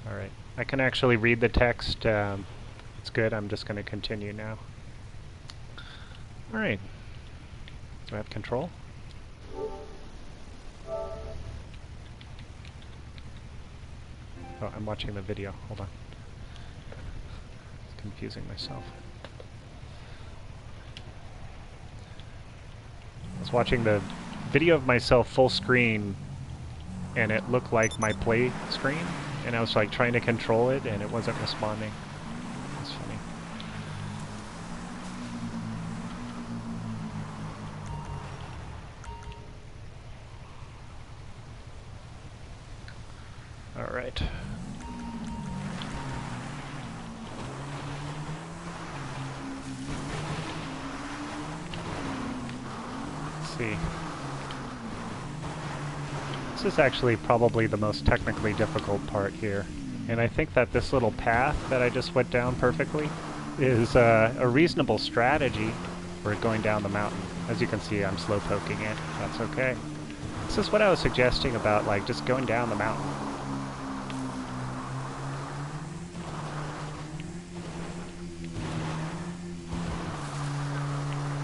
Alright. I can actually read the text. It's good. I'm just going to continue now. Alright. Do I have control? Oh, I'm watching the video. Hold on. It's confusing myself. I was watching the video of myself full screen, and it looked like my play screen, and I was like trying to control it, and it wasn't responding. That's funny. All right. Let's see. This is actually probably the most technically difficult part here. And I think that this little path that I just went down perfectly is a reasonable strategy for going down the mountain. As you can see, I'm slow poking it. That's okay. This is what I was suggesting about like just going down the mountain.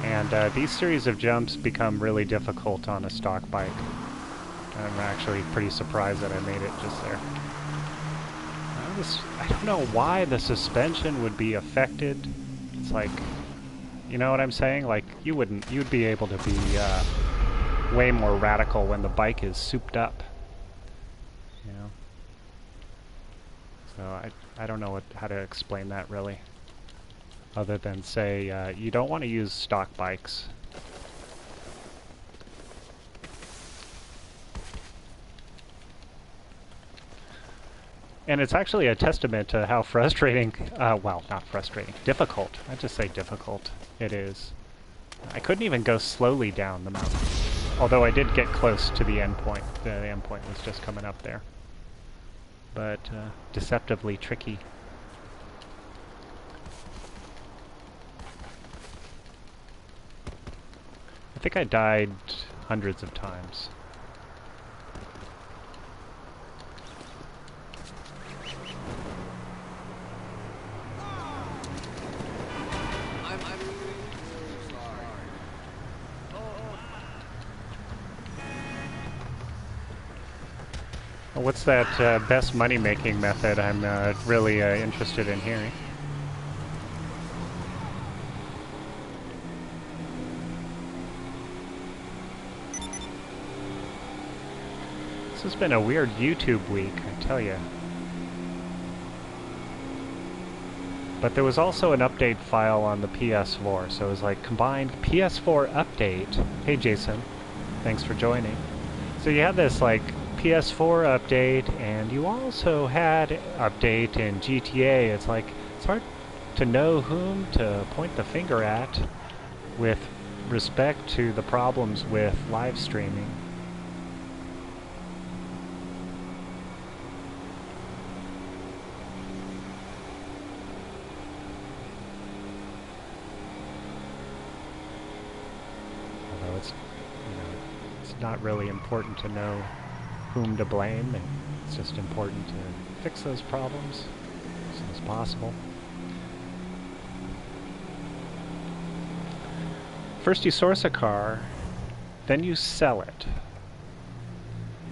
And these series of jumps become really difficult on a stock bike. I'm actually pretty surprised that I made it just there. I don't know why the suspension would be affected. It's like, you know what I'm saying? Like, you'd be able to be way more radical when the bike is souped up. You know? So I don't know how to explain that really. Other than say, you don't want to use stock bikes. And it's actually a testament to how frustrating, well, not frustrating, difficult. I'd just say difficult it is. I couldn't even go slowly down the mountain. Although I did get close to the end point. The end point was just coming up there. But deceptively tricky. I think I died hundreds of times. What's that best money-making method? I'm really interested in hearing. This has been a weird YouTube week, I tell you. But there was also an update file on the PS4, so it was like combined PS4 update. Hey Jason, thanks for joining. So you had this like PS4 update, and you also had update in GTA. It's like, it's hard to know whom to point the finger at with respect to the problems with live streaming. Although it's, you know, it's not really important to know whom to blame, and it's just important to fix those problems as soon as possible. First you source a car, then you sell it.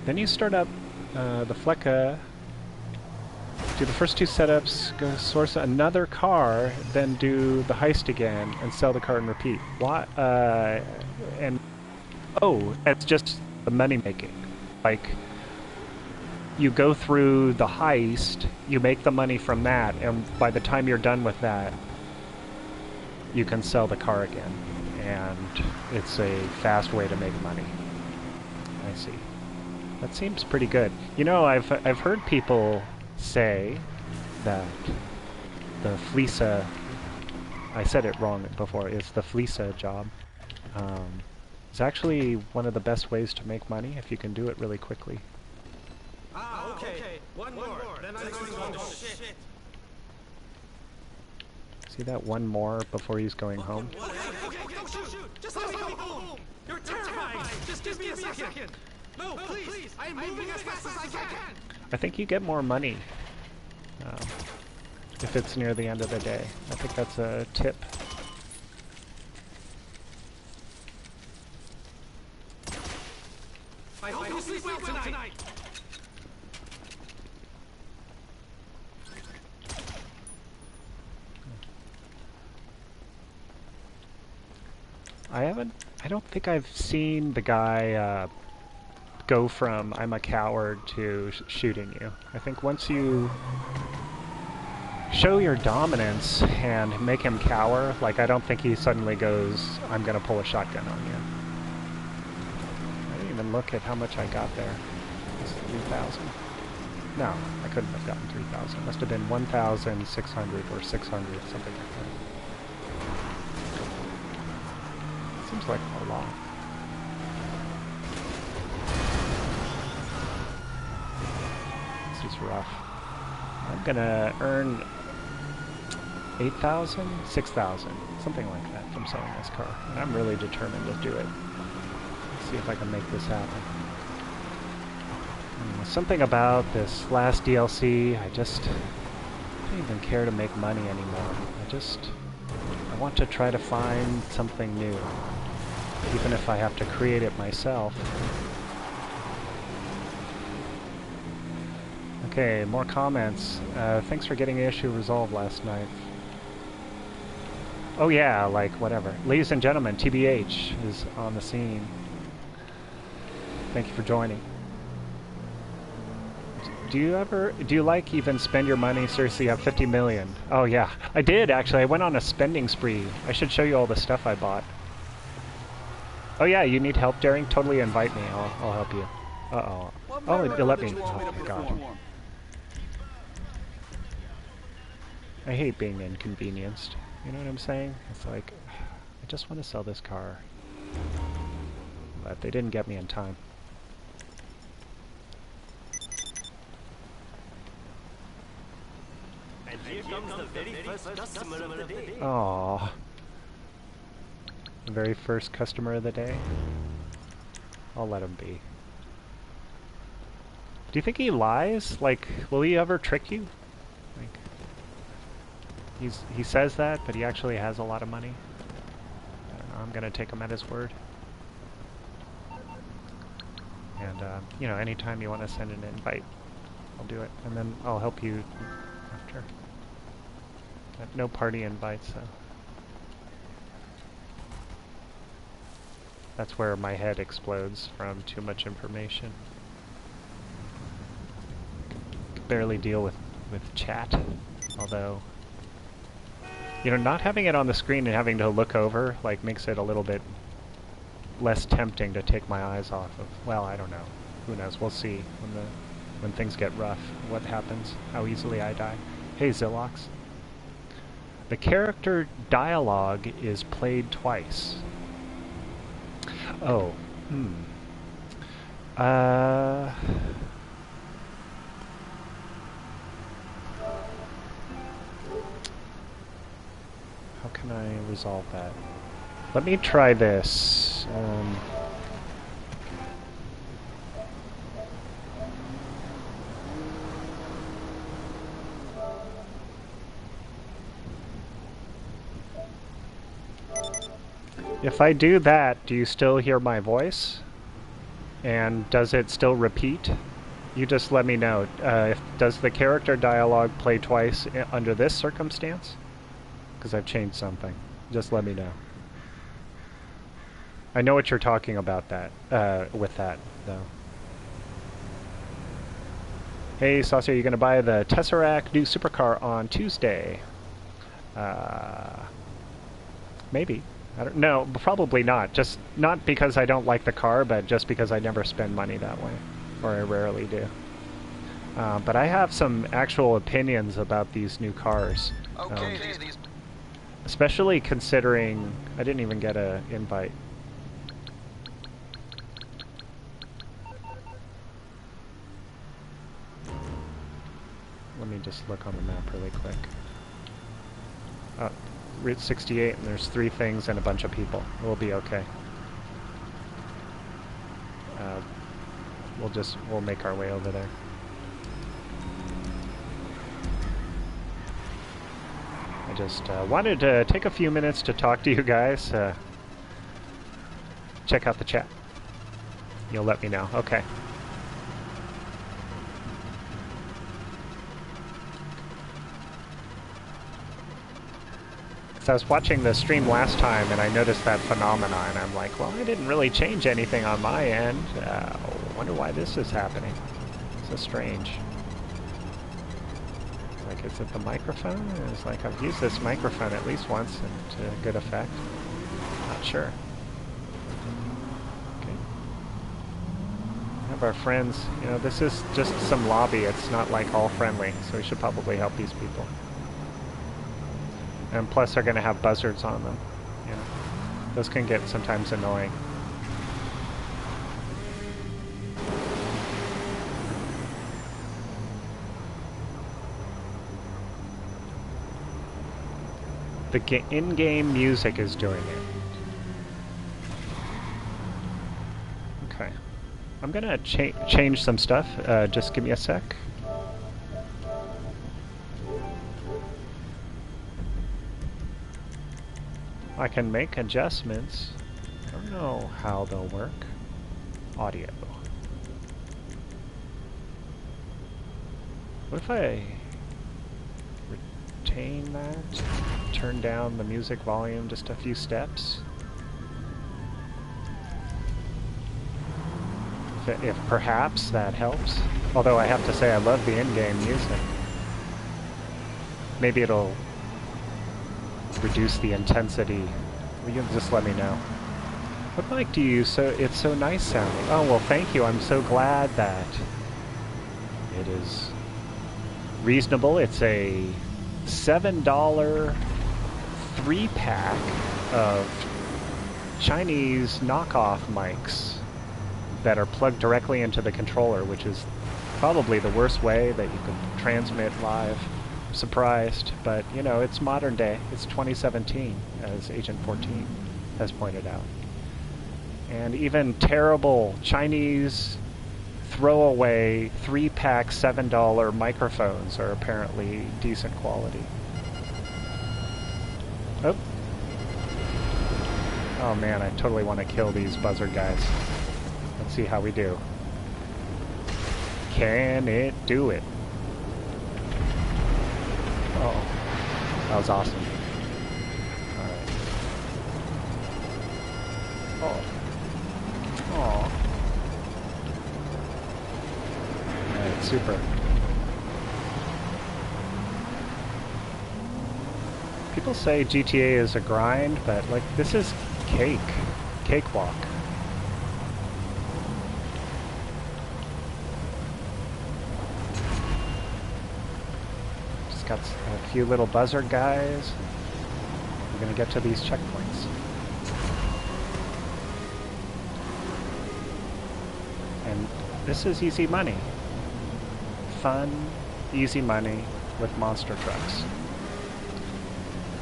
Then you start up the Flecka, do the first two setups, go source another car, then do the heist again, and sell the car and repeat. Why? Oh, it's just the money making. Like, you go through the heist, you make the money from that, and by the time you're done with that, you can sell the car again. And it's a fast way to make money. I see. That seems pretty good. You know, I've heard people say that the Fleesa, I said it wrong before, it's the Fleesa job. It's actually one of the best ways to make money if you can do it really quickly. Ah, okay. One more. Then I'm going home. Shit. See that one more before he's going home? Okay, don't shoot. Just let me go home. You're terrifying. Just give me a second. No, please. I am moving as fast as I can. I think you get more money if it's near the end of the day. I think that's a tip. I hope you sleep well tonight. I don't think I've seen the guy go from I'm a coward to shooting you. I think once you show your dominance and make him cower, like I don't think he suddenly goes, I'm gonna pull a shotgun on you. I didn't even look at how much I got there. It's 3,000. No, I couldn't have gotten 3,000. Must have been 1,600 or 600, something like that. Seems like a lot. This is rough. I'm gonna earn 8,000, 6,000, something like that from selling this car. And I'm really determined to do it. Let's see if I can make this happen. Something about this last DLC, I don't even care to make money anymore. I want to try to find something new, even if I have to create it myself. Okay, more comments. Thanks for getting the issue resolved last night. Oh yeah, like whatever. Ladies and gentlemen, TBH is on the scene. Thank you for joining. Do you like even spend your money? Seriously, you have 50 million. Oh yeah, I did actually. I went on a spending spree. I should show you all the stuff I bought. Oh yeah, you need help, Daring? Totally invite me. I'll help you. Uh-oh. Oh, it let me. Oh my god. I hate being inconvenienced. You know what I'm saying? It's like, I just want to sell this car. But they didn't get me in time. And here comes the very first customer of the day. Aww. The very first customer of the day? I'll let him be. Do you think he lies? Like, will he ever trick you? Like, he says that, but he actually has a lot of money. I don't know, I'm gonna take him at his word. And, you know, anytime you want to send an invite, I'll do it. And then I'll help you after. No party invites, so. That's where my head explodes from too much information. Could barely deal with chat, although, you know, not having it on the screen and having to look over, like, makes it a little bit less tempting to take my eyes off of. Well, I don't know. Who knows? We'll see when things get rough, what happens, how easily I die. Hey, Zilox. The character dialogue is played twice. Oh. How can I resolve that? Let me try this. If I do that, do you still hear my voice? And does it still repeat? You just let me know. Does the character dialogue play twice under this circumstance? Because I've changed something. Just let me know. I know what you're talking about with that, though. Hey, Saucer, you gonna buy the Tesseract new supercar on Tuesday? Maybe. I don't know, probably not. Just not because I don't like the car, but just because I never spend money that way. Or I rarely do. But I have some actual opinions about these new cars. Okay, especially considering I didn't even get an invite. Let me just look on the map really quick. Route 68, and there's 3 things and a bunch of people. We'll be okay. We'll make our way over there. just wanted to take a few minutes to talk to you guys. Check out the chat. You'll let me know. Okay. So I was watching the stream last time and I noticed that phenomenon, and I'm like, well, I didn't really change anything on my end. Wonder why this is happening. So strange. Like, is it the microphone? It's like, I've used this microphone at least once and to good effect. Not sure. Okay. Have our friends, you know, this is just some lobby. It's not like all friendly, so we should probably help these people. And plus they're going to have buzzards on them. You know, those can get sometimes annoying. The in-game music is doing it. Okay. I'm going to change some stuff. Just give me a sec. I can make adjustments. I don't know how they'll work. Audio. What if I retain that? Turn down the music volume just a few steps? If perhaps that helps. Although I have to say I love the in-game music. Maybe it'll reduce the intensity. You can just let me know. What mic do you use? So it's so nice sounding. Oh well, thank you. I'm so glad that it is reasonable. It's a $7 3-pack of Chinese knockoff mics that are plugged directly into the controller, which is probably the worst way that you can transmit live. Surprised, but you know, it's modern day. It's 2017, as Agent 14 has pointed out. And even terrible Chinese throwaway 3-pack $7 microphones are apparently decent quality. Oh. Oh man, I totally want to kill these buzzard guys. Let's see how we do. Can it do it? Oh, that was awesome. Alright. Oh. Aw. Alright, super. People say GTA is a grind, but like, this is cakewalk. Got a few little buzzard guys. We're gonna get to these checkpoints. And this is easy money. Fun, easy money with monster trucks.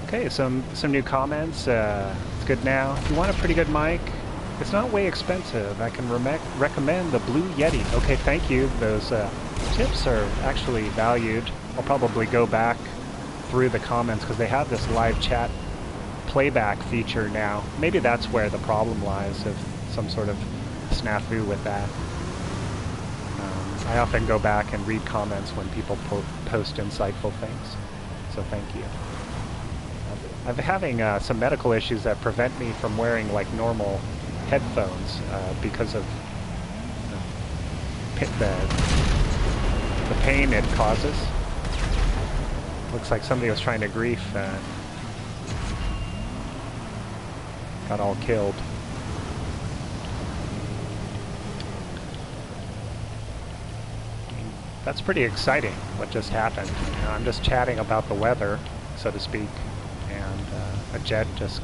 Okay, some new comments. It's good now. If you want a pretty good mic, it's not way expensive. I can recommend the Blue Yeti. Okay, thank you. Those tips are actually valued. I'll probably go back through the comments because they have this live chat playback feature now. Maybe that's where the problem lies, of some sort of snafu with that. I often go back and read comments when people post insightful things, so thank you. I'm having some medical issues that prevent me from wearing like normal headphones because of the pain it causes. Looks like somebody was trying to grief. Got all killed. That's pretty exciting, what just happened. You know, I'm just chatting about the weather, so to speak, and a jet just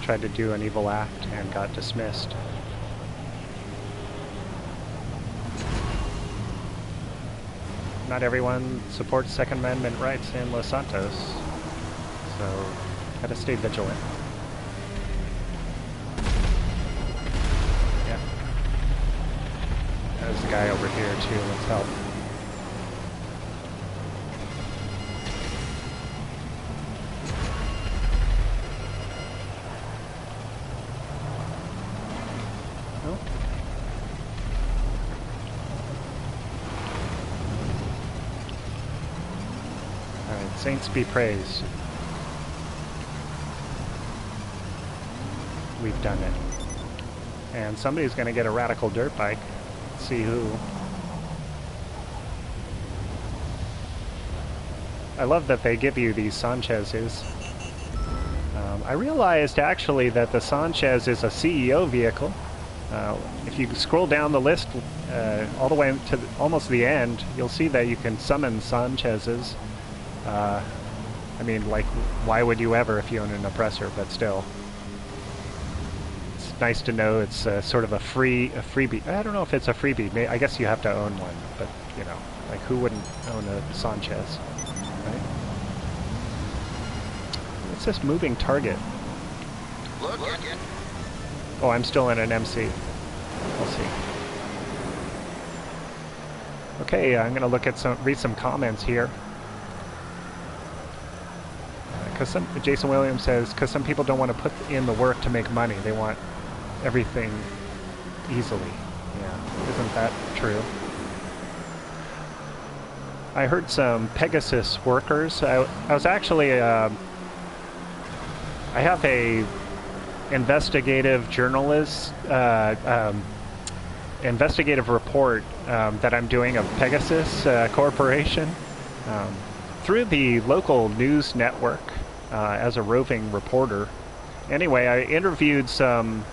tried to do an evil act and got dismissed. Not everyone supports Second Amendment rights in Los Santos, so gotta stay vigilant. Yeah. There's a guy over here too, let's help. Saints be praised. We've done it. And somebody's going to get a radical dirt bike. Let's see who. I love that they give you these Sanchez's. I realized actually that the Sanchez is a CEO vehicle. If you scroll down the list all the way to almost the end, you'll see that you can summon Sanchez's. I mean, like, why would you ever if you own an oppressor? But still, it's nice to know it's sort of a freebie. I don't know if it's a freebie. I guess you have to own one, but you know, like, who wouldn't own a Sanchez, right? What's this moving target? Look at it. Oh, I'm still in an MC. We'll see. Okay, I'm going to look at read some comments here. Because Jason Williams says, because some people don't want to put in the work to make money. They want everything easily. Yeah, isn't that true? I heard some Pegasus workers. I was actually, I have a investigative journalist, investigative report that I'm doing of Pegasus Corporation through the local news network as a roving reporter. Anyway, I interviewed some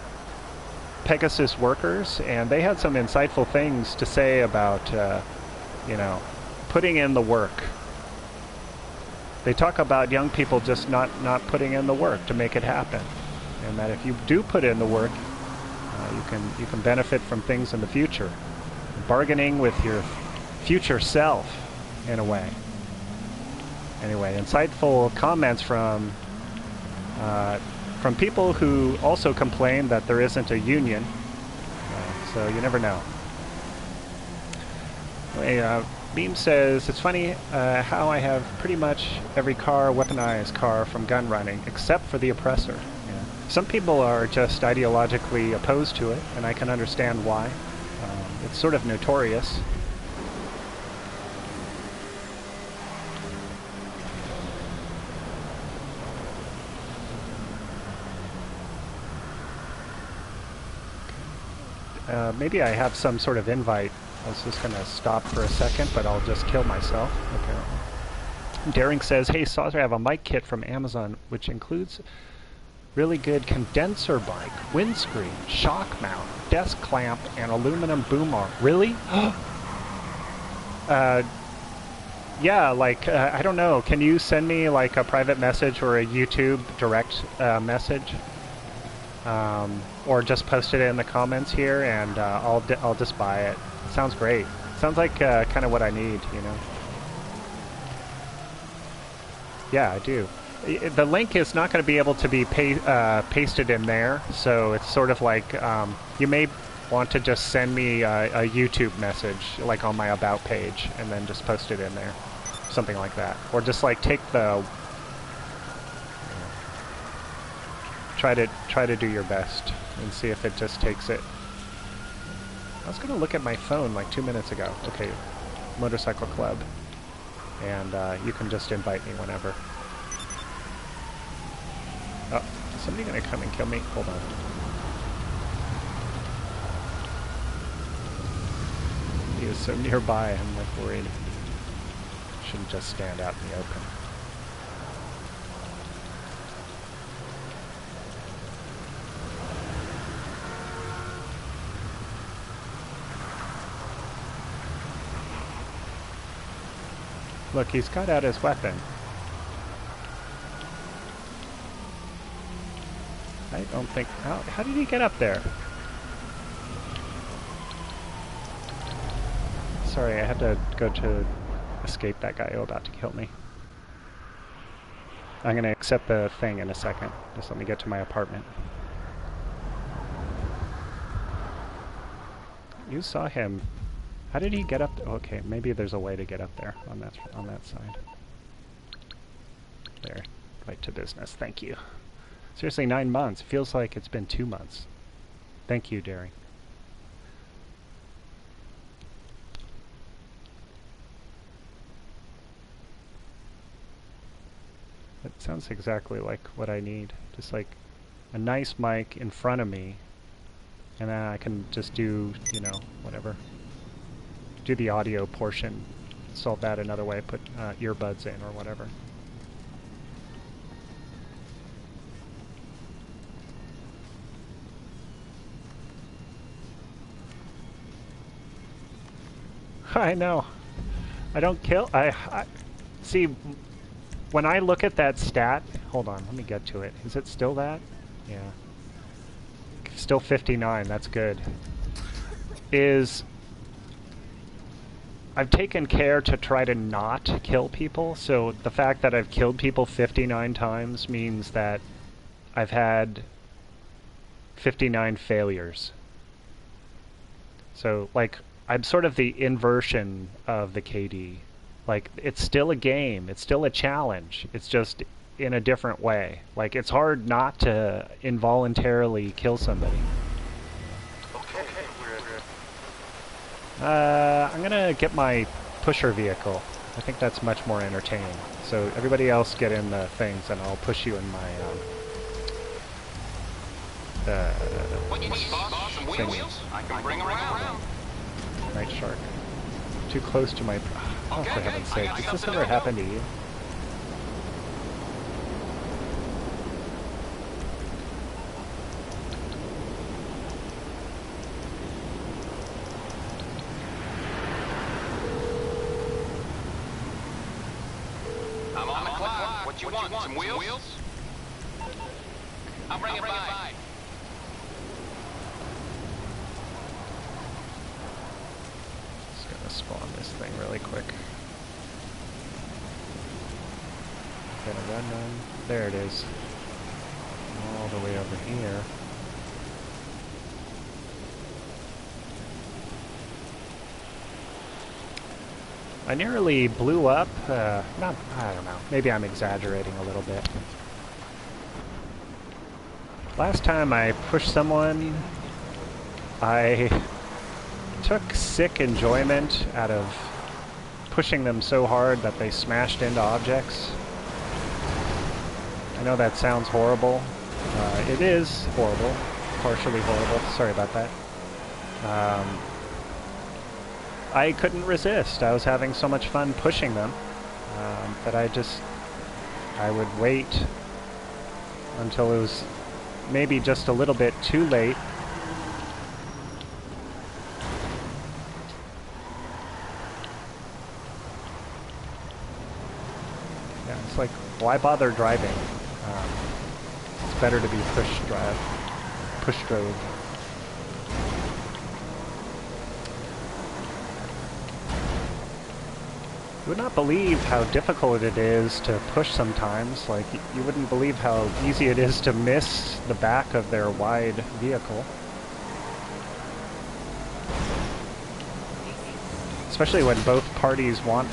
Pegasus workers, and they had some insightful things to say about, you know, putting in the work. They talk about young people just not putting in the work to make it happen, and that if you do put in the work, you can benefit from things in the future, bargaining with your future self, in a way. Anyway, insightful comments from people who also complain that there isn't a union. So you never know. Beam says, it's funny how I have pretty much every car, weaponized car, from gun running, except for the oppressor. Yeah. Some people are just ideologically opposed to it, and I can understand why. It's sort of notorious. Maybe I have some sort of invite. I was just going to stop for a second, but I'll just kill myself, apparently. Daring says, hey, Saucer, I have a mic kit from Amazon, which includes really good condenser mic, windscreen, shock mount, desk clamp, and aluminum boom arm. Really? Yeah, like, I don't know. Can you send me, like, a private message or a YouTube direct message? Or just post it in the comments here, and I'll just buy it. Sounds great. Sounds like kind of what I need, you know. Yeah, I do. The link is not going to be able to be pasted in there, so it's sort of like you may want to just send me a YouTube message, like on my About page, and then just post it in there, something like that. Or just like take the try to do your best and see if it just takes it. I was going to look at my phone like 2 minutes ago. Okay, Motorcycle Club. And you can just invite me whenever. Oh, is somebody going to come and kill me? Hold on. He is so nearby, I'm like worried. Shouldn't just stand out in the open. Look, he's got out his weapon. I don't think... How did he get up there? Sorry, I had to go to escape that guy about to kill me. I'm going to accept the thing in a second. Just let me get to my apartment. You saw him. How did he get up? Okay, maybe there's a way to get up there on that side. There, right to business. Thank you. Seriously, 9 months. Feels like it's been 2 months. Thank you, Daring. Sounds exactly like what I need. Just like a nice mic in front of me, and then I can just do, you know, whatever. Do the audio portion, solve that another way, put earbuds in or whatever. I know. I don't kill. I see. When I look at that stat, hold on, let me get to it. Is it still that? Yeah. Still 59. That's good. I've taken care to try to not kill people, so the fact that I've killed people 59 times means that I've had 59 failures. So, like, I'm sort of the inversion of the KD. Like, it's still a game, it's still a challenge, it's just in a different way. Like, it's hard not to involuntarily kill somebody. I'm gonna get my pusher vehicle. I think that's much more entertaining. So everybody else get in the things and I'll push you in my What you need, boss? Some wheels? I can bring around. Night shark. Too close to my... Oh, for heaven's sake. Does this ever happen to you? I'm on the clock. What you want? Some wheels? I'll bring it by. Just gonna spawn this thing really quick. Gonna run. There it is. All the way over here. I nearly blew up, I don't know, maybe I'm exaggerating a little bit. Last time I pushed someone, I took sick enjoyment out of pushing them so hard that they smashed into objects. I know that sounds horrible. It is horrible, partially horrible, sorry about that. I couldn't resist. I was having so much fun pushing them that I would wait until it was maybe just a little bit too late. Yeah, it's like, why bother driving? It's better to be push drove. You would not believe how difficult it is to push sometimes. Like, you wouldn't believe how easy it is to miss the back of their wide vehicle. Especially when both parties want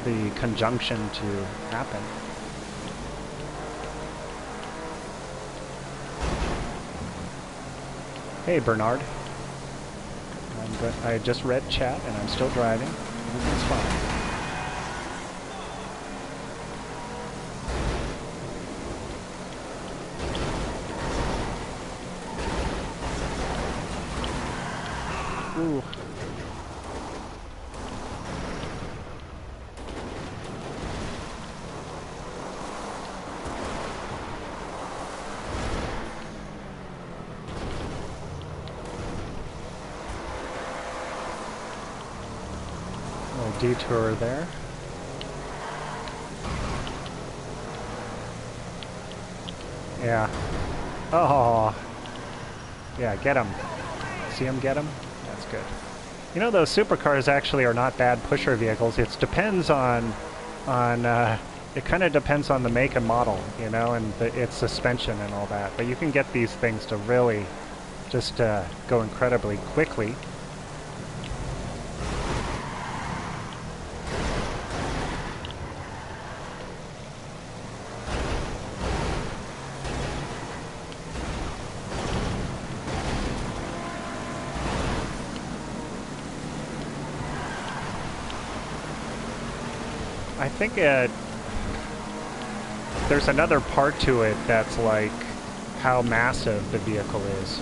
the conjunction to happen. Hey, Bernard. I just read chat and I'm still driving. Everything's fine. Ooh. Detour there. Yeah. Oh. Yeah, get him. See him get him? That's good. You know, those supercars actually are not bad pusher vehicles. It depends on it kind of depends on the make and model, you know, and its suspension and all that. But you can get these things to really just go incredibly quickly. I think there's another part to it that's like how massive the vehicle is.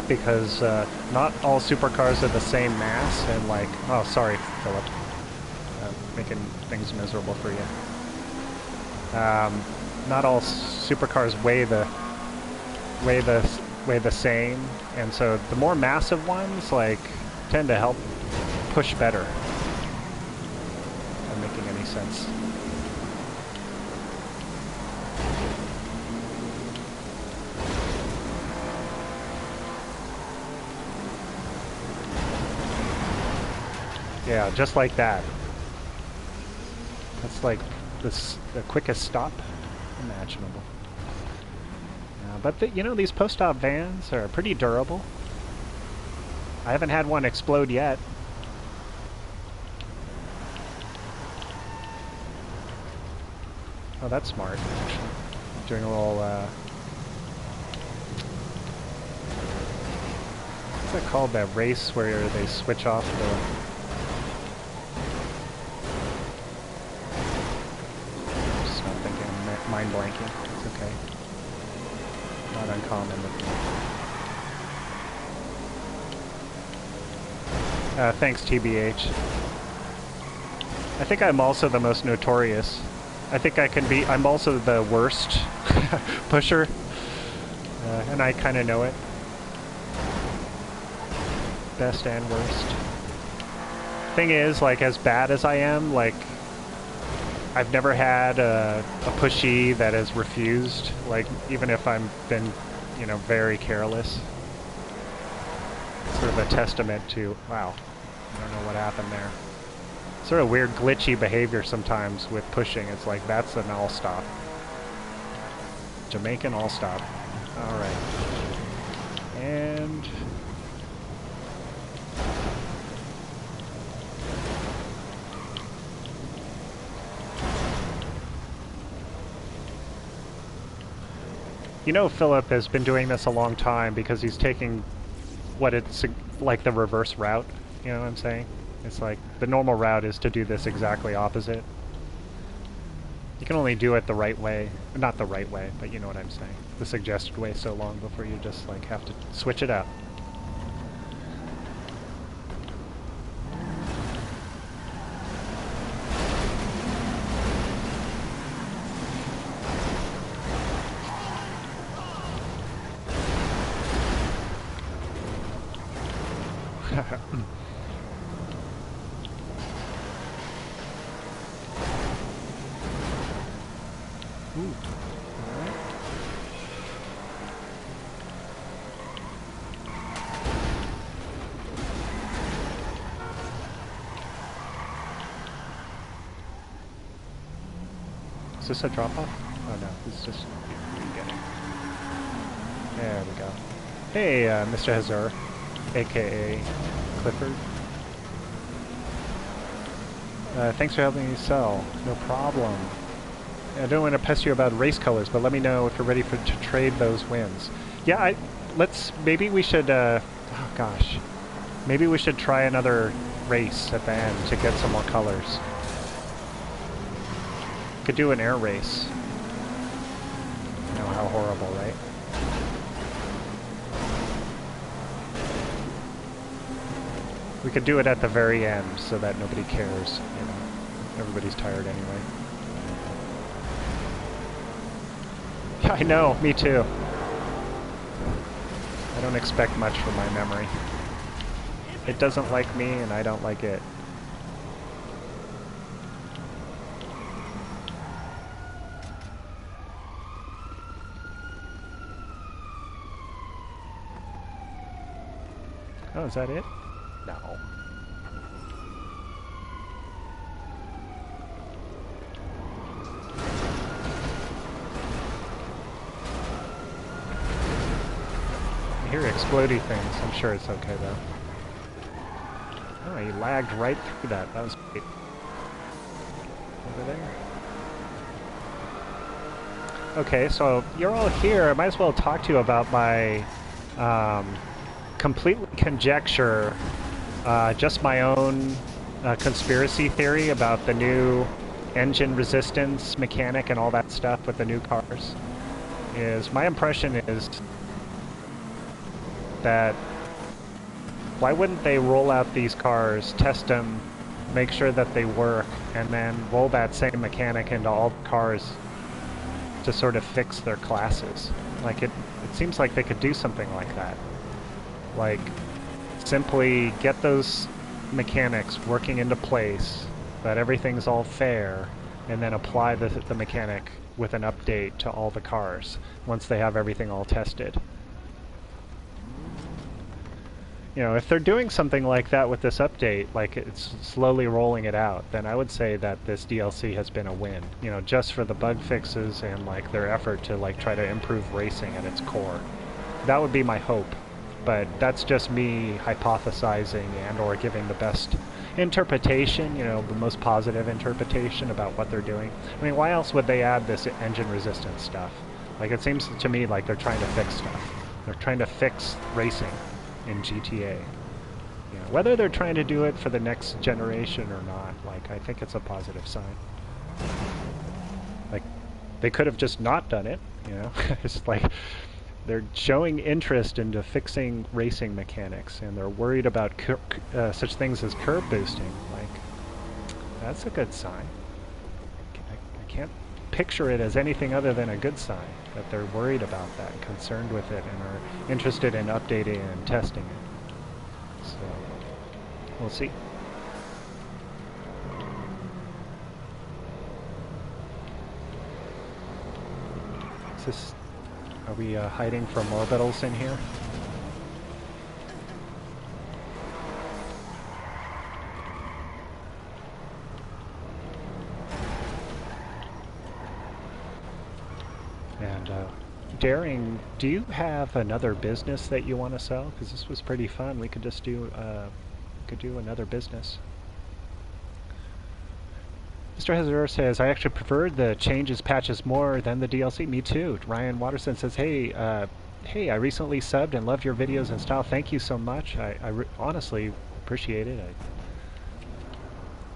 Because not all supercars are the same mass, and like, oh, sorry, Philip, making things miserable for you. Not all supercars weigh the same, and so the more massive ones like tend to help push better. Not making any sense. Yeah, just like that. That's like the quickest stop imaginable. But you know, these post-op vans are pretty durable. I haven't had one explode yet. Oh, that's smart, actually. Doing a little, what's that called? That race where they switch off the... Just not thinking, mind blanking. It's okay. Not uncommon. Thanks, TBH. I think I'm also the most notorious. I think I can be... I'm also the worst pusher. And I kind of know it. Best and worst. Thing is, like, as bad as I am, like, I've never had a pushy that has refused, like, even if I've been, you know, very careless. Sort of a testament to, wow, I don't know what happened there. Sort of weird glitchy behavior sometimes with pushing. It's like, that's an all-stop. Jamaican all-stop. Alright. And... you know, Philip has been doing this a long time because he's taking what it's like the reverse route. You know what I'm saying? It's like the normal route is to do this exactly opposite. You can only do it the right way. Not the right way, but you know what I'm saying. The suggested way so long before you just like have to switch it up. Is this a drop-off? Oh no, it's just beginning. There we go. Hey, Mr. Hazur, aka Clifford. Thanks for helping me sell. No problem. I don't want to pester you about race colors, but let me know if you're ready to trade those wins. Yeah, maybe we should, oh gosh. Maybe we should try another race at the end to get some more colors. Could do an air race. You know how horrible, right? We could do it at the very end so that nobody cares, you know. Everybody's tired anyway. I know, me too. I don't expect much from my memory. It doesn't like me and I don't like it. Oh, is that it? No. I hear explodey things. I'm sure it's okay though. Oh, he lagged right through that. That was great. Over there. Okay, so you're all here. I might as well talk to you about my completely conjecture, just my own conspiracy theory about the new engine resistance mechanic and all that stuff with the new cars, is my impression is that why wouldn't they roll out these cars, test them, make sure that they work, and then roll that same mechanic into all the cars to sort of fix their classes? Like it seems like they could do something like that. Like simply get those mechanics working into place, that everything's all fair, and then apply the mechanic with an update to all the cars once they have everything all tested. You know, if they're doing something like that with this update, like it's slowly rolling it out, then I would say that this DLC has been a win. You know, just for the bug fixes and like their effort to like try to improve racing at its core. That would be my hope. But that's just me hypothesizing and or giving the best interpretation, you know, the most positive interpretation about what they're doing. I mean, why else would they add this engine resistance stuff? Like, it seems to me like they're trying to fix stuff. They're trying to fix racing in GTA. You know, whether they're trying to do it for the next generation or not, like, I think it's a positive sign. Like, they could have just not done it, you know? It's like they're showing interest into fixing racing mechanics, and they're worried about such things as curb boosting. Like, that's a good sign. I can't picture it as anything other than a good sign, that they're worried about that, and concerned with it, and are interested in updating and testing it. So, we'll see. Is this... Are we hiding from orbitals in here? And Daring, do you have another business that you want to sell? Because this was pretty fun. We could just do another business. Mr. Hazard says, I actually preferred the changes patches more than the DLC. Me too. Ryan Watterson says, hey, I recently subbed and love your videos and style. Thank you so much. I honestly appreciate it. I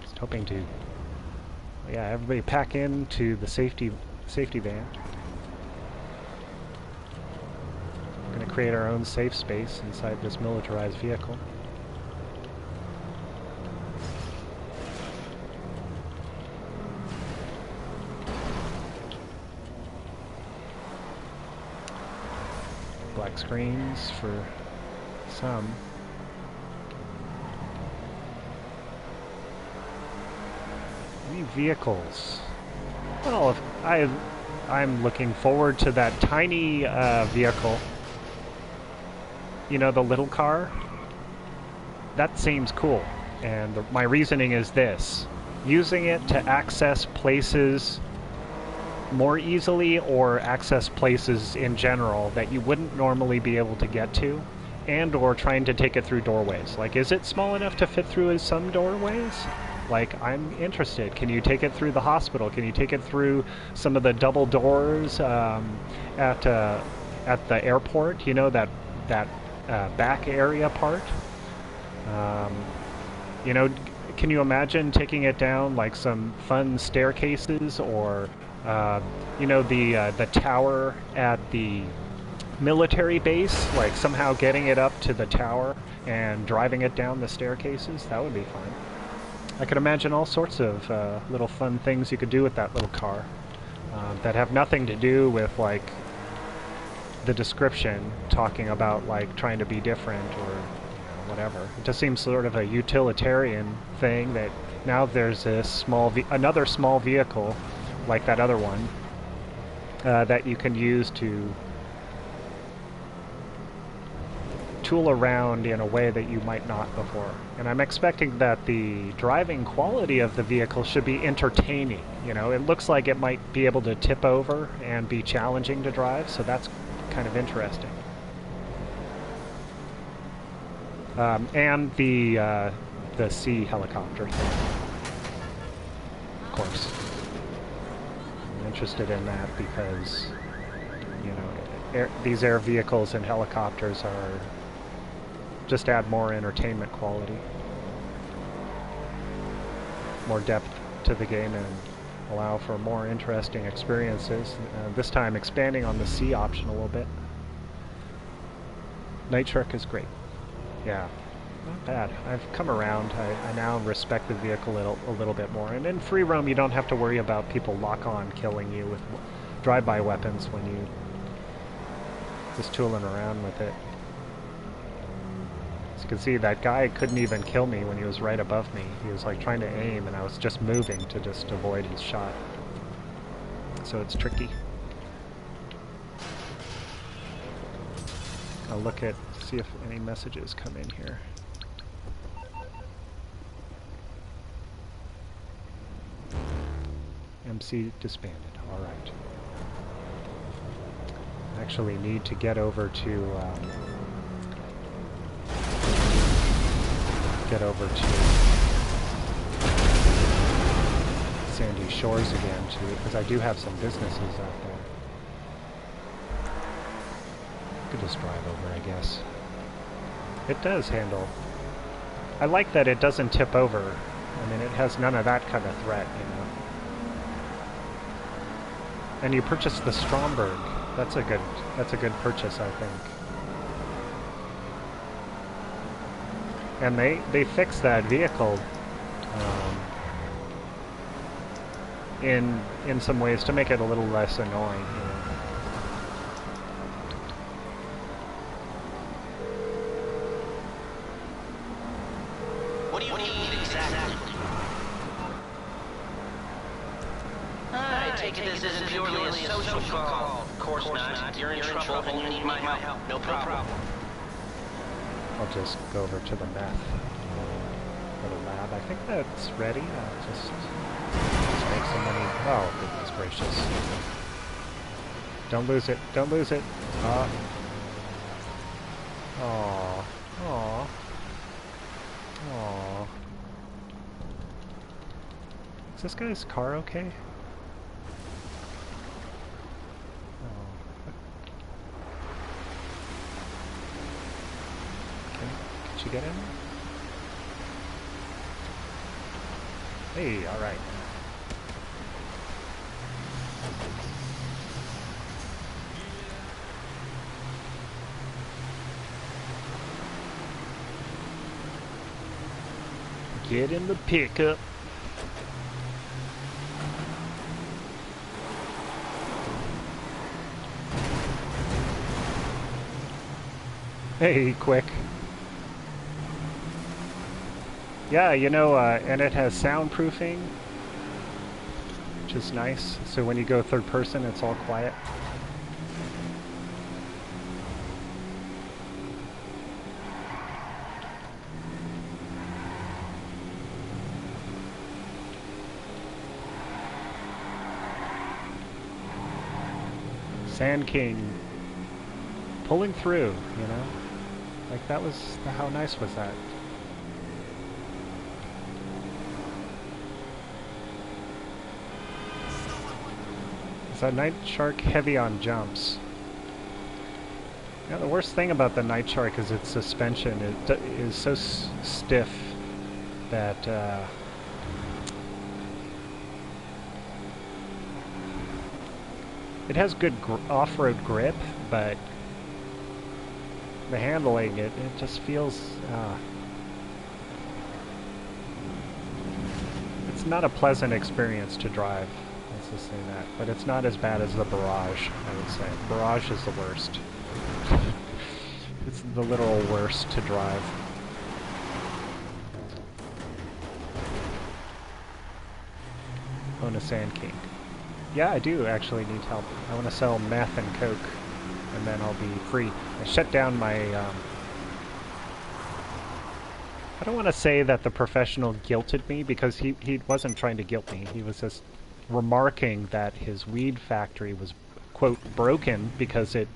was hoping to, yeah, everybody pack into the safety van. We're going to create our own safe space inside this militarized vehicle. Black screens for some. Any vehicles? Well, I'm looking forward to that tiny vehicle. You know, the little car? That seems cool. And my reasoning is this. Using it to access places more easily, or access places in general that you wouldn't normally be able to get to, and or trying to take it through doorways. Like, is it small enough to fit through some doorways? Like, I'm interested. Can you take it through the hospital? Can you take it through some of the double doors at the airport? You know, that back area part? You know, can you imagine taking it down like some fun staircases, or you know, the tower at the military base, like somehow getting it up to the tower and driving it down the staircases? That would be fun. I could imagine all sorts of little fun things you could do with that little car that have nothing to do with like the description talking about like trying to be different or, you know, whatever. It just seems sort of a utilitarian thing that now there's this another small vehicle like that other one that you can use to tool around in a way that you might not before. And I'm expecting that the driving quality of the vehicle should be entertaining. You know, it looks like it might be able to tip over and be challenging to drive, so that's kind of interesting. And the sea helicopter thing, of course. I'm interested in that because, you know, these air vehicles and helicopters are just add more entertainment quality, more depth to the game, and allow for more interesting experiences. This time expanding on the sea option a little bit. Night Shark is great. Yeah, not bad. I've come around. I now respect the vehicle a little bit more. And in free roam, you don't have to worry about people lock-on killing you with drive-by weapons when you just tooling around with it. As you can see, that guy couldn't even kill me when he was right above me. He was like trying to aim, and I was just moving to just avoid his shot. So it's tricky. I'll look at, see if any messages come in here. MC disbanded. All right. Actually need to get over to Sandy Shores again too, because I do have some businesses out there. Could just drive over, I guess. It does handle. I like that it doesn't tip over. I mean, it has none of that kind of threat, you know. And you purchased the Stromberg. That's a good purchase, I think. And they fixed that vehicle in some ways to make it a little less annoying, you know. What do you need exactly? I take it this isn't purely a social call. Of course not. You're in trouble and you need my help. No problem. I'll just go over to the meth little lab. I think that's ready. I'll just make some money. Oh, goodness gracious. Don't lose it. Don't lose it. Aw. Aw. Aw. Is this guy's car okay? Did you get in? Hey, alright. Get in the pickup. Hey, quick. Yeah, you know, and it has soundproofing, which is nice. So when you go third person, it's all quiet. Sand King pulling through, you know? Like that was, how nice was that? Is that Night Shark heavy on jumps? Yeah, the worst thing about the Night Shark is its suspension. It is so stiff that it has good off-road grip, but the handling, it just feels it's not a pleasant experience to drive. Let's just say that. But it's not as bad as the Barrage, I would say. Barrage is the worst. It's the literal worst to drive. Own a Sand King. Yeah, I do actually need help. I want to sell meth and coke, and then I'll be free. I shut down my, I don't want to say that the professional guilted me, because he wasn't trying to guilt me. He was just remarking that his weed factory was, quote, broken because it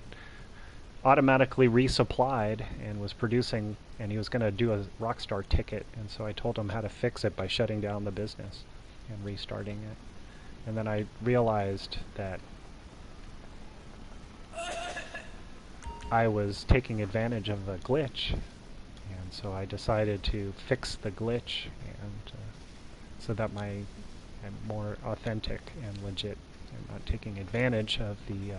automatically resupplied and was producing, and he was going to do a Rockstar ticket, and so I told him how to fix it by shutting down the business and restarting it. And then I realized that I was taking advantage of a glitch, and so I decided to fix the glitch, and so that my I'm more authentic and legit. I'm not taking advantage of the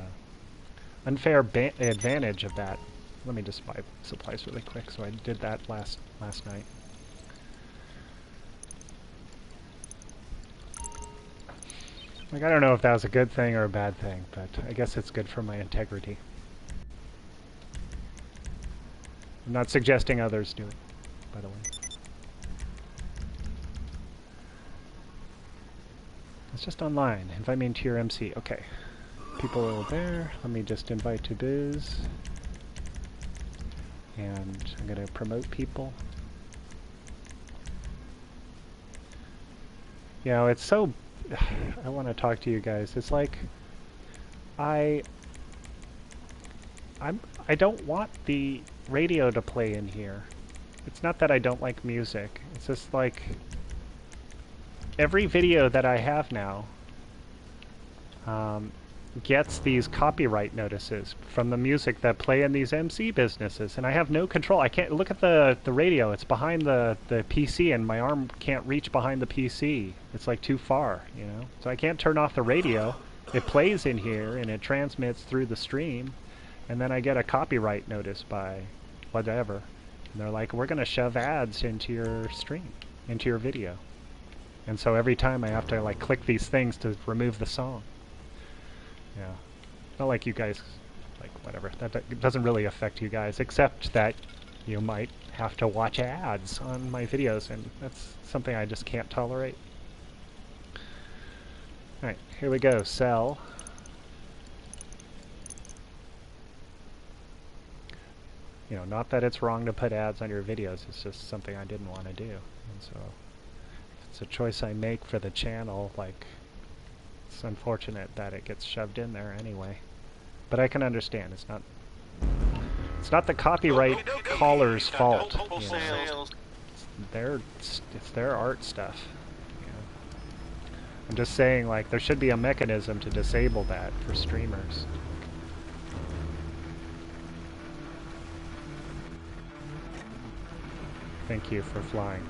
unfair advantage of that. Let me just buy supplies really quick. So I did that last night. Like, I don't know if that was a good thing or a bad thing, but I guess it's good for my integrity. I'm not suggesting others do it, by the way. It's just online. Invite me into your MC. Okay. People are there. Let me just invite to biz. And I'm going to promote people. You know, it's so... I want to talk to you guys. It's like... I don't want the radio to play in here. It's not that I don't like music. It's just like... Every video that I have now gets these copyright notices from the music that play in these MC businesses, and I have no control. I can't look at the radio. It's behind the PC, and my arm can't reach behind the PC. It's like too far, you know? So I can't turn off the radio. It plays in here, and it transmits through the stream, and then I get a copyright notice by whatever. And they're like, we're going to shove ads into your stream, into your video. And so every time I have to like click these things to remove the song. Yeah. Not like you guys, like whatever. That doesn't really affect you guys, except that you might have to watch ads on my videos, and that's something I just can't tolerate. Alright, here we go. Sell. You know, not that it's wrong to put ads on your videos, it's just something I didn't want to do. And so it's a choice I make for the channel. Like, it's unfortunate that it gets shoved in there anyway, but I can understand. It's not the copyright caller's fault. You know? It's their art stuff. You know? I'm just saying, like, there should be a mechanism to disable that for streamers. Thank you for flying.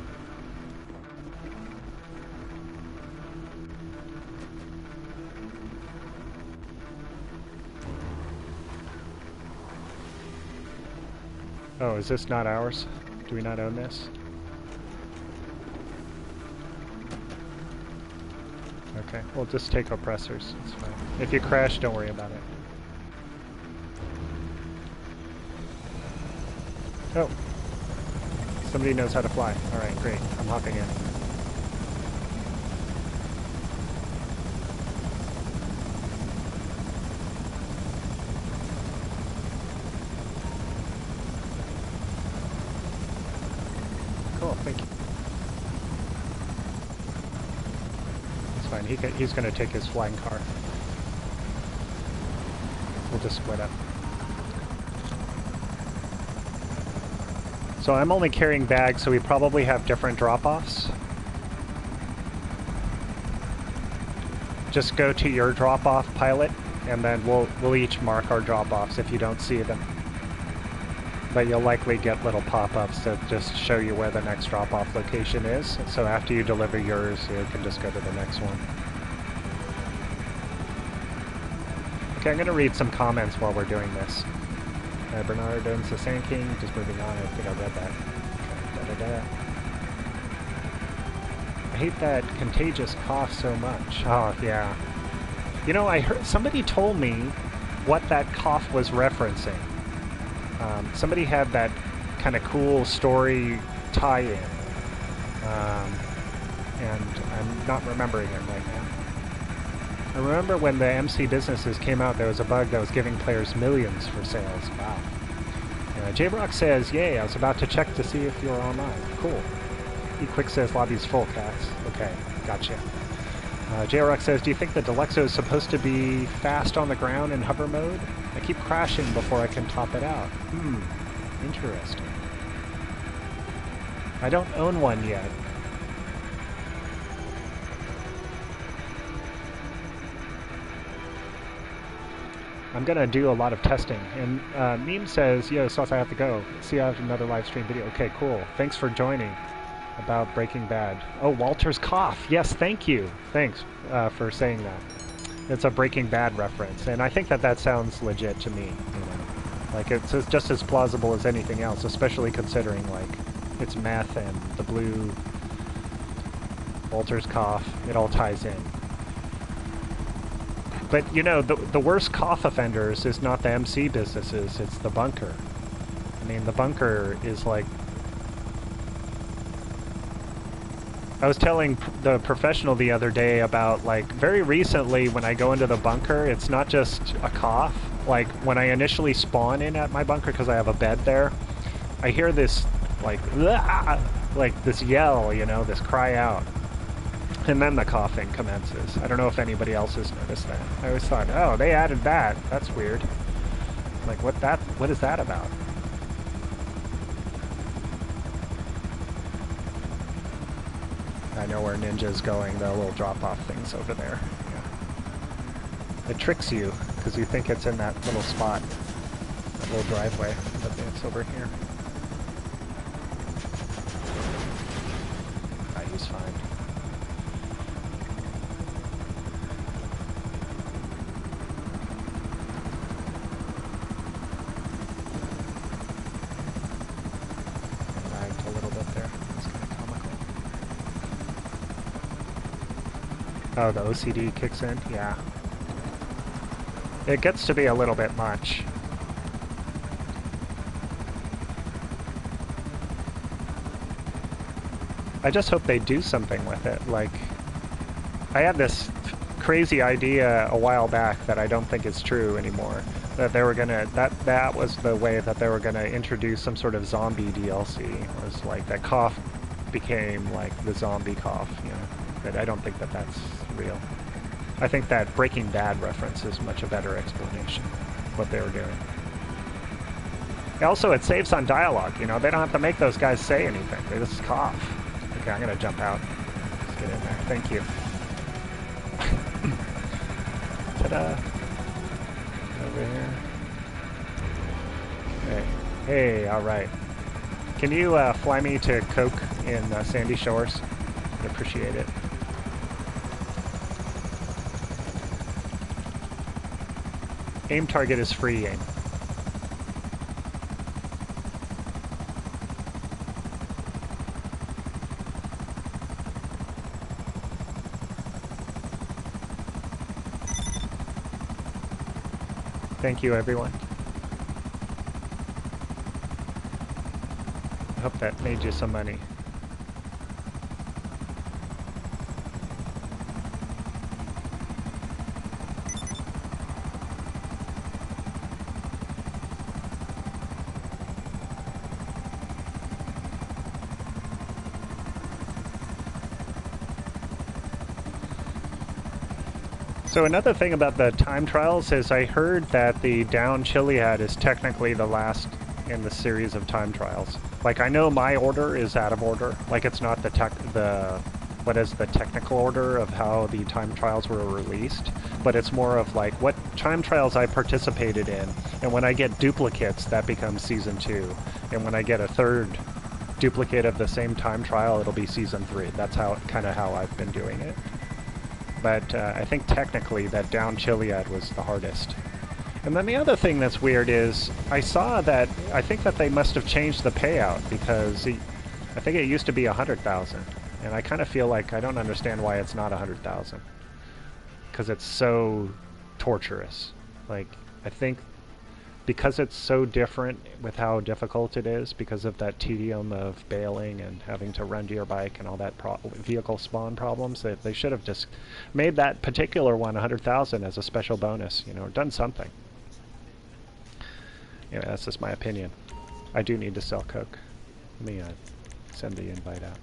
Oh, is this not ours? Do we not own this? Okay, we'll just take oppressors. It's fine. If you crash, don't worry about it. Oh. Somebody knows how to fly. Alright, great. I'm hopping in. Cool, thank you. It's fine. He's going to take his flying car. We'll just split up. So I'm only carrying bags, so we probably have different drop-offs. Just go to your drop-off pilot, and then we'll each mark our drop-offs if you don't see them. But you'll likely get little pop-ups that just show you where the next drop-off location is. So after you deliver yours, you can just go to the next one. Okay, I'm going to read some comments while we're doing this. Bernard owns the Sand King. Just moving on. I think I read that. Okay, I hate that contagious cough so much. Oh, yeah. You know, I heard somebody told me what that cough was referencing. Somebody had that kind of cool story tie-in. And I'm not remembering it right now. I remember when the MC businesses came out, there was a bug that was giving players millions for sales. Wow. J-Rock says, yay, I was about to check to see if you're online. Cool. E-Quick says, lobby's full, cats. Okay, gotcha. J-Rock says, do you think the Deluxo is supposed to be fast on the ground in hover mode? I keep crashing before I can top it out. Interesting. I don't own one yet. I'm gonna do a lot of testing. And Meme says, yo, Sauce, I have to go. See, I have another live stream video. Okay, cool. Thanks for joining. about Breaking Bad. Oh, Walter's cough. Yes, thank you. Thanks for saying that. It's a Breaking Bad reference, and I think that that sounds legit to me. You know, like it's just as plausible as anything else, especially considering like it's meth and the blue. Walter's cough. It all ties in. But you know, the worst cough offenders is not the MC businesses; it's the bunker. I mean, the bunker is like. I was telling the professional the other day about, like, very recently when I go into the bunker, it's not just a cough. Like, when I initially spawn in at my bunker, because I have a bed there, I hear this, like this yell, you know, this cry out. And then the coughing commences. I don't know if anybody else has noticed that. I always thought, oh, they added that. That's weird. Like, what is that about? I know where Ninja's going, the little drop-off thing's over there. Yeah. It tricks you, because you think it's in that little spot, that little driveway, but it's over here. He's fine. Lagged a little bit there. It's kind of comical. Oh, the OCD kicks in? Yeah. It gets to be a little bit much. I just hope they do something with it. Like, I had this crazy idea a while back that I don't think is true anymore. That they were gonna, that was the way that they were gonna introduce some sort of zombie DLC. It was like that cough became like the zombie cough, you know. But I don't think that that's real. I think that Breaking Bad reference is much a better explanation of what they were doing. Also, it saves on dialogue, you know. They don't have to make those guys say anything. They just cough. Okay, I'm gonna jump out. Let's get in there. Thank you. Ta-da! Over here. Hey, hey, all right. Can you fly me to Coke in Sandy Shores? I'd appreciate it. Aim target is free aim. Thank you, everyone. I hope that made you some money. So another thing about the time trials is I heard that the down Chiliad is technically the last in the series of time trials. Like, I know my order is out of order. Like, it's not the technical order of how the time trials were released, but it's more of like what time trials I participated in, and when I get duplicates, that becomes season 2, and when I get a third duplicate of the same time trial, it'll be season 3. That's kind of how I've been doing it. But I think technically that down Chiliad was the hardest. And then the other thing that's weird is I saw that I think that they must have changed the payout, because I think it used to be 100,000, and I kind of feel like I don't understand why it's not 100,000, because it's so torturous. Like, I think because it's so different with how difficult it is, because of that tedium of bailing and having to run to your bike and all that vehicle spawn problems, that they should have just made that particular one 100,000 as a special bonus, you know, or done something. Yeah, that's just my opinion. I do need to sell Coke. Let me send the invite out.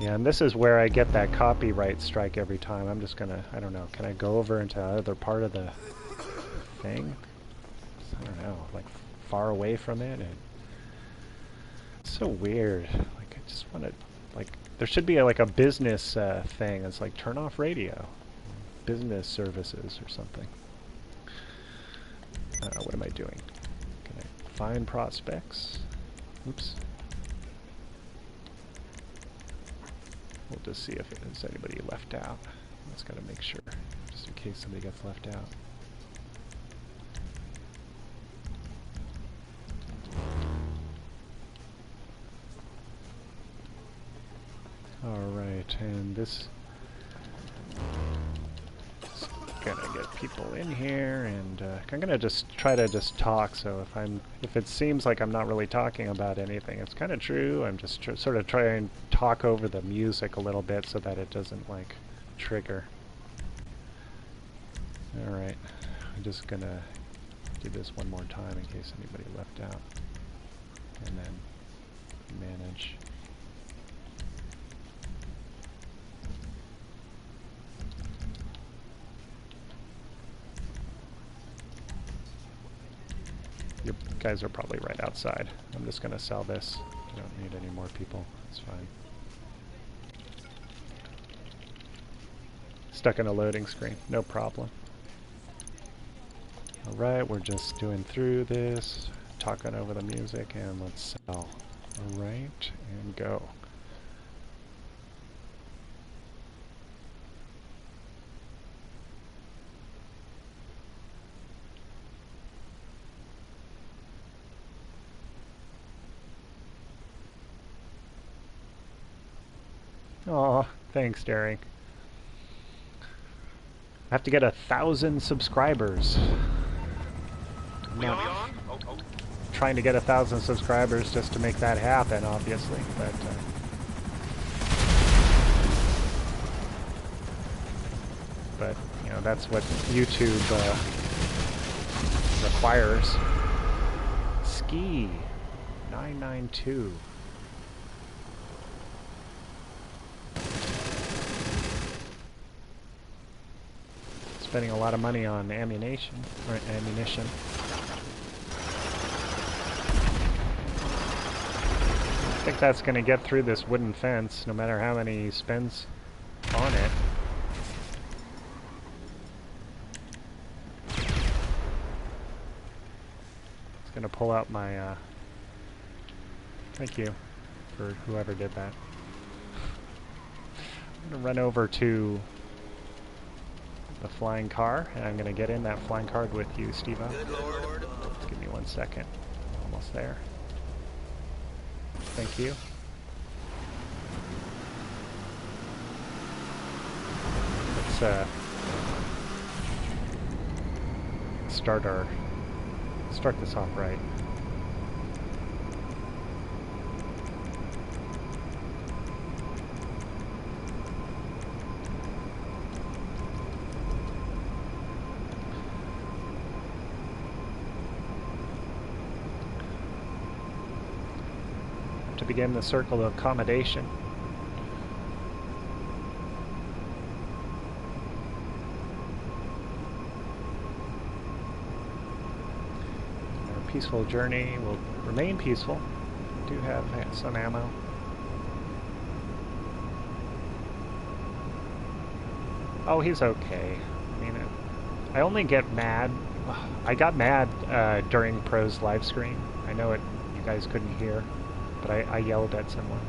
Yeah, and this is where I get that copyright strike every time. I'm just gonna, I don't know, can I go over into the other part of the thing? I don't know, like far away from it. And it's so weird. Like, I just want to, like, there should be like a business thing. It's like turn off radio, business services or something. What am I doing? Can I find prospects? Oops. We'll just see if there's anybody left out. Just gotta make sure, just in case somebody gets left out. Alright, and this is gonna get people in here, and I'm gonna just try to just talk, so if it seems like I'm not really talking about anything, it's kind of true. I'm just sort of trying to talk over the music a little bit so that it doesn't like trigger. Alright, I'm just gonna do this one more time in case anybody left out, and then manage. You guys are probably right outside. I'm just gonna sell this. I don't need any more people. It's fine. Stuck in a loading screen. No problem. Alright, we're just doing through this, talking over the music, and let's sell. Alright, and go. Aw, thanks, Derek. I have to get 1,000 subscribers. Trying to get 1,000 subscribers just to make that happen, obviously, but you know, that's what YouTube requires. Ski 992. Spending a lot of money on ammunition. I think that's going to get through this wooden fence, no matter how many he spends on it. It's going to pull out my, thank you for whoever did that. I'm going to run over to the flying car, and I'm going to get in that flying car with you, Steve-O. Just give me 1 second. Almost there. Thank you. Let's start this off right. To begin the circle of accommodation. Our peaceful journey will remain peaceful. We do have some ammo. Oh, he's okay. I mean, I only get mad. I got mad during Pro's live stream. I know you guys couldn't hear. But I yelled at someone.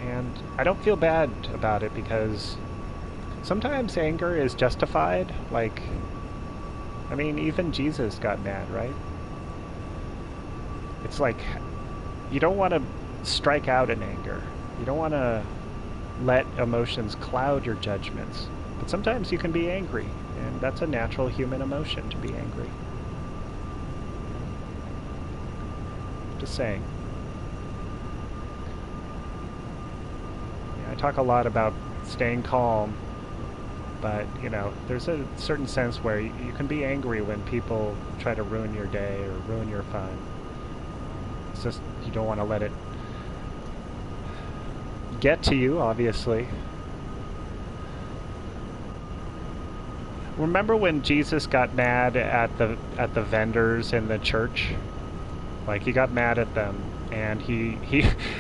And I don't feel bad about it because sometimes anger is justified. Like, I mean, even Jesus got mad, right? It's like, you don't want to strike out in anger. You don't want to let emotions cloud your judgments. But sometimes you can be angry, and that's a natural human emotion to be angry. Just saying. Yeah, I talk a lot about staying calm, but, you know, there's a certain sense where you can be angry when people try to ruin your day or ruin your fun. It's just, you don't want to let it get to you, obviously. Remember when Jesus got mad at the vendors in the church? Like, he got mad at them, and he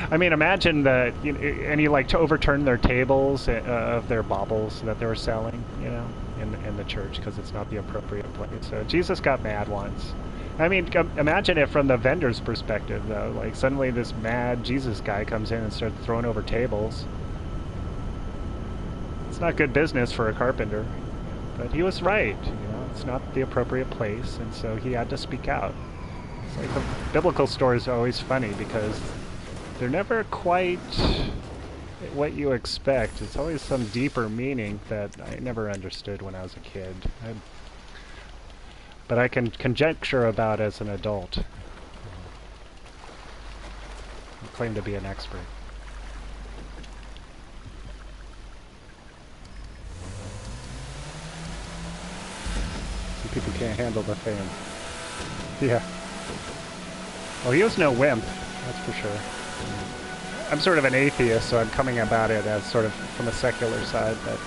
I mean, imagine that, you know, and he like to overturn their tables of their baubles that they were selling, you know, in the church because it's not the appropriate place. So Jesus got mad once, I mean, imagine it from the vendor's perspective, though. Like, suddenly this mad Jesus guy comes in and starts throwing over tables. It's not good business for a carpenter. But he was right, you know. It's not the appropriate place, and so he had to speak out. It's like the biblical stories are always funny because they're never quite what you expect. It's always some deeper meaning that I never understood when I was a kid. But I can conjecture about as an adult. I claim to be an expert. Some people can't handle the fame. Yeah. Well, he was no wimp, that's for sure. I'm sort of an atheist, so I'm coming about it as sort of from a secular side, but...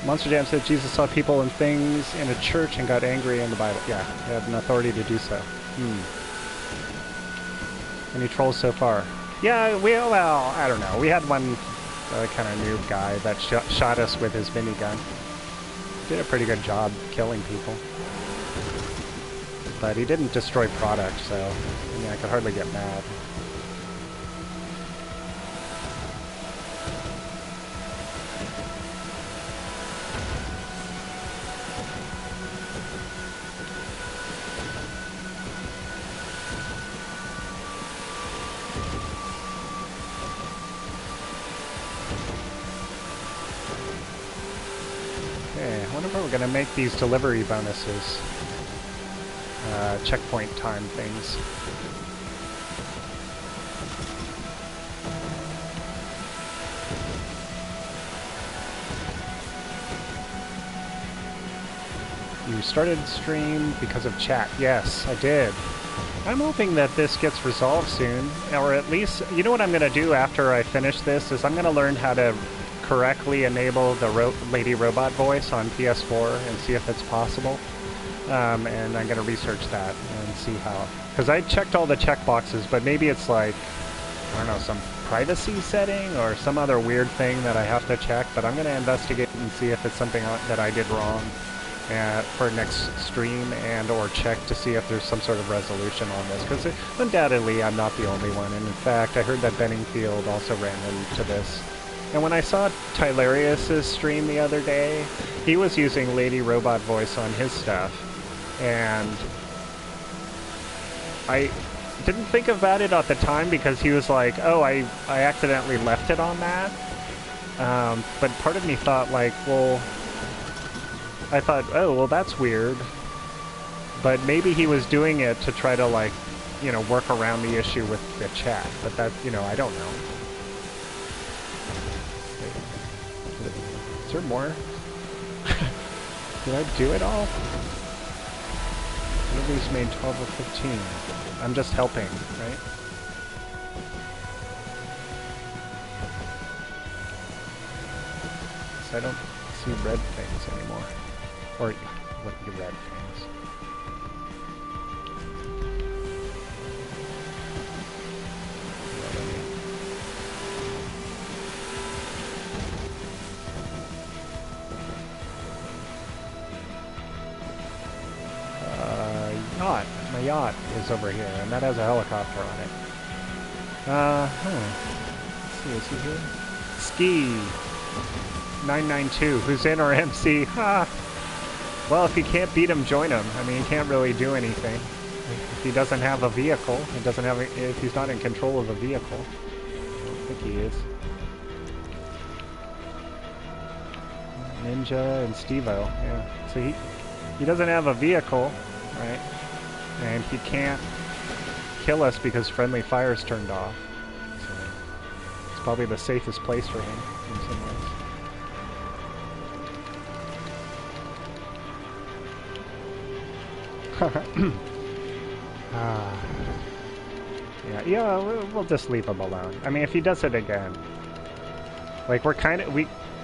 Monster Jam said Jesus saw people and things in a church and got angry in the Bible. Yeah, he had an authority to do so. Any trolls so far? Yeah, well, I don't know. We had one kind of noob guy that shot us with his minigun. Did a pretty good job killing people. But he didn't destroy product, so I mean, I could hardly get mad. We're going to make these delivery bonuses checkpoint time things. You started stream because of chat. Yes, I did. I'm hoping that this gets resolved soon, or at least, you know what I'm going to do after I finish this is I'm going to learn how to correctly enable the Lady Robot voice on PS4 and see if it's possible. And I'm going to research that and see how. Because I checked all the checkboxes, but maybe it's like, I don't know, some privacy setting or some other weird thing that I have to check. But I'm going to investigate and see if it's something that I did wrong for next stream, and or check to see if there's some sort of resolution on this. Because undoubtedly I'm not the only one. And in fact, I heard that Benningfield also ran into this. And when I saw Tylarius's stream the other day, he was using Lady Robot voice on his stuff. And I didn't think about it at the time because he was like, oh, I accidentally left it on that. But part of me thought like, well, I thought, oh, well, that's weird. But maybe he was doing it to try to, like, you know, work around the issue with the chat. But that, you know, I don't know. Is there more? Did I do it all? Deliveries made 12 or 15. I'm just helping, right? So I don't see red things anymore. Or what the red things. Yacht. My yacht is over here, and that has a helicopter on it. Let's see, is he here? Ski 992, who's in our MC? Ha! Well, if you can't beat him, join him. I mean, he can't really do anything. If he doesn't have a vehicle, if he's not in control of a vehicle. I don't think he is. Ninja and Stevo, yeah. So he doesn't have a vehicle, right? And he can't kill us because friendly fire's turned off. So it's probably the safest place for him in some ways. Yeah, we'll just leave him alone. I mean, if he does it again, like we're kind of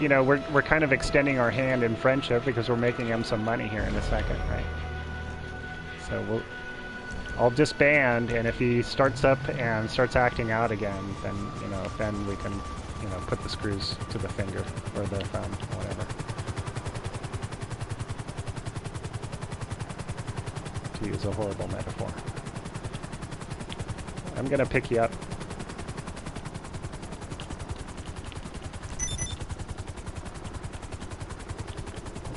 you know, we're kind of extending our hand in friendship because we're making him some money here in a second, right? So I'll disband, and if he starts up and starts acting out again, then, you know, then we can, you know, put the screws to the finger or the thumb, whatever. To use a horrible metaphor. I'm gonna pick you up.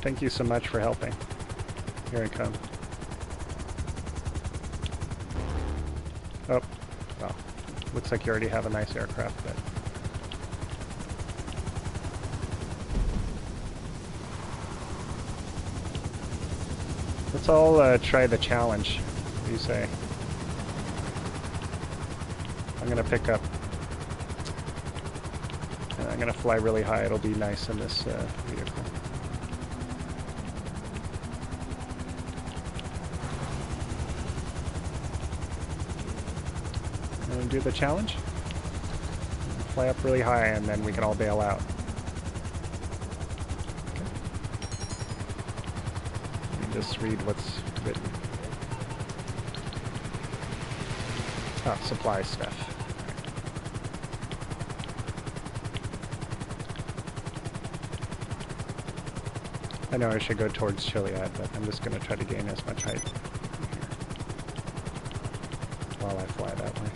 Thank you so much for helping. Here I come. Oh, well, looks like you already have a nice aircraft, but... Let's all try the challenge. What do you say? I'm gonna pick up. And I'm gonna fly really high. It'll be nice in this vehicle. And do the challenge. Fly up really high, and then we can all bail out. Okay. Let me just read what's written. Oh, supply stuff. I know I should go towards Chiliad, but I'm just going to try to gain as much height while I fly that way.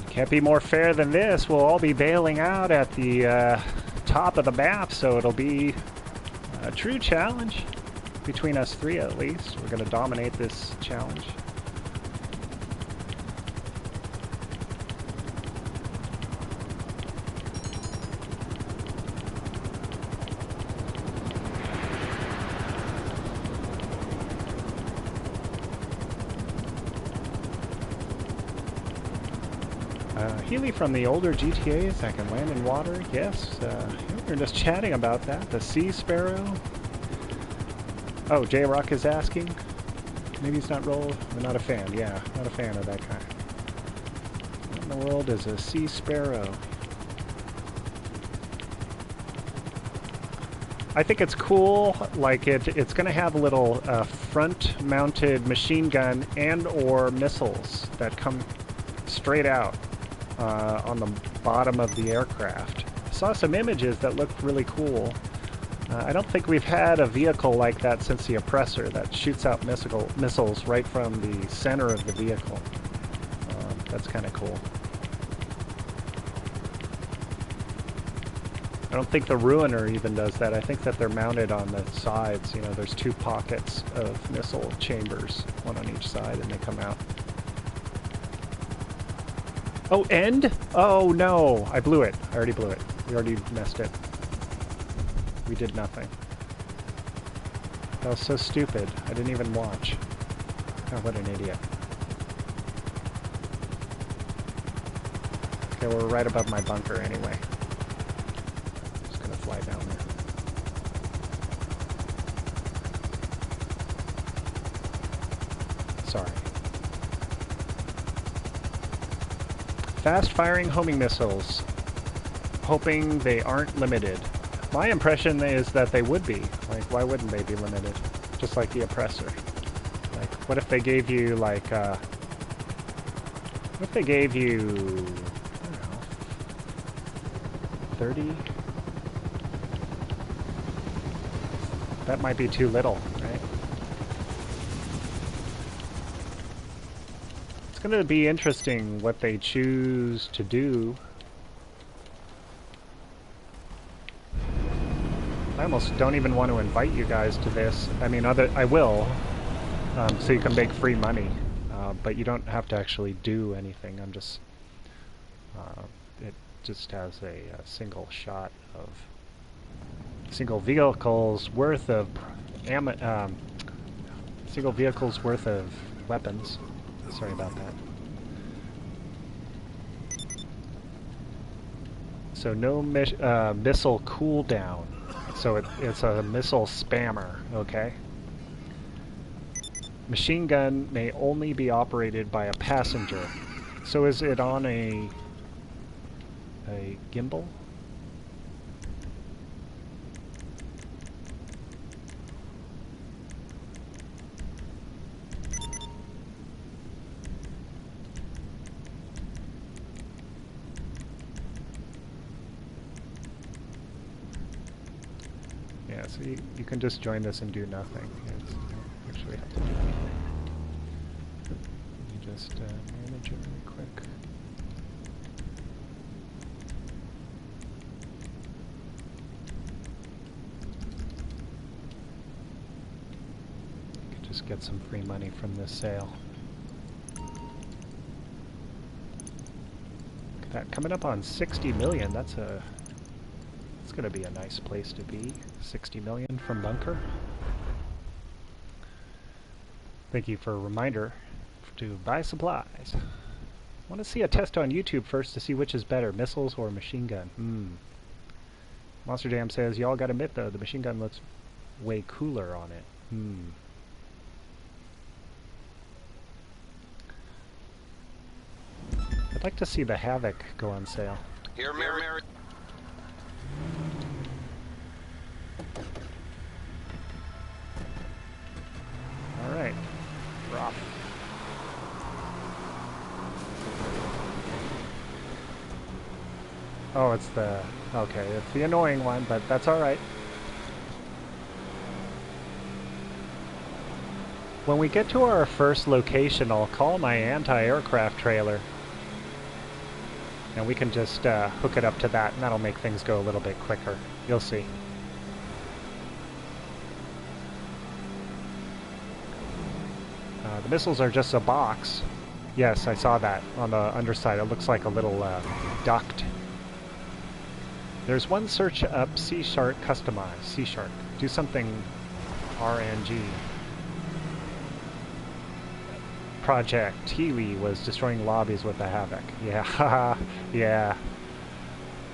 Can't be more fair than this. We'll all be bailing out at the top of the map, so it'll be a true challenge between us three at least. We're going to dominate this challenge. Healy from the older GTAs that can land in water, yes. We were just chatting about that. The Sea Sparrow. Oh, J-Rock is asking. Maybe he's not rolled. I'm not a fan. Yeah, not a fan of that guy. What in the world is a Sea Sparrow? I think it's cool. Like it's going to have a little front-mounted machine gun and/or missiles that come straight out. On the bottom of the aircraft. I saw some images that looked really cool. I don't think we've had a vehicle like that since the Oppressor that shoots out missiles right from the center of the vehicle. That's kind of cool. I don't think the Ruiner even does that. I think that they're mounted on the sides. You know, there's two pockets of missile chambers, one on each side, and they come out. Oh, end? Oh, no. I blew it. I already blew it. We already messed it. We did nothing. That was so stupid. I didn't even watch. Oh, what an idiot. Okay, we're right above my bunker anyway. Just gonna fly down there. Sorry. Fast-firing homing missiles, hoping they aren't limited. My impression is that they would be. Like, why wouldn't they be limited? Just like the Oppressor. Like, what if they gave you, like, what if they gave you, I don't know, 30? That might be too little, right? It's going to be interesting what they choose to do. I almost don't even want to invite you guys to this. I mean, I will, so you can make free money, but you don't have to actually do anything. I'm just, it just has a single shot of single vehicles worth of single vehicles worth of weapons. Sorry about that. So no missile cooldown. So it's a missile spammer, okay? Machine gun may only be operated by a passenger. So is it on a gimbal? Yeah, so you can just join this and do nothing. It's, you don't actually have to do anything. You just manage it really quick. You can just get some free money from this sale. Look at that, coming up on 60 million. That's gonna be a nice place to be. 60 million from Bunker. Thank you for a reminder to buy supplies. Want to see a test on YouTube first to see which is better, missiles or machine gun. Monster Jam says, y'all gotta admit though, the machine gun looks way cooler on it. I'd like to see the Havoc go on sale. Here, Mary. Alright. Drop. Oh, it's the... Okay, it's the annoying one, but that's alright. When we get to our first location, I'll call my anti-aircraft trailer. And we can just hook it up to that, and that'll make things go a little bit quicker. You'll see. The missiles are just a box. Yes, I saw that on the underside. It looks like a little duct. There's one search up C-Shark customize. C-Shark. Do something RNG. Project Healy was destroying lobbies with the Havoc. Yeah, haha, yeah.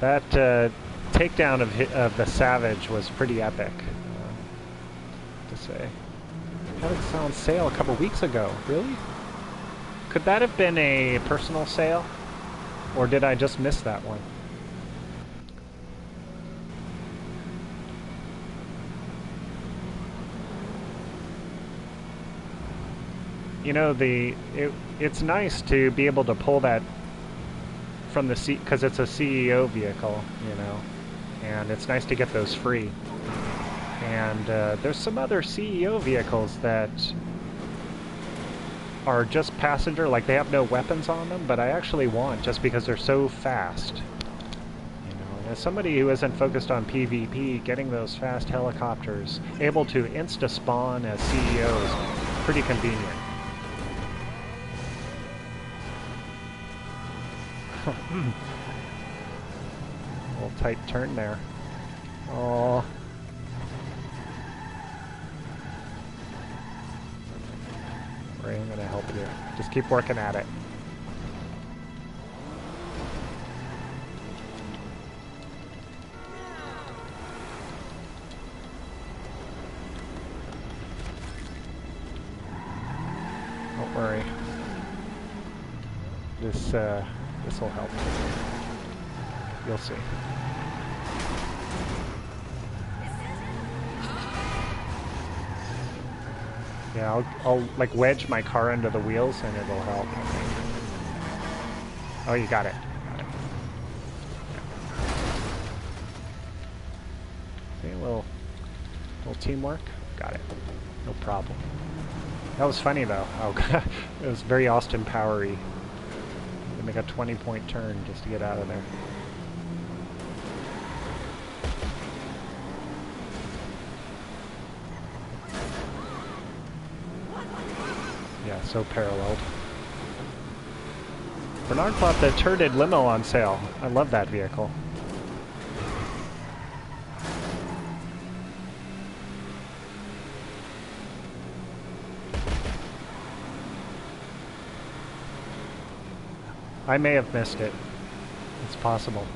That takedown of the Savage was pretty epic, to say. Had it on sale a couple weeks ago. Really? Could that have been a personal sale? Or did I just miss that one? You know, it's nice to be able to pull that from the seat, because it's a CEO vehicle, you know, and it's nice to get those free. And there's some other CEO vehicles that are just passenger, like they have no weapons on them, but I actually want just because they're so fast. You know, as somebody who isn't focused on PvP, getting those fast helicopters, able to insta-spawn as CEOs, pretty convenient. A little tight turn there. Oh. Ray, I'm gonna help you. Just keep working at it. Don't worry. This will help. You'll see. Yeah, I'll like wedge my car under the wheels and it'll help, I think. Oh, you got it. Got it. Yeah. See, a little teamwork. Got it. No problem. That was funny though. Oh god, it was very Austin Powery. They make a 20-point turn just to get out of there. Yeah, so paralleled. Bernard bought the turreted limo on sale. I love that vehicle. I may have missed it. It's possible.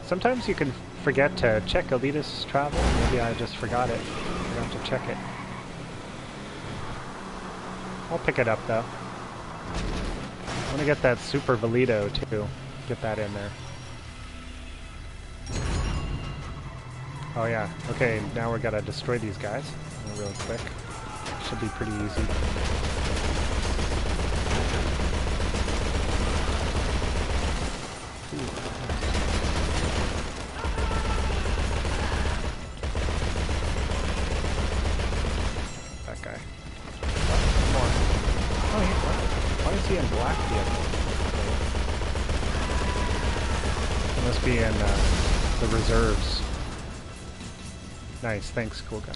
Sometimes you can forget to check elitist travel. Maybe I just forgot it. Forgot to check it. I'll pick it up though. I want to get that Super Valido too. Get that in there. Oh yeah. Okay, now we gotta destroy these guys real quick. Should be pretty easy. That guy. One more. Oh, why is he in black vehicle? He must be in the reserves. Nice, thanks, cool guy.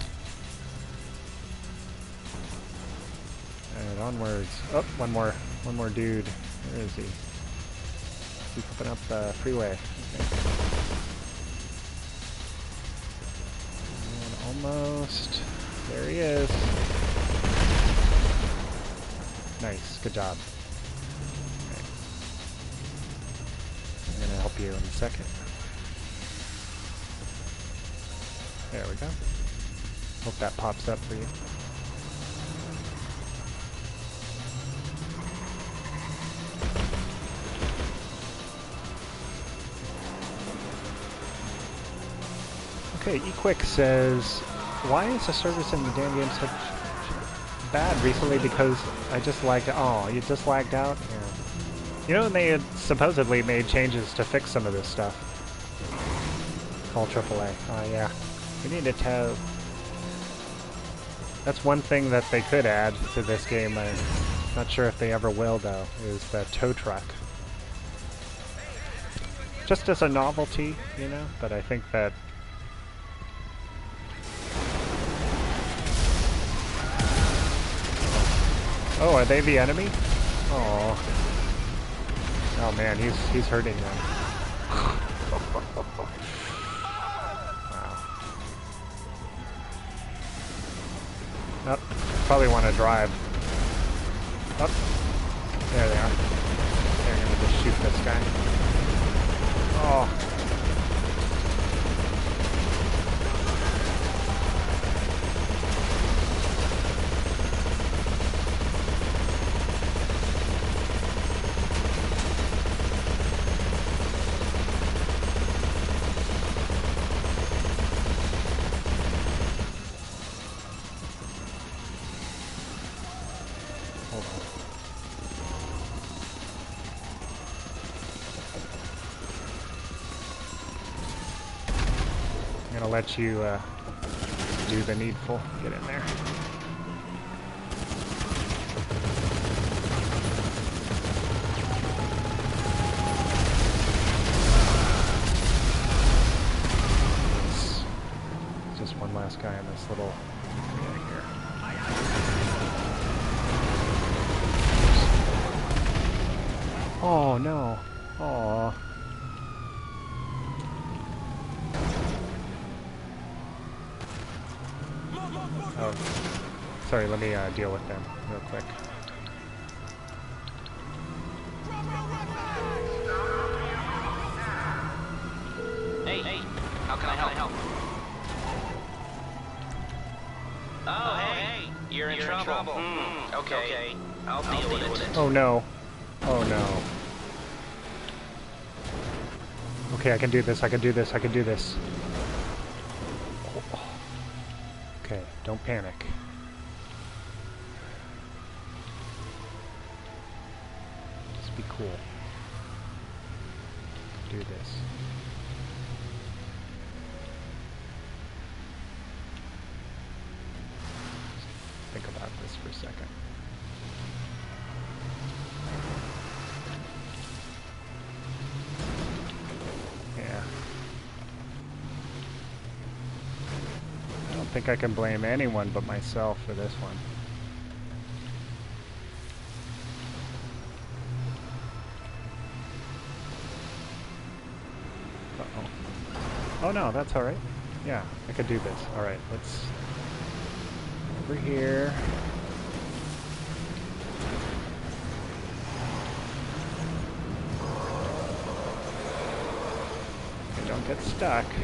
And onwards. Oh, one more dude. Where is he? He's coming up the freeway. Okay. And almost. There he is. Nice, good job. Okay. I'm gonna help you in a second. There we go. Hope that pops up for you. Okay, eQuick says, why is the service in the damn game such bad recently? Because I just lagged out. Oh, you just lagged out? Yeah. You know, and they had supposedly made changes to fix some of this stuff. Call AAA. Yeah. We need to tow. That's one thing that they could add to this game. I'm not sure if they ever will, though, is the tow truck. Just as a novelty, you know? But I think that... Oh, are they the enemy? Oh. Oh man, he's hurting them. Oh, probably want to drive. Oh, there they are. They're gonna just shoot this guy. Oh. Let you do the needful. Get in there. Just one last guy in this little area here. Oh no. Oh. Oh, sorry, let me deal with them real quick. Hey, how can I help? Oh, hey, you're in trouble. Okay, I'll deal with it. Oh no. Oh no. Okay, I can do this, I can do this, I can do this. Okay, don't panic. Just be cool. Do this. Think about this for a second. Yeah. I don't think I can blame anyone but myself for this one. Uh-oh. Oh no, that's alright. Yeah, I could do this. Alright, let's... over here. don't get stuck. Okay,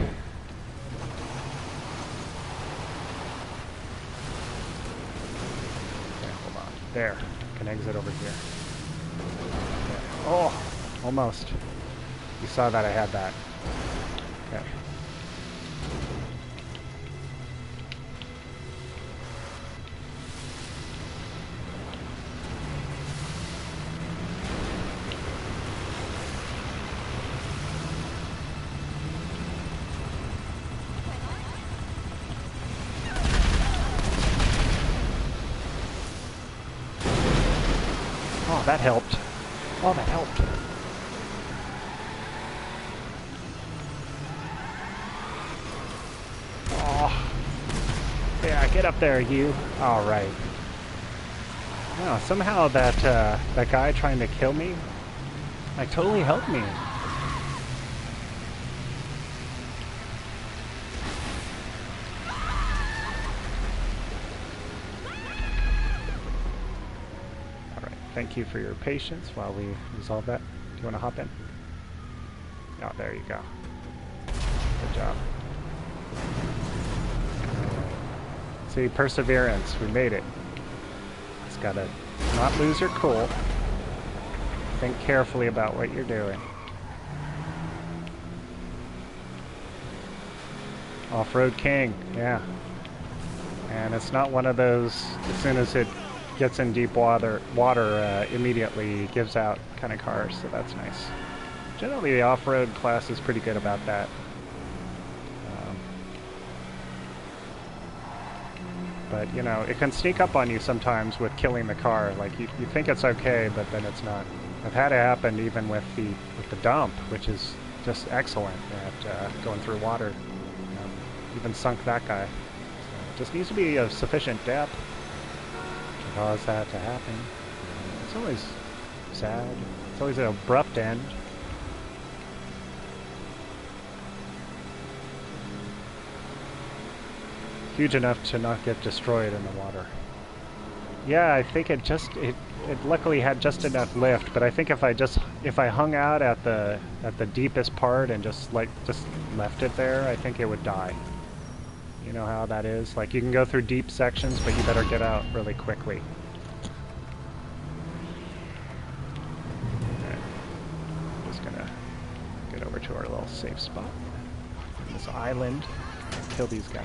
hold on. There. I can exit over here. Okay. Oh! Almost. You saw that I had that. Okay. Oh, that helped. Oh, that helped. Oh. Yeah, get up there, you. All right. Oh, somehow that that guy trying to kill me, like, totally helped me. Thank you for your patience while we resolve that. Do you want to hop in? Oh, there you go. Good job. Alright. See, perseverance. We made it. Just gotta not lose your cool. Think carefully about what you're doing. Off-road king, yeah. And it's not one of those, as soon as it gets in deep water immediately gives out kind of cars, so that's nice. Generally the off-road class is pretty good about that. But you know, it can sneak up on you sometimes with killing the car. Like you think it's okay, but then it's not. I've had it happen even with the dump, which is just excellent at going through water. Even sunk that guy. So it just needs to be a sufficient depth to cause that to happen. It's always sad. It's always an abrupt end. Huge enough to not get destroyed in the water. Yeah, I think it luckily had just enough lift, but I think if I hung out at the deepest part and just left it there, I think it would die. You know how that is? Like, you can go through deep sections, but you better get out really quickly. Alright. I'm just gonna get over to our little safe spot. This island. Kill these guys.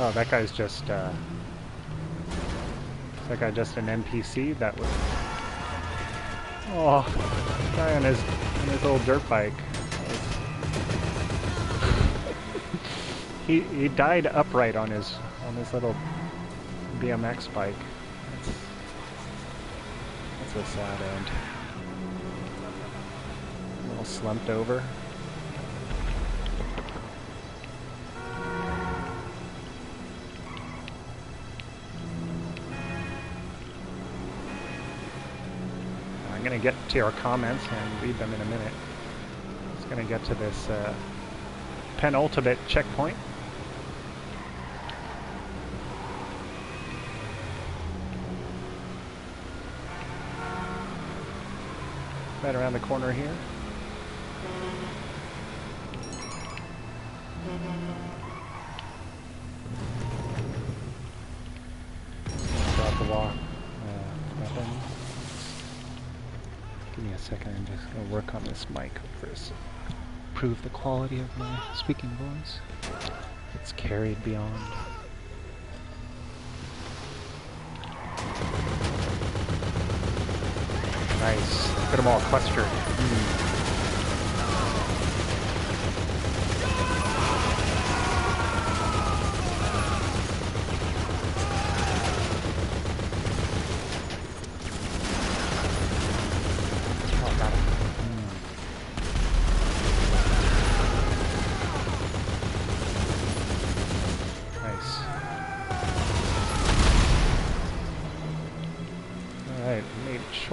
Oh, that guy's just, is that guy just an NPC? That was... Oh, guy on his old dirt bike. He died upright on his little BMX bike. That's a sad end. A little slumped over. I'm going to get to your comments and read them in a minute. Just going to get to this penultimate checkpoint. Right around the corner here. Drop the wall. Weapon. Give me a second, I'm just going to work on this mic first. Improve the quality of my speaking voice. It's carried beyond. Nice. Get them all clustered.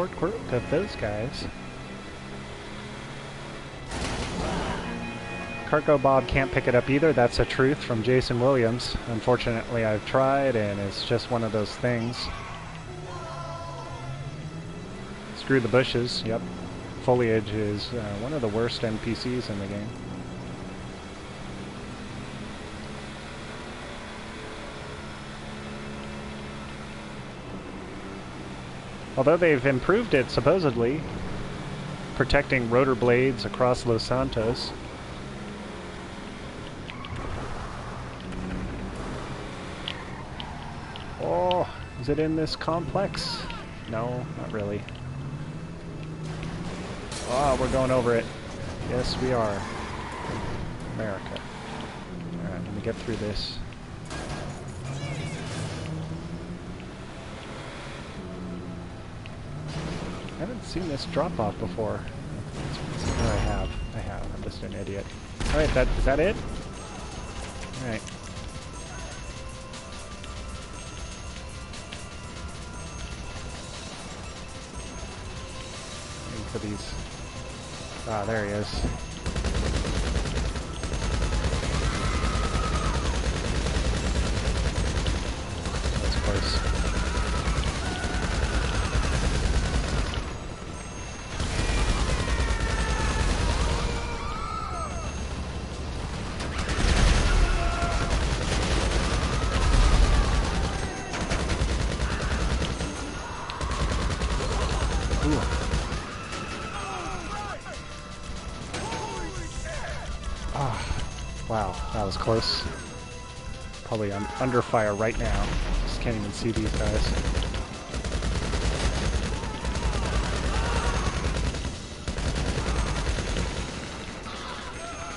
short of those guys. Cargo Bob can't pick it up either. That's the truth from Jason Williams. Unfortunately, I've tried, and it's just one of those things. Screw the bushes. Yep. Foliage is one of the worst NPCs in the game. Although they've improved it, supposedly, protecting rotor blades across Los Santos. Oh, is it in this complex? No, not really. Oh, we're going over it. Yes, we are. America. Alright, let me get through this. I haven't seen this drop-off before. Oh, I have. I'm just an idiot. Alright, is that it? Alright. For these. Ah, there he is. That's close. Wow, that was close. Probably under fire right now. Just can't even see these guys.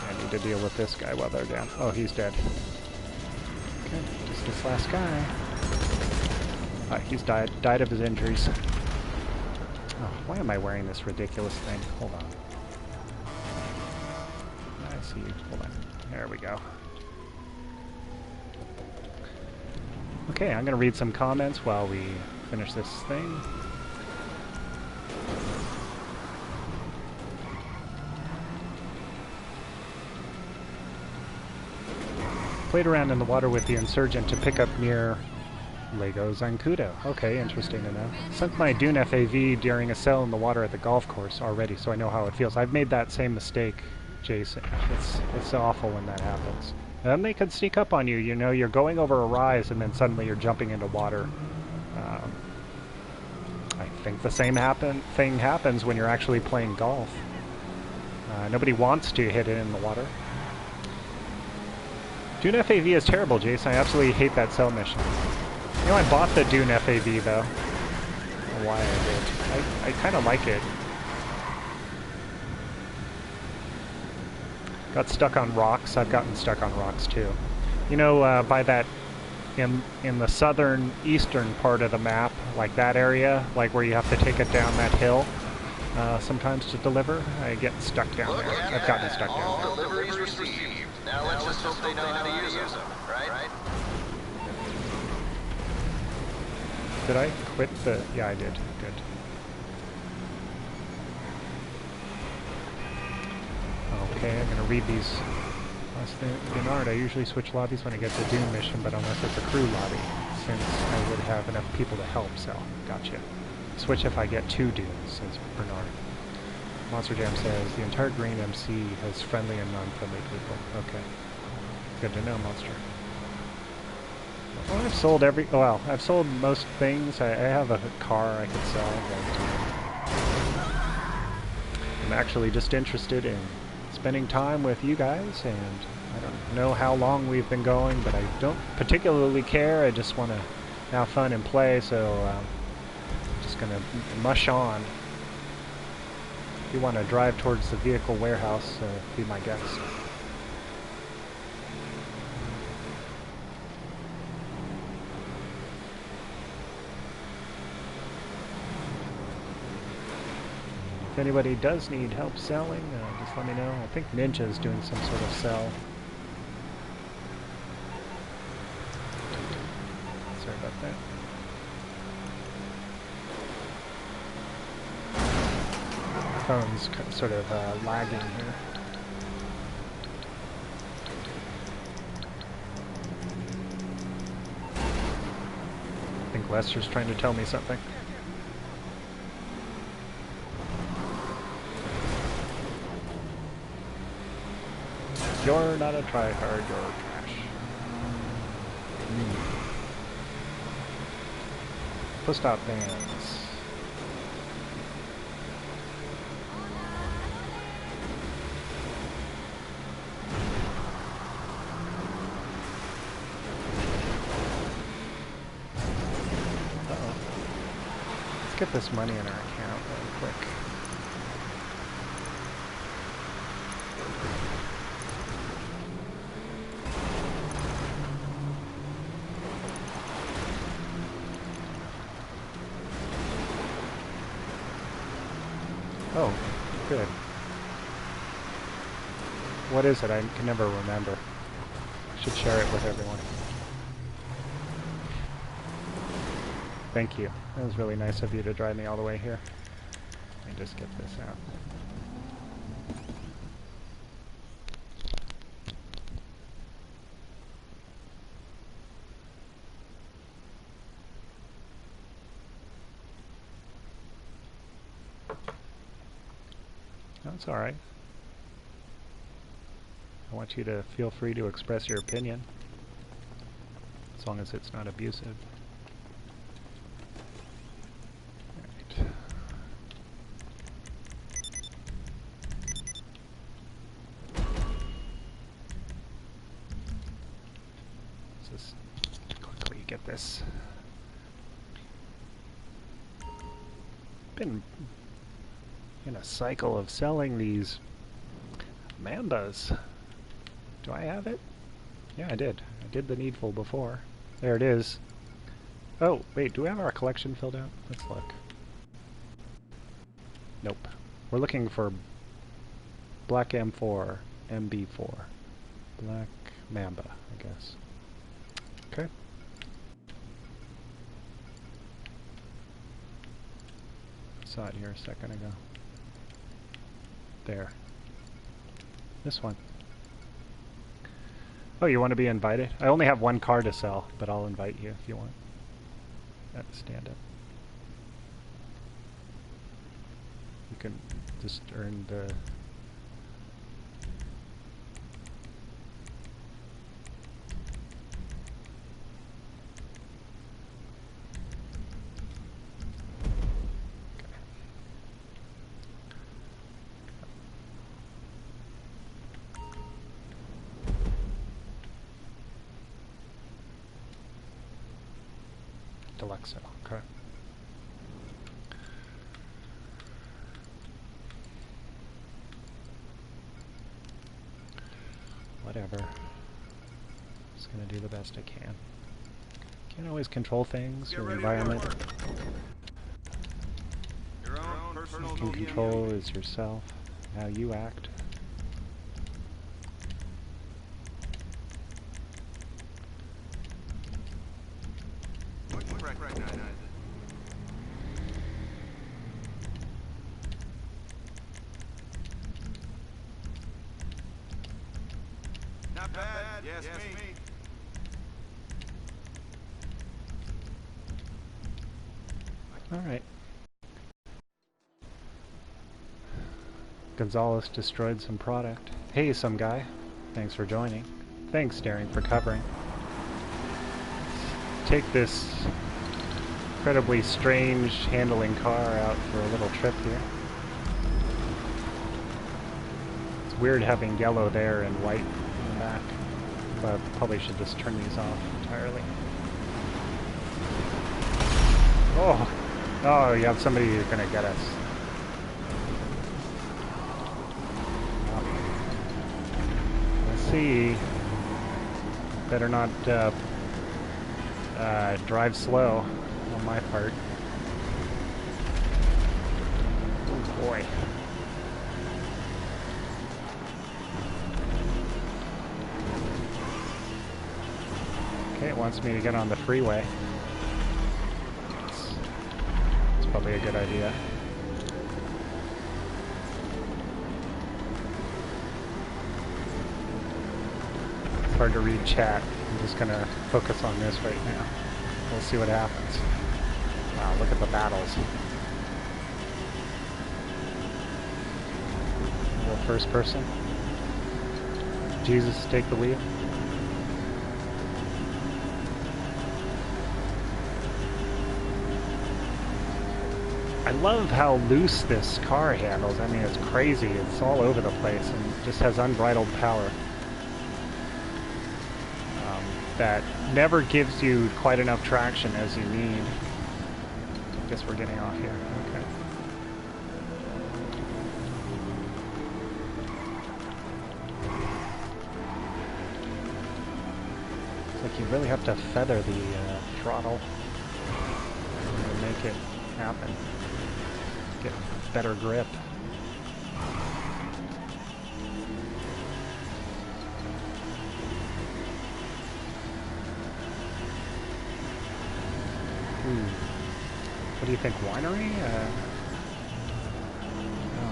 I need to deal with this guy while they're down. Oh, he's dead. Okay, just this last guy. He's died of his injuries. Oh, why am I wearing this ridiculous thing? Hold on. I see you. Hold on. There we go. Okay, I'm going to read some comments while we finish this thing. Played around in the water with the Insurgent to pick up near Lago Zancudo. Okay, interesting to know. Sunk my Dune FAV during a cell in the water at the golf course already, so I know how it feels. I've made that same mistake, Jason. It's awful when that happens. And then they could sneak up on you. You know, you're going over a rise and then suddenly you're jumping into water. I think the same thing happens when you're actually playing golf. Nobody wants to hit it in the water. Dune FAV is terrible, Jason. I absolutely hate that cell mission. You know, I bought the Dune FAV though. I don't know why I did. I kind of like it. Got stuck on rocks. I've gotten stuck on rocks too. You know, by that, in the southern eastern part of the map, like that area, like where you have to take it down that hill, sometimes to deliver, I get stuck down there. I've gotten stuck down there. All deliveries received. Now let's just hope they know how to use them, right? Did I quit the... Yeah, I did. Good. Okay, I'm gonna read these. Bernard, I usually switch lobbies when I get to Doom mission, but unless it's a crew lobby, since I would have enough people to help, so gotcha. Switch if I get 2 Dooms, says Bernard. Monster Jam says, the entire Green MC has friendly and non-friendly people. Okay. Good to know, Monster. Well, I've sold I've sold most things. I have a car I could sell, but I'm actually just interested in spending time with you guys, and I don't know how long we've been going, but I don't particularly care. I just want to have fun and play, so I'm just going to mush on. If you want to drive towards the vehicle warehouse, be my guest. If anybody does need help selling, just let me know. I think Ninja is doing some sort of sell. Sorry about that. phone's sort of lagging here. I think Lester's trying to tell me something. You're not a tryhard, you're trash. Post out bands. Uh-oh. Let's get this money in our account real quick. Oh, good. What is it? I can never remember. I should share it with everyone. Thank you. That was really nice of you to drive me all the way here. Let me just get this out. That's alright. I want you to feel free to express your opinion, as long as it's not abusive. Right. Let's just quickly get this. Been in a cycle of selling these Mambas. Do I have it? Yeah, I did. I did the needful before. There it is. Oh, wait, do we have our collection filled out? Let's look. Nope. We're looking for Black M4, MB4. Black Mamba, I guess. Okay. I saw it here a second ago. There. This one. Oh, you want to be invited? I only have one car to sell, but I'll invite you if you want. Stand up. You can just earn the... Deluxe, okay. Whatever. Just gonna do the best I can. Can't always control things or the environment. All you can control is yourself, how you act. Not bad. Yes, me. Alright. Gonzalez destroyed some product. Hey, some guy. Thanks for joining. Thanks, Daring, for covering. Let's take this incredibly strange handling car out for a little trip here. It's weird having yellow there and white in the back. But I probably should just turn these off entirely. Oh! Oh, you have somebody who's gonna get us. Let's see. Better not drive slow on my part. Oh boy. Okay, it wants me to get on the freeway. It's probably a good idea. hard to read chat. I'm just gonna focus on this right now. We'll see what happens. Wow, look at the battles. The first person. Jesus, take the wheel. I love how loose this car handles. I mean, it's crazy. It's all over the place and just has unbridled power. That never gives you quite enough traction as you need. I guess we're getting off here. Okay. It's like you really have to feather the throttle to make it happen. Get better grip. What do you think, winery? No,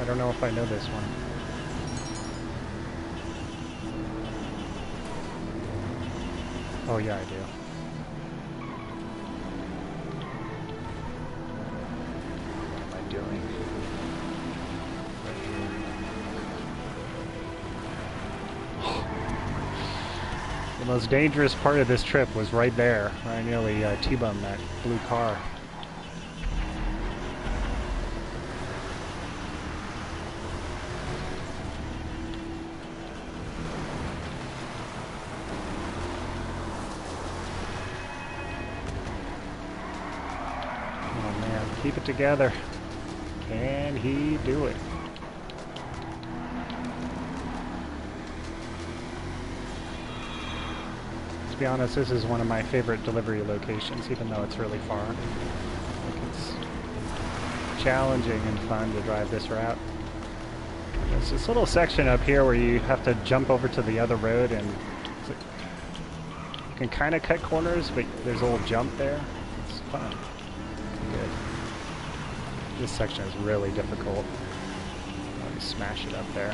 I don't know if I know this one. Oh yeah, I do. What am I doing? The most dangerous part of this trip was right there. I nearly T-bumped that blue car. Oh man, keep it together. Can he do it? To be honest, this is one of my favorite delivery locations, even though it's really far. I think it's challenging and fun to drive this route. There's this little section up here where you have to jump over to the other road, and you can kind of cut corners, but there's a little jump there. It's fun. Good. This section is really difficult. Let me smash it up there.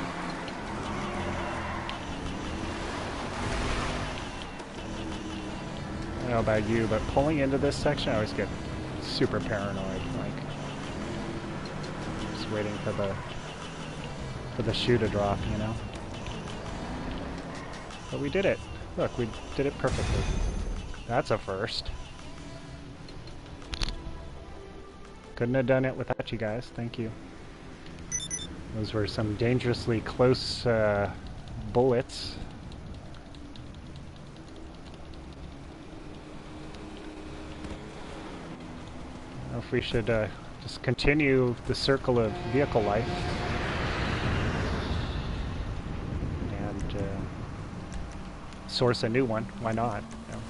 I don't know about you, but pulling into this section, I always get super paranoid. Like, just waiting for the shoe to drop, you know. But we did it. Look, we did it perfectly. That's a first. Couldn't have done it without you guys. Thank you. Those were some dangerously close bullets. I don't know if we should just continue the circle of vehicle life and source a new one. Why not? You know,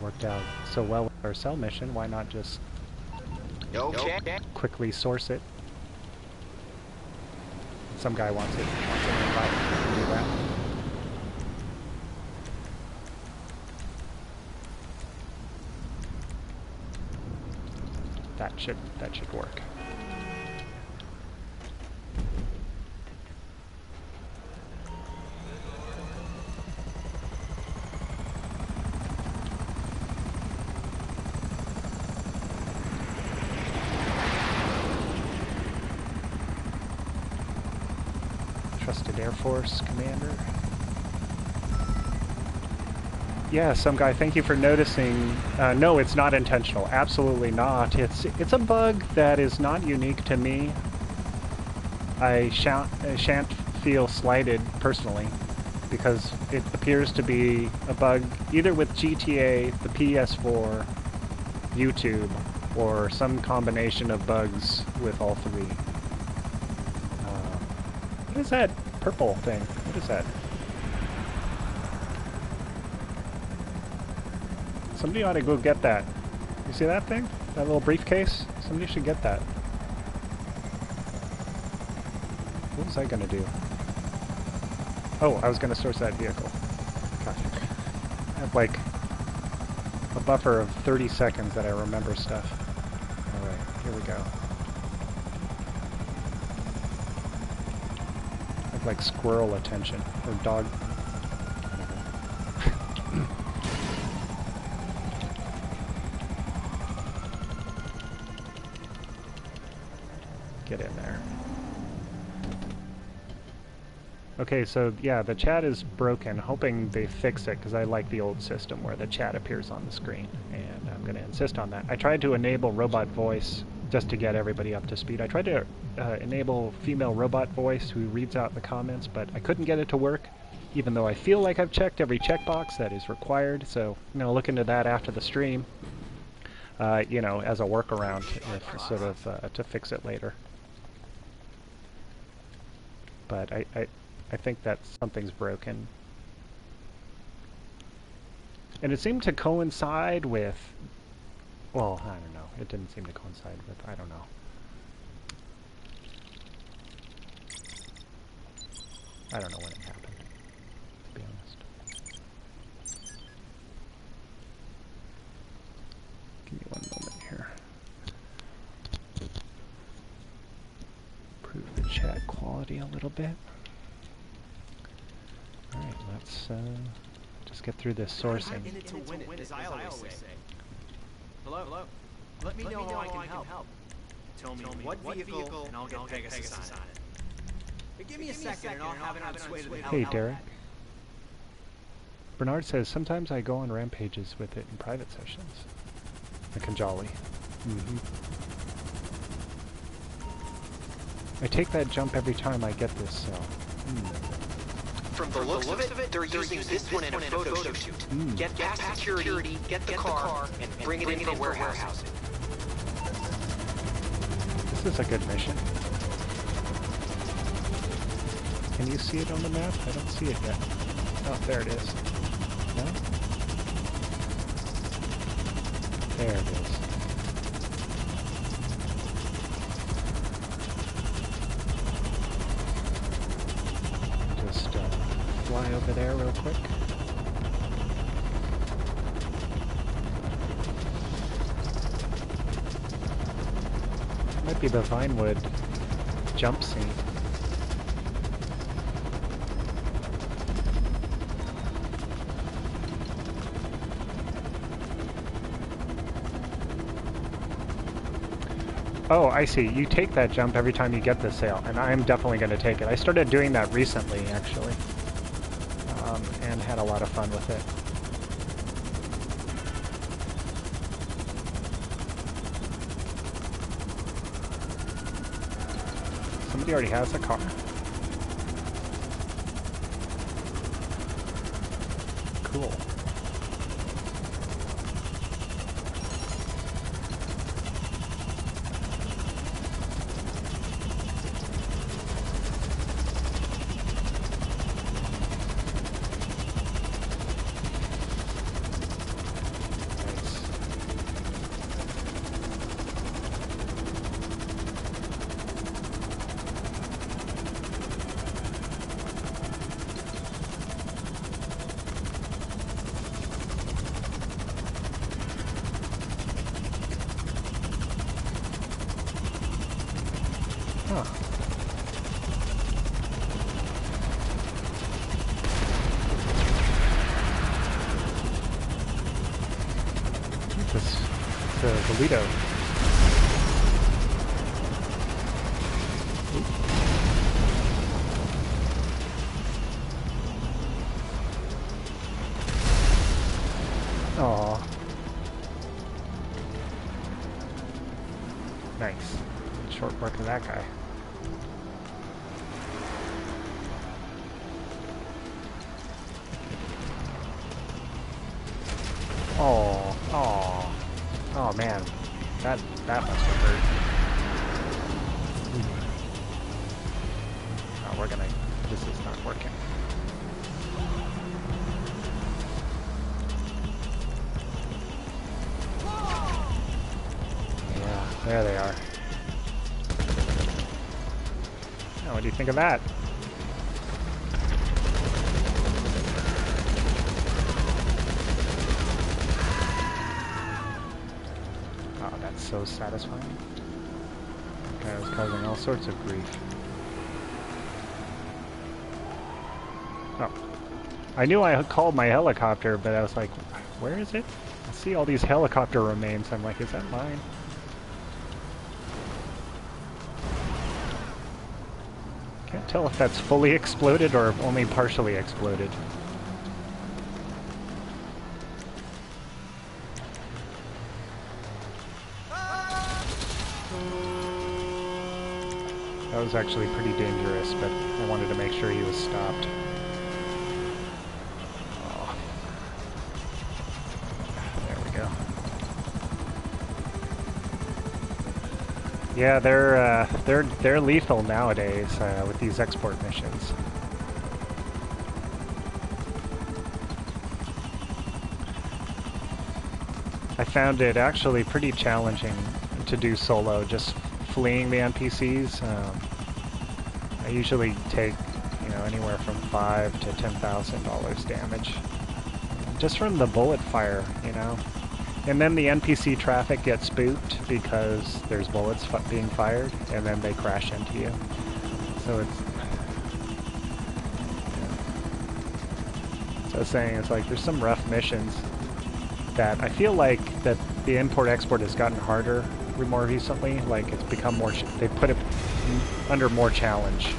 worked out so well with our cell mission. Why not just quickly source it? Some guy wants it. Invite. Do that. That should work. Trusted Air Force Commander. Yeah, some guy, thank you for noticing. No, it's not intentional. Absolutely not. It's a bug that is not unique to me. I shan't feel slighted personally, because it appears to be a bug either with GTA, the PS4, YouTube, or some combination of bugs with all three. What is that purple thing? What is that? Somebody ought to go get that. You see that thing? That little briefcase? Somebody should get that. What was I gonna do? Oh, I was gonna source that vehicle. Gosh. I have like a buffer of 30 seconds that I remember stuff. Alright, here we go. like squirrel attention or dog. Get in there. Okay, so yeah, the chat is broken. Hoping they fix it because I like the old system where the chat appears on the screen, and I'm going to insist on that. I tried to enable robot voice just to get everybody up to speed. I tried to enable female robot voice who reads out the comments, but I couldn't get it to work, even though I feel like I've checked every checkbox that is required. So, you know, look into that after the stream, you know, as a workaround, if, sort of to fix it later. But I think that something's broken. And it seemed to coincide with, well, I don't know. It didn't seem to coincide with, I don't know. I don't know when it happened, to be honest. Give me one moment here. Improve the chat quality a little bit. Alright, let's just get through this sourcing. I'm in it to win it, as I always say. Hello? Let me know how I can help. Tell me what vehicle, and I'll get Pegasus on it. But give me a second, and I'll have it on its way to the Hey, Derek. Bernard says, sometimes I go on rampages with it in private sessions. The Kanjali. I take that jump every time I get this cell. From the looks of it, they're using this one in a photo shoot. Get past security, get the car, and bring it in for warehousing. This is a good mission. Can you see it on the map? I don't see it yet. Oh, there it is. No? There it is. Just fly over there real quick. Might be the Vinewood jump scene. Oh, I see. You take that jump every time you get the sail, and I'm definitely going to take it. I started doing that recently, actually, and had a lot of fun with it. Somebody already has a car. Cool. Toledo. Aww. Nice. Short work of that guy. Oh, oh, oh man, that must have hurt. Oh, we're gonna. This is not working. Yeah, there they are. Now, what do you think of that? So satisfying. That guy was causing all sorts of grief. Oh. I knew I had called my helicopter, but I was like, where is it? I see all these helicopter remains. I'm like, is that mine? Can't tell if that's fully exploded or only partially exploded. That was actually pretty dangerous, but I wanted to make sure he was stopped. Oh. There we go. Yeah, they're lethal nowadays with these export missions. I found it actually pretty challenging to do solo, just fleeing the NPCs. I usually take, anywhere from $5,000 to $10,000 damage, just from the bullet fire, And then the NPC traffic gets spooked because there's bullets being fired, and then they crash into you. So it's... So I was saying, it's like, there's some rough missions that I feel like that the import-export has gotten harder more recently. Like, it's become more... They put it under more challenge.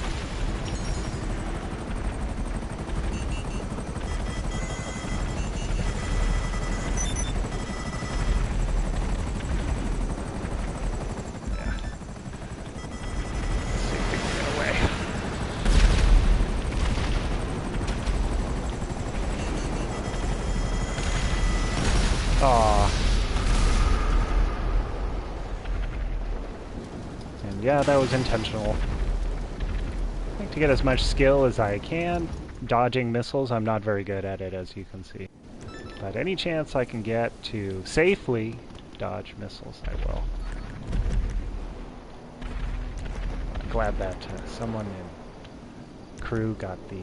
Yeah, that was intentional. I like to get as much skill as I can. Dodging missiles, I'm not very good at it, as you can see. But any chance I can get to safely dodge missiles, I will. I'm glad that someone in crew got the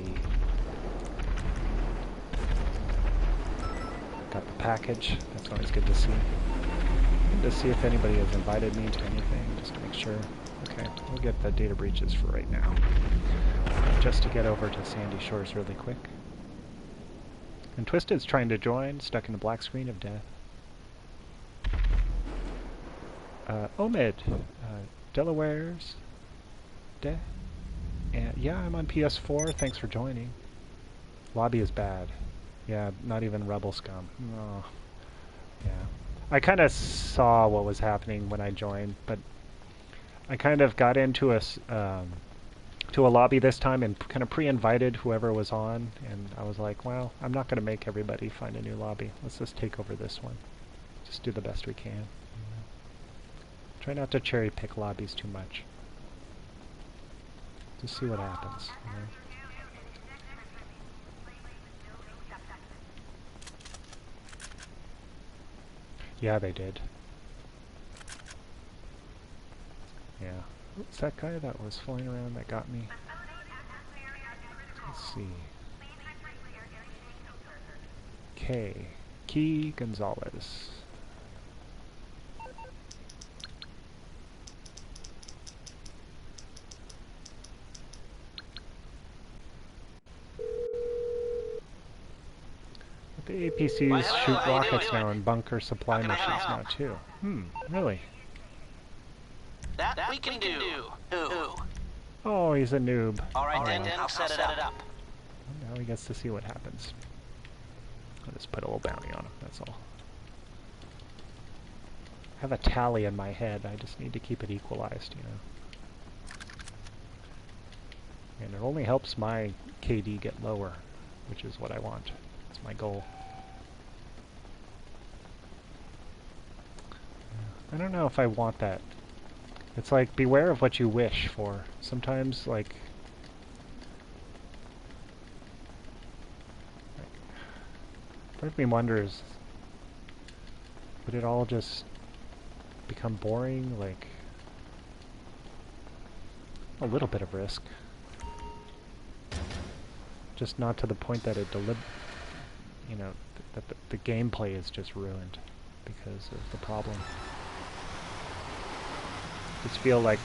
package. That's always good to see. Good to see if anybody has invited me to anything, just to make sure. Okay, we'll get the data breaches for right now. Just to get over to Sandy Shores really quick. And Twisted's trying to join, stuck in the black screen of death. Omid, Delaware's death. And yeah, I'm on PS4, thanks for joining. Lobby is bad. Yeah, not even Rebel Scum. Oh, yeah. I kind of saw what was happening when I joined, but I kind of got into to a lobby this time and kind of pre-invited whoever was on, and I was like, well, I'm not going to make everybody find a new lobby. Let's just take over this one. Just do the best we can. Try not to cherry pick lobbies too much. Just see what happens. Yeah, they did. Yeah. What's that guy that was flying around that got me? Let's see. Key Gonzalez. The APCs shoot rockets now and bunker supply missions now too. Really? That we can do. Oh, he's a noob. Alright then, I'll set it up. Now he gets to see what happens. I'll just put a little bounty on him, that's all. I have a tally in my head, I just need to keep it equalized, And it only helps my KD get lower, which is what I want. That's my goal. I don't know if I want that. It's like, beware of what you wish for. Sometimes, like part of me wonders, would it all just become boring? Like, a little bit of risk. Just not to the point that it that the gameplay is just ruined because of the problem. Just feel like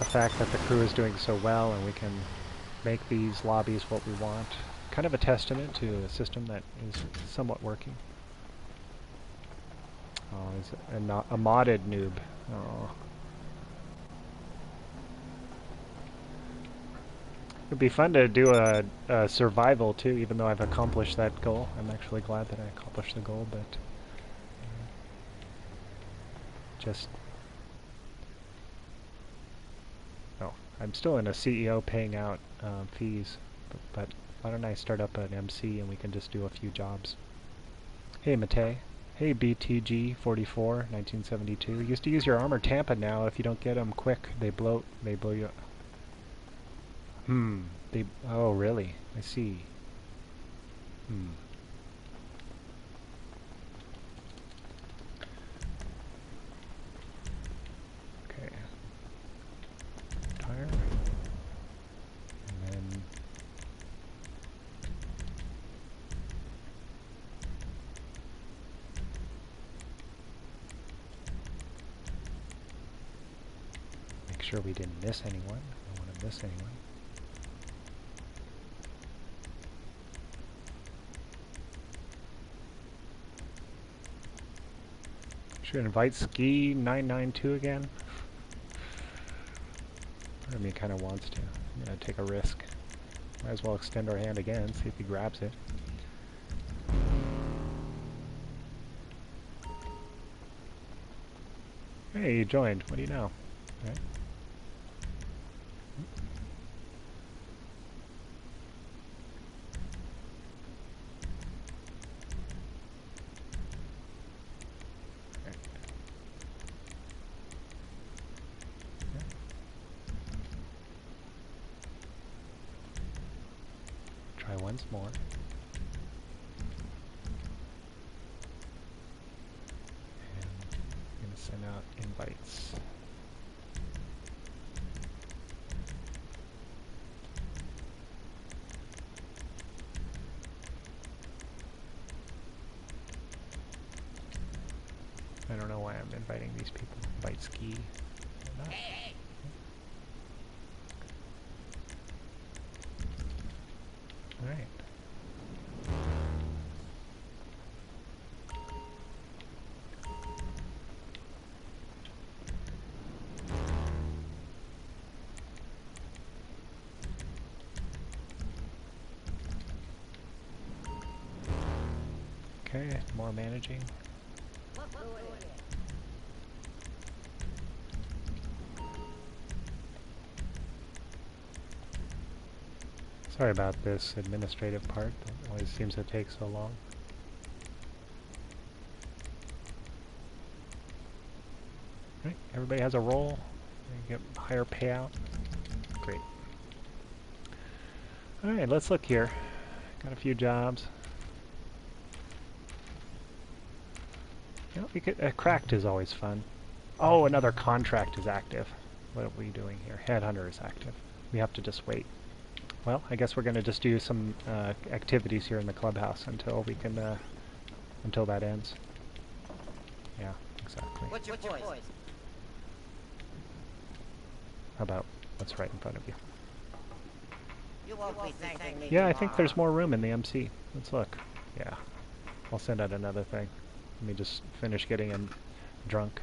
the fact that the crew is doing so well and we can make these lobbies what we want. Kind of a testament to a system that is somewhat working. Oh, is it a modded noob. Oh. It'd be fun to do a survival too, even though I've accomplished that goal. I'm actually glad that I accomplished the goal, but just... Oh, I'm still in a CEO paying out fees, but why don't I start up an MC and we can just do a few jobs. Hey Matei. Hey BTG44 1972. Used to use your armor Tampa. Now if you don't get them quick, they blow you up. Oh really? I see. Okay. Tire. And then make sure we didn't miss anyone. I don't want to miss anyone. Should invite Ski992 again? Part of me kind of wants to. I'm gonna take a risk. Might as well extend our hand again, see if he grabs it. Hey, you joined. What do you know? Right. Try once more. And I'm going to send out invites. I don't know why I'm inviting these people. Invite Ski. Hey. All right. Okay, more managing. Sorry about this administrative part. That always seems to take so long. Right, everybody has a role. You get higher payout. Great. Alright, let's look here. Got a few jobs. You know, we could, cracked is always fun. Oh, another contract is active. What are we doing here? Headhunter is active. We have to just wait. Well, I guess we're going to just do some activities here in the clubhouse until we can, until that ends. Yeah, exactly. What's your voice? How about what's right in front of you? You won't be thanking me. Yeah, I think there's more room in the MC. Let's look. Yeah. I'll send out another thing. Let me just finish getting him drunk.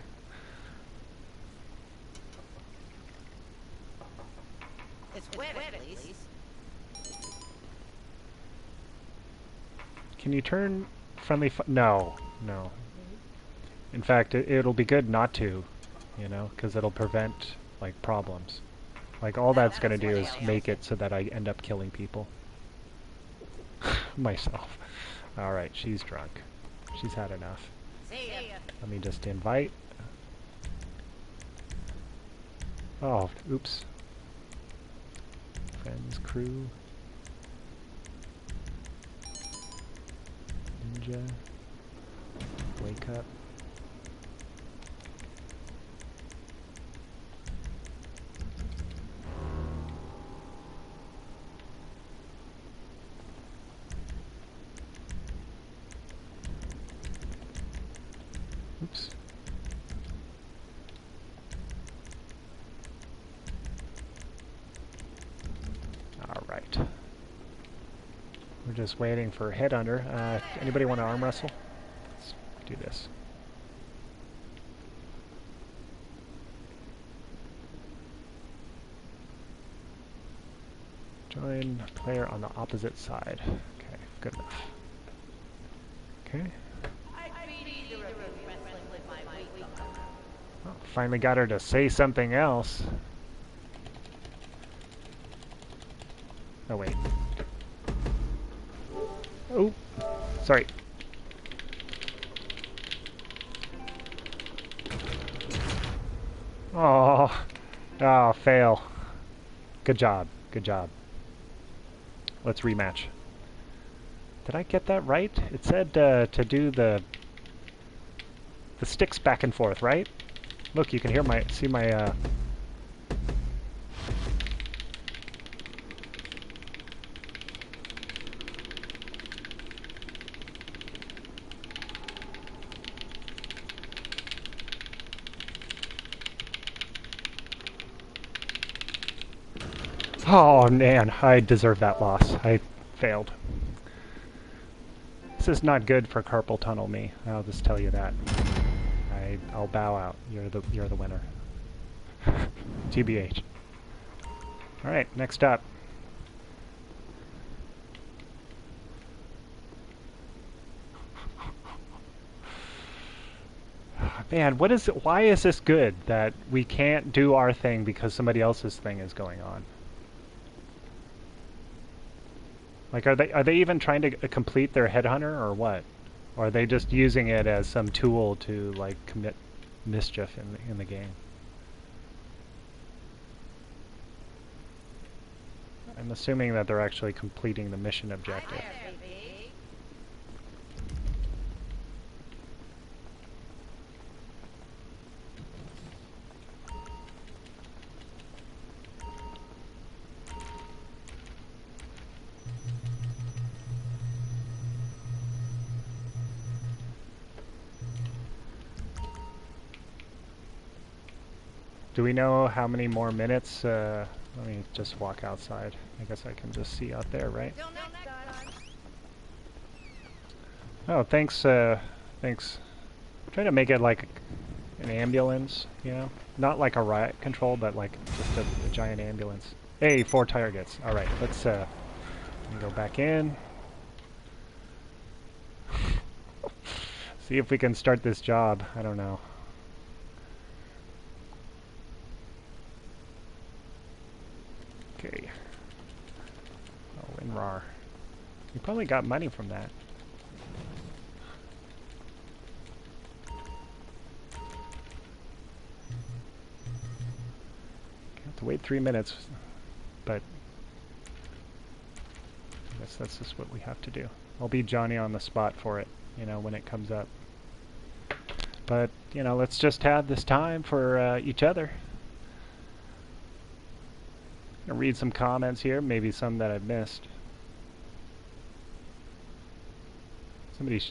It's wet, please. Can you turn friendly no, no. In fact, it'll be good not to, you know, because it'll prevent, like, problems. Like, all that's going to do is make it so that I end up killing people. Myself. Alright, she's drunk. She's had enough. Let me just invite. Oh, oops. Friends, crew. Ninja. Wake up. Oops. heist. We're just waiting for Headhunter. Anybody want to arm wrestle? Let's do this. Join player on the opposite side. Okay, good enough. Okay. Oh, finally got her to say something else. Oh, wait. Oh, sorry. Oh, oh, fail. Good job, good job. Let's rematch. Did I get that right? It said to do the sticks back and forth, right? Look, you can hear see my Oh man, I deserve that loss. I failed. This is not good for carpal tunnel me. I'll just tell you that. I'll bow out. You're the winner. TBH. All right, next up. Man, what is it? Why is this good that we can't do our thing because somebody else's thing is going on? Like, are they even trying to complete their headhunter or what? Or are they just using it as some tool to like commit mischief in the game? I'm assuming that they're actually completing the mission objective. Do we know how many more minutes? Let me just walk outside. I guess I can just see out there, right? Oh, thanks, thanks. Trying to make it like an ambulance, you know? Not like a riot control, but like just a giant ambulance. Hey, 4 targets. Alright, let's go back in. See if we can start this job. I don't know. Okay. Oh, WinRAR. You probably got money from that. Have to wait 3 minutes, but I guess that's just what we have to do. I'll be Johnny on the spot for it, you know, when it comes up. But, you know, let's just have this time for each other. I'll read some comments here, maybe some that I've missed. Somebody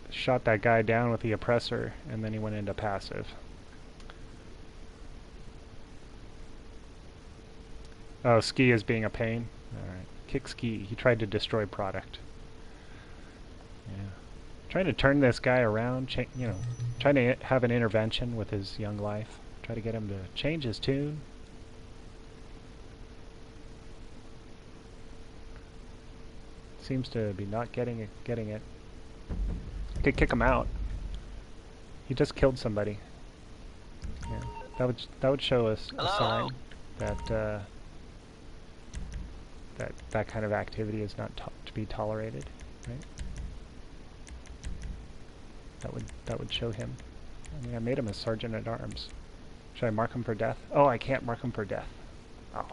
shot that guy down with the oppressor, and then he went into passive. Oh, Ski is being a pain. Alright. Kick Ski. He tried to destroy product. Yeah. Trying to turn this guy around, you know, trying to have an intervention with his young life. Try to get him to change his tune. Seems to be not getting it. I could kick him out. He just killed somebody. Yeah, that would show us a sign that that kind of activity is not to be tolerated, right? That would show him. I mean, I made him a sergeant at arms. Should I mark him for death? Oh, I can't mark him for death. Oh.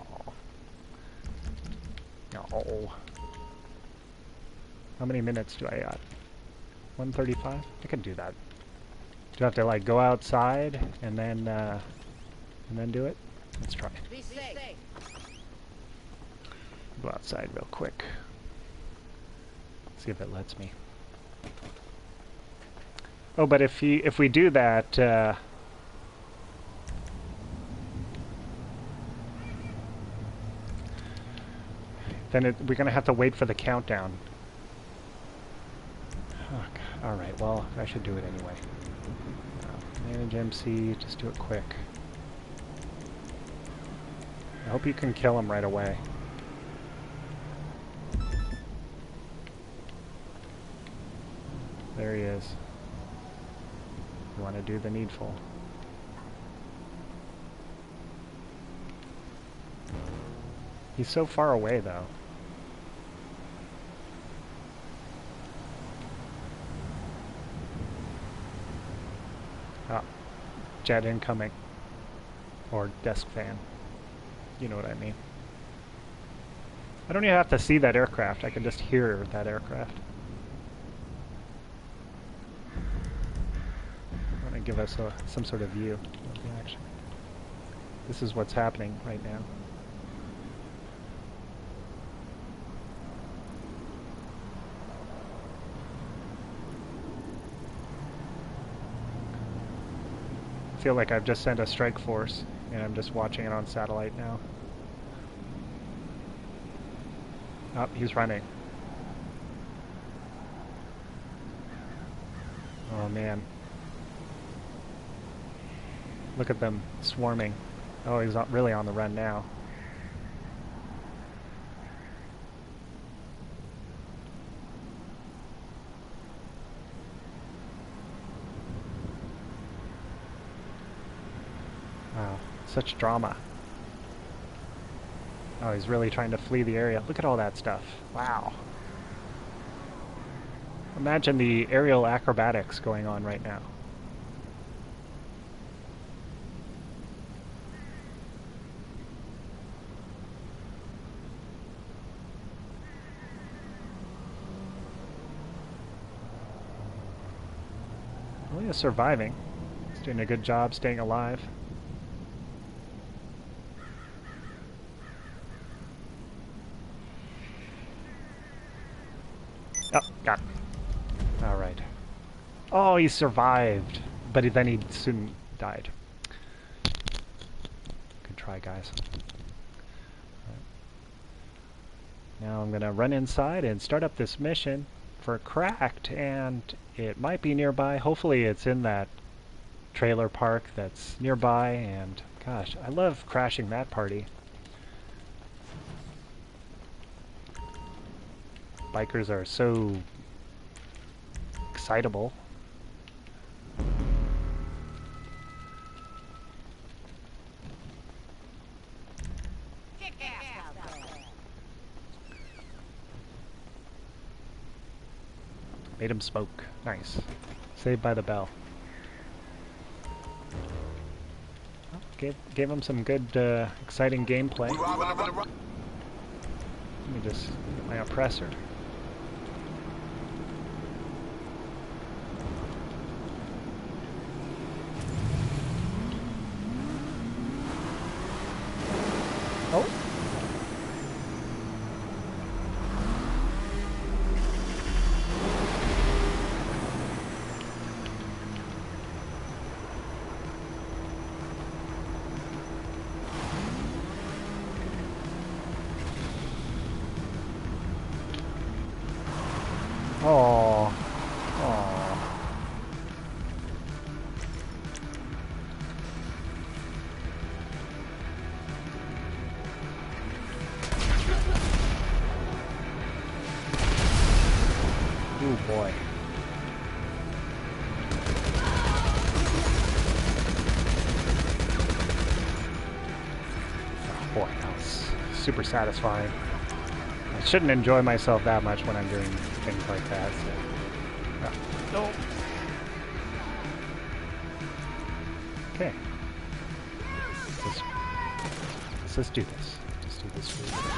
No. How many minutes do I got? 135? I can do that. Do I have to like go outside and then do it? Let's try. Be safe. Go outside real quick. See if it lets me. Oh, but if we do that, Then we're gonna have to wait for the countdown. Oh, alright, well, I should do it anyway. Manage MC, just do it quick. I hope you can kill him right away. There he is. You want to do the needful. He's so far away, though. Ah, jet incoming. Or desk fan. You know what I mean. I don't even have to see that aircraft. I can just hear that aircraft. Give us some sort of view of the action. This is what's happening right now. I feel like I've just sent a strike force and I'm just watching it on satellite now. Oh, he's running. Oh man. Look at them swarming. Oh, he's not really on the run now. Wow, such drama. Oh, he's really trying to flee the area. Look at all that stuff. Wow. Imagine the aerial acrobatics going on right now. Well, he's surviving. He's doing a good job staying alive. Oh, got him. Alright. Oh, he survived. But then he soon died. Good try, guys. Right. Now I'm gonna run inside and start up this mission for Cracked, and it might be nearby. Hopefully it's in that trailer park that's nearby, and gosh, I love crashing that party. Bikers are so excitable. Made him smoke. Nice. Saved by the bell. Oh, gave him some good, exciting gameplay. Let me just get my oppressor. Oh. Oh. Oh. Oh boy. Oh boy, that was super satisfying. I shouldn't enjoy myself that much when I'm doing things like that. So. No. Okay. Let's do this. Let's do this really quick.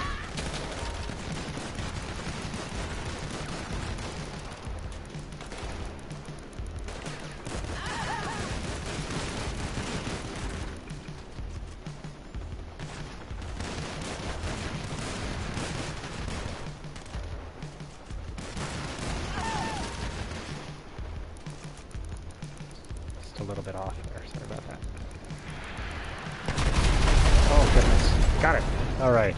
A little bit off there, sorry about that. Oh goodness, got it. Alright.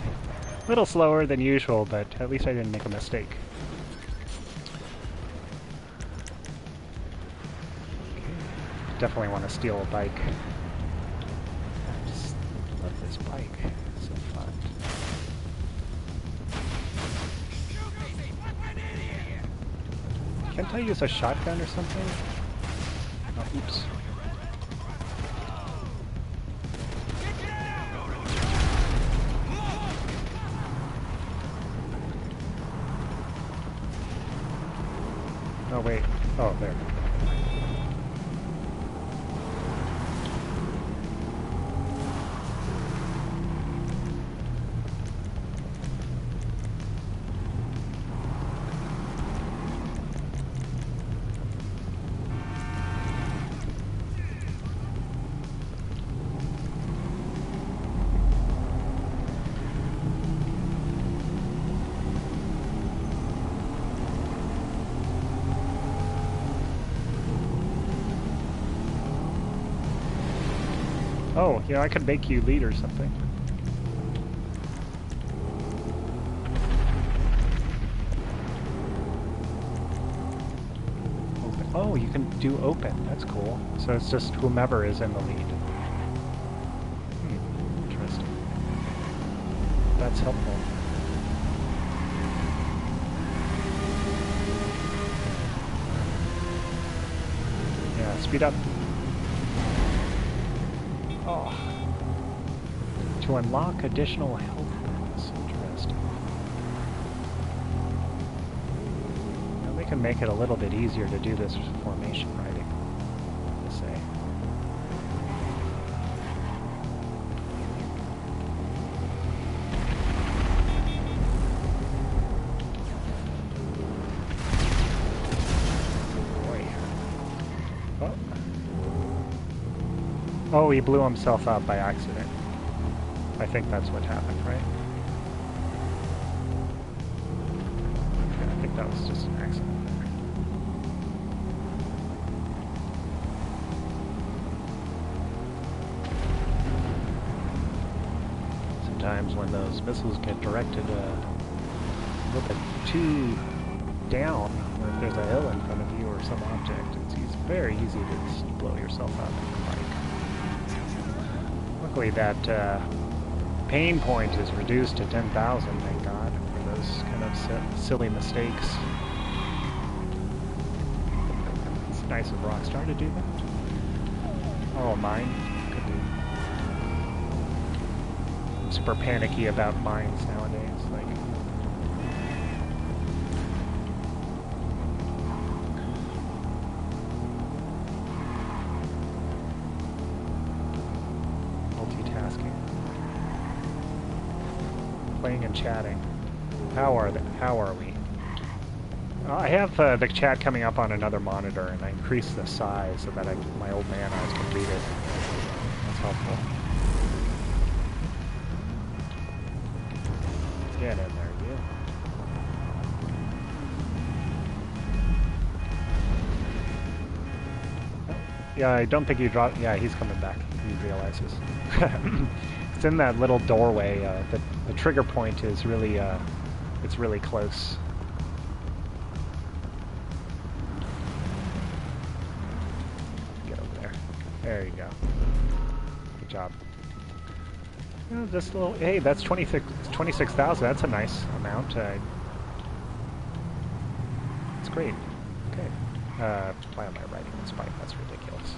A little slower than usual, but at least I didn't make a mistake. Definitely want to steal a bike. I just love this bike. It's so fun. Can't I use a shotgun or something? Oh, oops. Oh, wait. Oh, there. Oh, yeah, I could make you lead or something. Open. Oh, you can do open. That's cool. So it's just whomever is in the lead. Interesting. That's helpful. Yeah, speed up. Oh. To unlock additional health points. Interesting. Now they can make it a little bit easier to do this formation riding, to say. Oh, he blew himself up by accident. I think that's what happened, right? Yeah, I think that was just an accident there. Sometimes when those missiles get directed a little bit too down, or if there's a hill in front of you or some object, it's very easy to just blow yourself up in the bike. Luckily that pain point is reduced to 10,000, thank God, for those kind of silly mistakes. It's nice of Rockstar to do that. Oh, mine? Could be. I'm super panicky about mines nowadays, like... Playing and chatting. How are we? I have the chat coming up on another monitor, and I increased the size so that my old man eyes can read it. That's helpful. Get in there, you. Oh, yeah, I don't think you dropped. Yeah, he's coming back. He realizes. It's in that little doorway. The trigger point is really, it's really close. Get over there. There you go. Good job. You know, this little, hey, that's 26,000. That's a nice amount. It's great. Okay. Why am I riding this bike? That's ridiculous.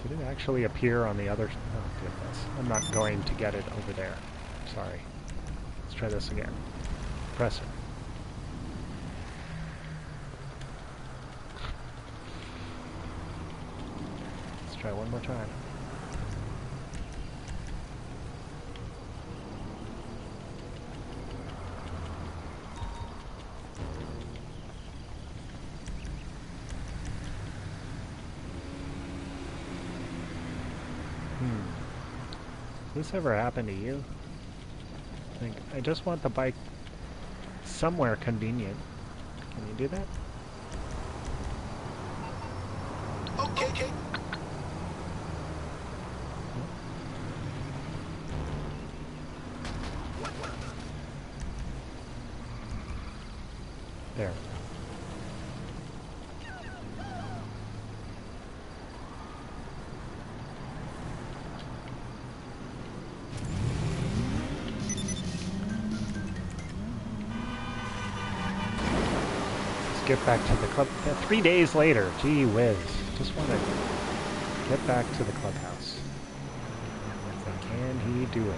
Did it actually appear on the other... Oh, goodness. I'm not going to get it over there. Sorry. Let's try this again. Press it. Let's try one more time. Has this ever happened to you? I just want the bike somewhere convenient. Can you do that? Okay. There. Let's get back to the club. 3 days later. Gee whiz. Just want to get back to the clubhouse. So can he do it?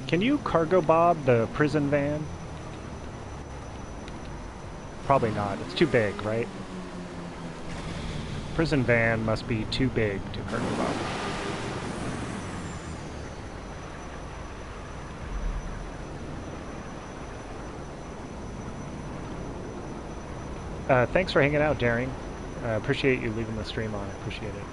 Can you cargo bob the prison van? Probably not. It's too big, right? Prison van must be too big to cargo bob. Thanks for hanging out, Daring. I appreciate you leaving the stream on. I appreciate it.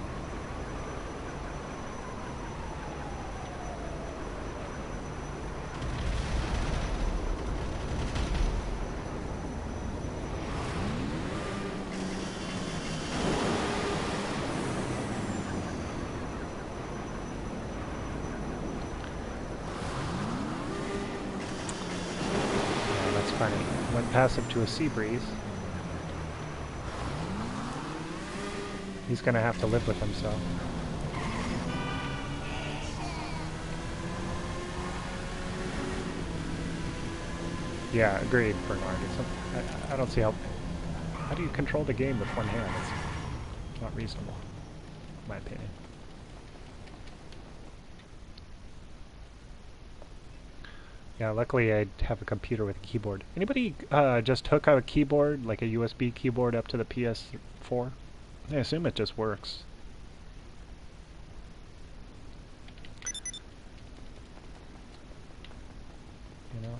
Passive to a sea breeze. He's gonna have to live with himself. Yeah, agreed, Bernard. I don't see how do you control the game with one hand? It's not reasonable, in my opinion. Yeah, luckily I have a computer with a keyboard. Anybody just hook up a keyboard, like a USB keyboard, up to the PS4? I assume it just works. You know?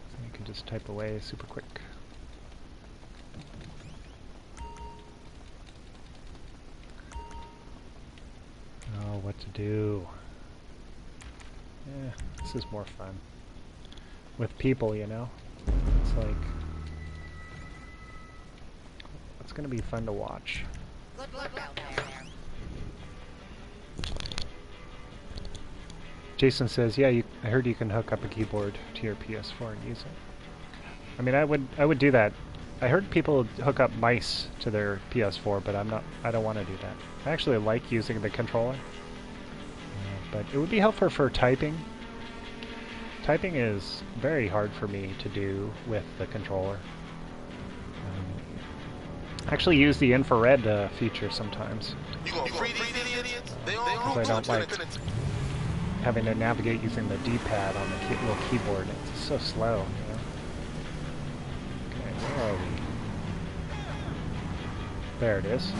So you can just type away super quick. Oh, what to do? Yeah, this is more fun. With people, you know? It's like... it's gonna be fun to watch. Good luck out there. Jason says, yeah, I heard you can hook up a keyboard to your PS4 and use it. I mean, I would do that. I heard people hook up mice to their PS4, but I don't want to do that. I actually like using the controller. But it would be helpful for typing. Typing is very hard for me to do with the controller. I actually use the infrared feature sometimes. Because I don't like having to navigate using the D-pad on the little keyboard. It's so slow, you know? Okay, where are we? There it is.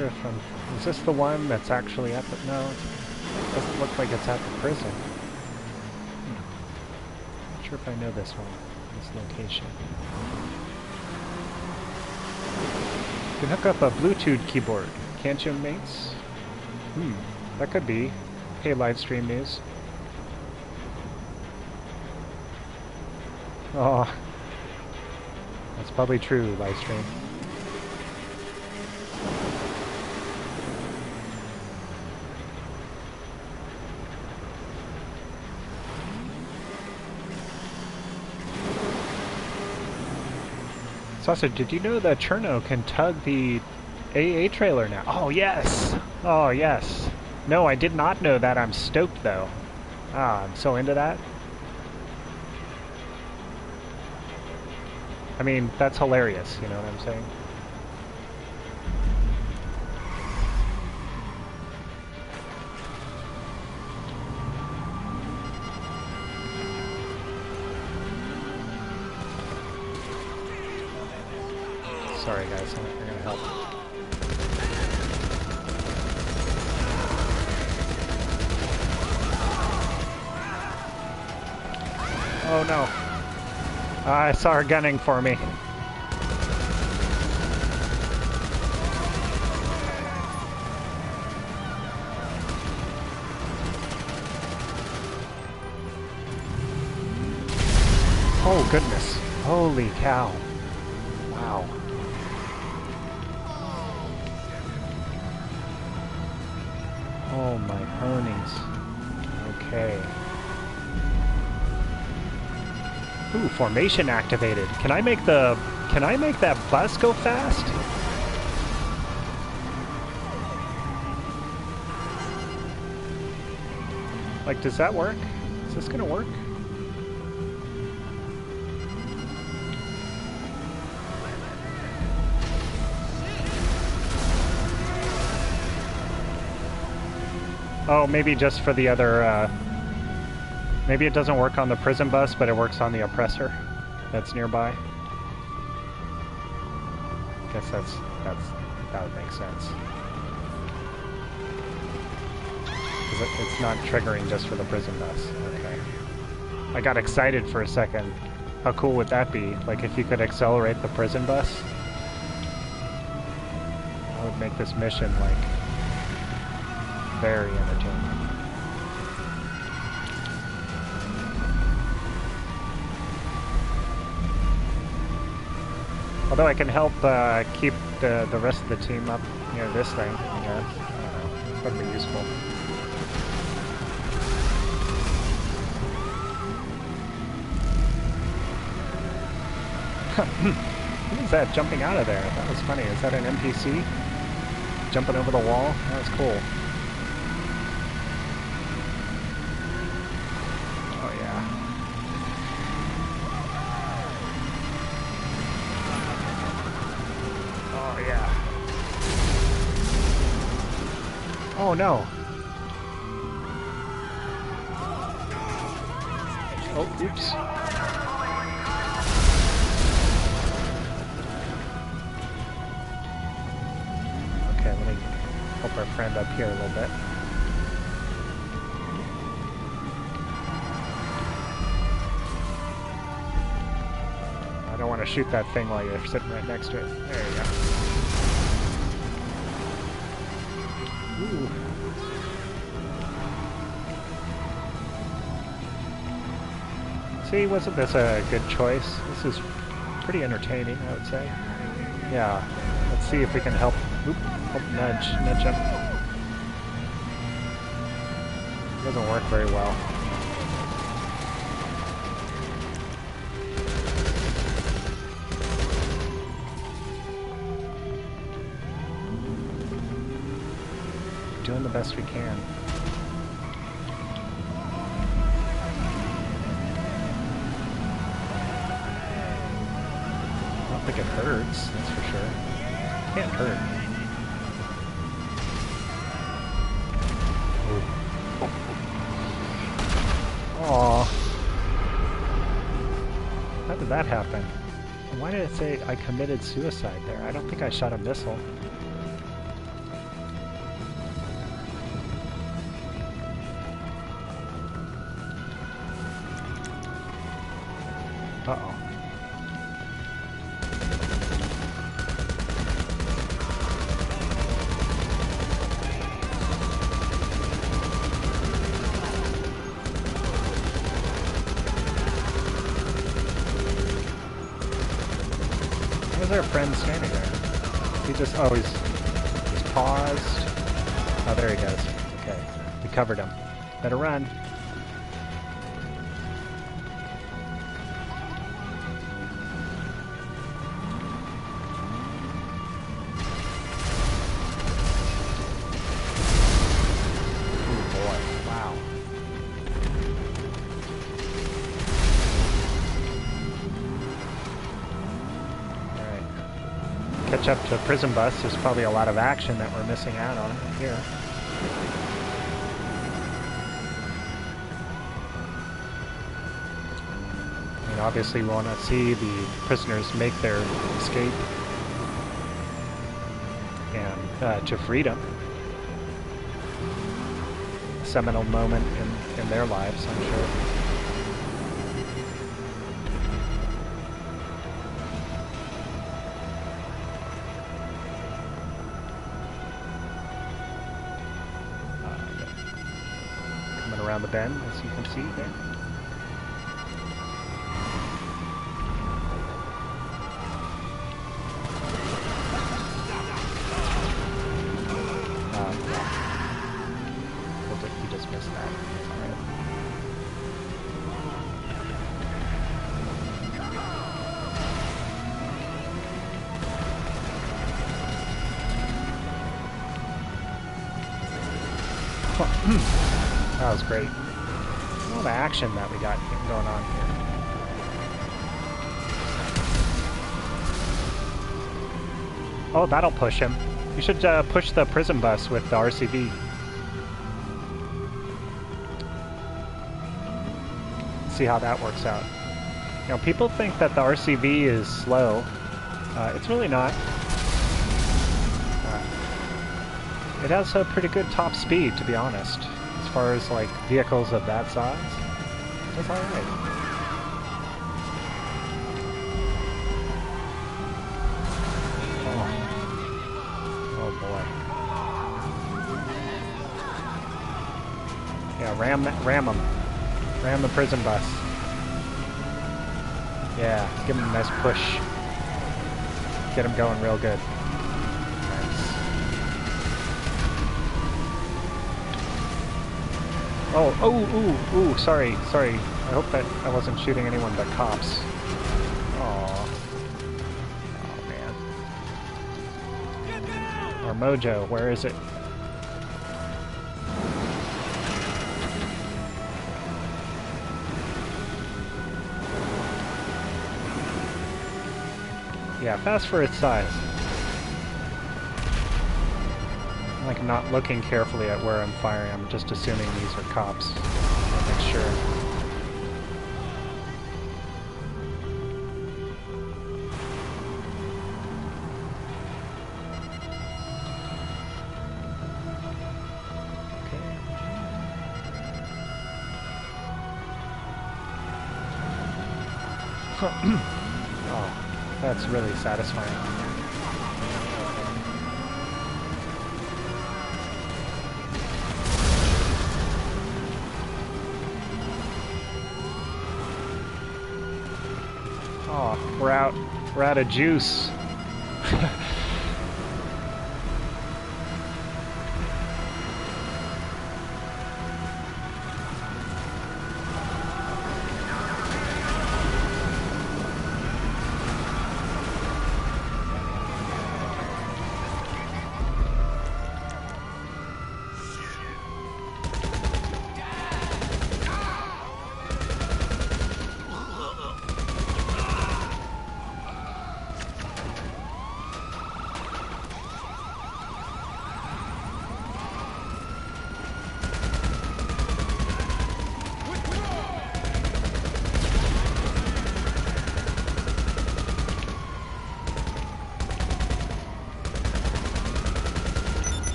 If is this the one that's actually at the... no, it doesn't look like it's at the prison. Not sure if I know this one, this location. You can hook up a Bluetooth keyboard, can't you, mates? That could be. Hey, live stream news. Oh, that's probably true, live stream. Saucer, did you know that Cherno can tug the AA trailer now? Oh, yes! Oh, yes. No, I did not know that. I'm stoked, though. Ah, I'm so into that. I mean, that's hilarious, you know what I'm saying? Sorry guys, I'm gonna help. Oh no. I saw her gunning for me. Oh goodness. Holy cow. Wow. Oh my ponies. Okay. Ooh, formation activated. Can I make that bus go fast? Like, does that work? Is this gonna work? Oh, maybe just for the other, maybe it doesn't work on the prison bus, but it works on the oppressor that's nearby. Guess that would make sense. 'Cause it's not triggering just for the prison bus. Okay. I got excited for a second. How cool would that be? Like if you could accelerate the prison bus? That would make this mission like very entertaining. Although I can help keep the rest of the team up near this thing, I guess. I don't know. That'd be useful. Who is that jumping out of there? That was funny. Is that an NPC? Jumping over the wall? That was cool. Oh yeah. Oh yeah. Oh no. Oh, oops. Okay, let me help our friend up here a little bit. I don't want to shoot that thing while you're sitting right next to it. There you go. Ooh. See, wasn't this a good choice? This is pretty entertaining, I would say. Yeah, let's see if we can help. Oop, help nudge him. Doesn't work very well. Doing the best we can. I don't think it hurts, that's for sure. Can't hurt. Aww. How did that happen? Why did it say I committed suicide there? I don't think I shot a missile. Uh-oh. Where's our friend standing there? He just, oh, he's paused. Oh, there he goes. Okay, we covered him. Better run. Catch up to a prison bus. There's probably a lot of action that we're missing out on here. And obviously we want to see the prisoners make their escape and to freedom. A seminal moment in their lives, I'm sure. around the bend, as you can see there. He just missed that. All right. That was great. All the action that we got going on here. Oh, that'll push him. You should push the prison bus with the RCV. See how that works out. You know, people think that the RCV is slow. It's really not. It has a pretty good top speed, to be honest. As far as like vehicles of that size, it's alright. Oh boy. Yeah, ram them. Ram the prison bus. Yeah, give him a nice push. Get him going real good. Oh, sorry. I hope that I wasn't shooting anyone but cops. Aw. Oh, man. Our mojo, where is it? Yeah, fast for its size. Like, I'm not looking carefully at where I'm firing. I'm just assuming these are cops. I'll make sure. Okay. Oh, that's really satisfying. We're out of juice.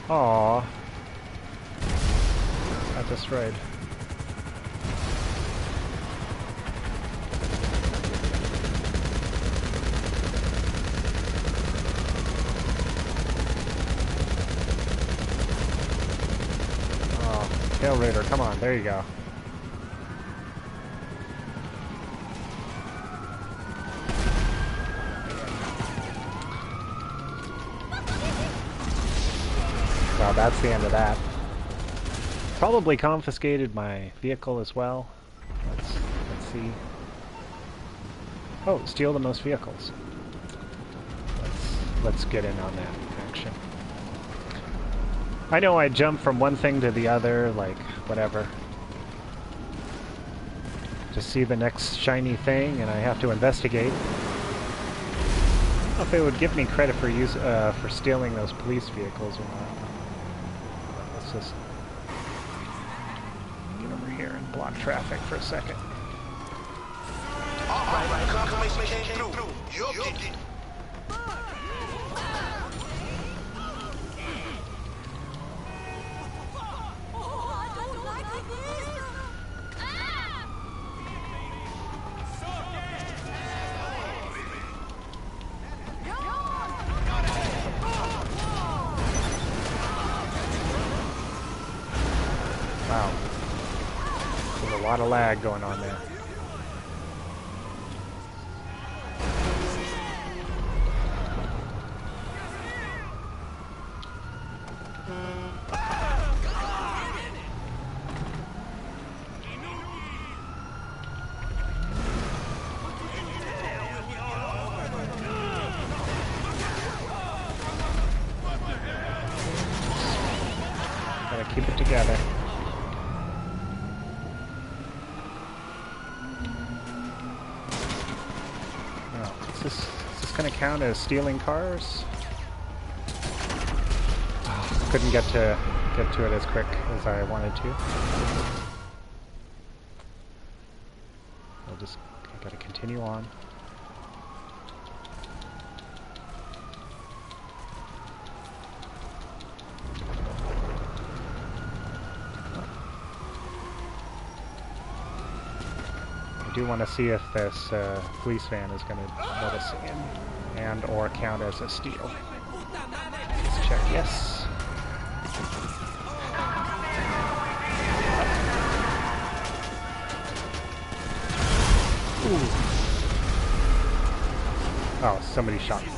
Aww. Got destroyed. Oh, tail raider, come on, there you go. Well, that's the end of that. Probably confiscated my vehicle as well. Let's see. Oh, steal the most vehicles. Let's get in on that action. I know I jump from one thing to the other, like whatever. Just see the next shiny thing, and I have to investigate. I don't know if they would give me credit for stealing those police vehicles or not. Let's just get over here and block traffic for a second. Alright, confirmation came through. You're getting it. lot of lag going on there. Gotta keep it together. Is this gonna count as stealing cars? Oh, couldn't get to it as quick as I wanted to. I gotta continue on. I do want to see if this police van is going to let us in and or count as a steal. Let's check. Yes. Ooh. Oh, somebody shot me.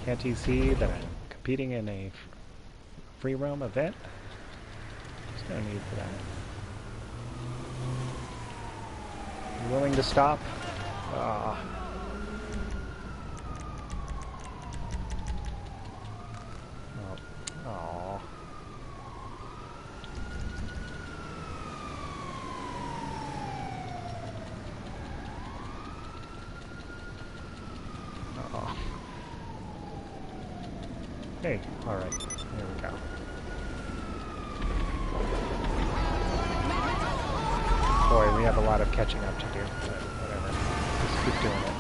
Can't you see that I'm competing in a free roam event? There's no need for that. You willing to stop? Ah. Oh. Aw. Oh. Hey, alright. Here we go. Boy, we have a lot of catching up to do, but whatever. Just keep doing it.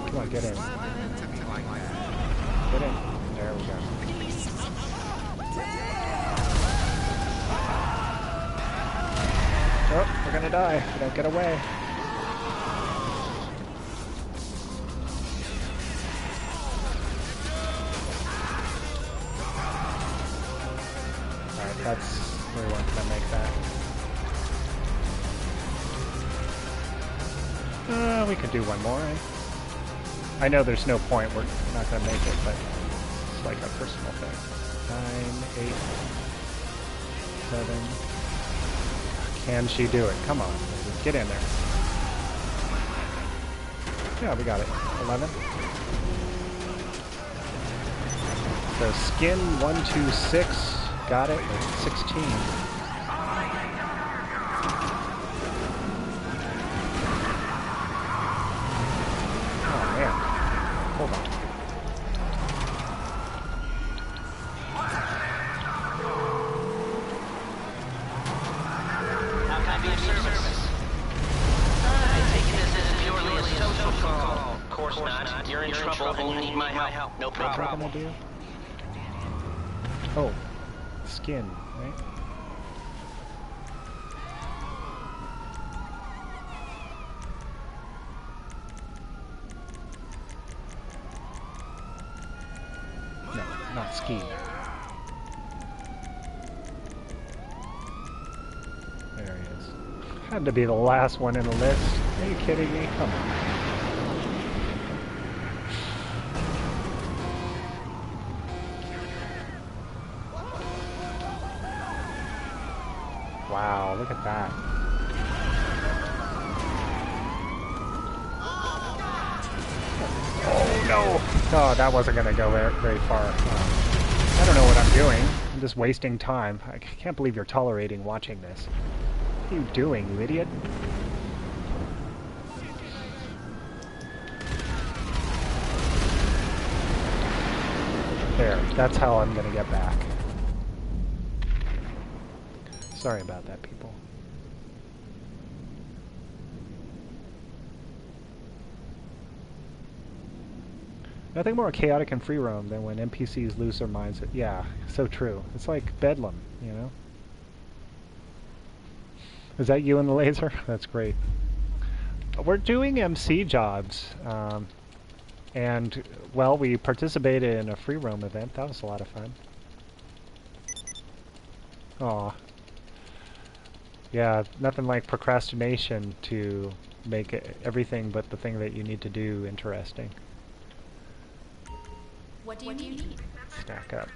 Come on, get in. Get in. There we go. Oh, we're gonna die if we don't get away. We weren't gonna make that. We could do one more, eh? I know there's no point, we're not gonna make it, but it's like a personal thing. 9, 8, 7. Can she do it? Come on, get in there. Yeah, we got it. 11. So skin 126. Got it with 16. Oh man. Hold on. How can I be of service? I take this as purely a social call. Of course not. You're in trouble and you need my help. No problem. What am I do? Oh. Skin, right? No, not ski. There he is. Had to be the last one in the list. Are you kidding me? Come on. Wow, look at that. Oh no! Oh, that wasn't going to go very far. I don't know what I'm doing. I'm just wasting time. I can't believe you're tolerating watching this. What are you doing, you idiot? There, that's how I'm going to get back. Sorry about that, people. Nothing more chaotic and free roam than when NPCs lose their minds. Yeah, so true. It's like Bedlam, you know? Is that you in the laser? That's great. We're doing MC jobs, and well, we participated in a free roam event. That was a lot of fun. Aw. Yeah, nothing like procrastination to make everything but the thing that you need to do interesting. What do you need? Stack up.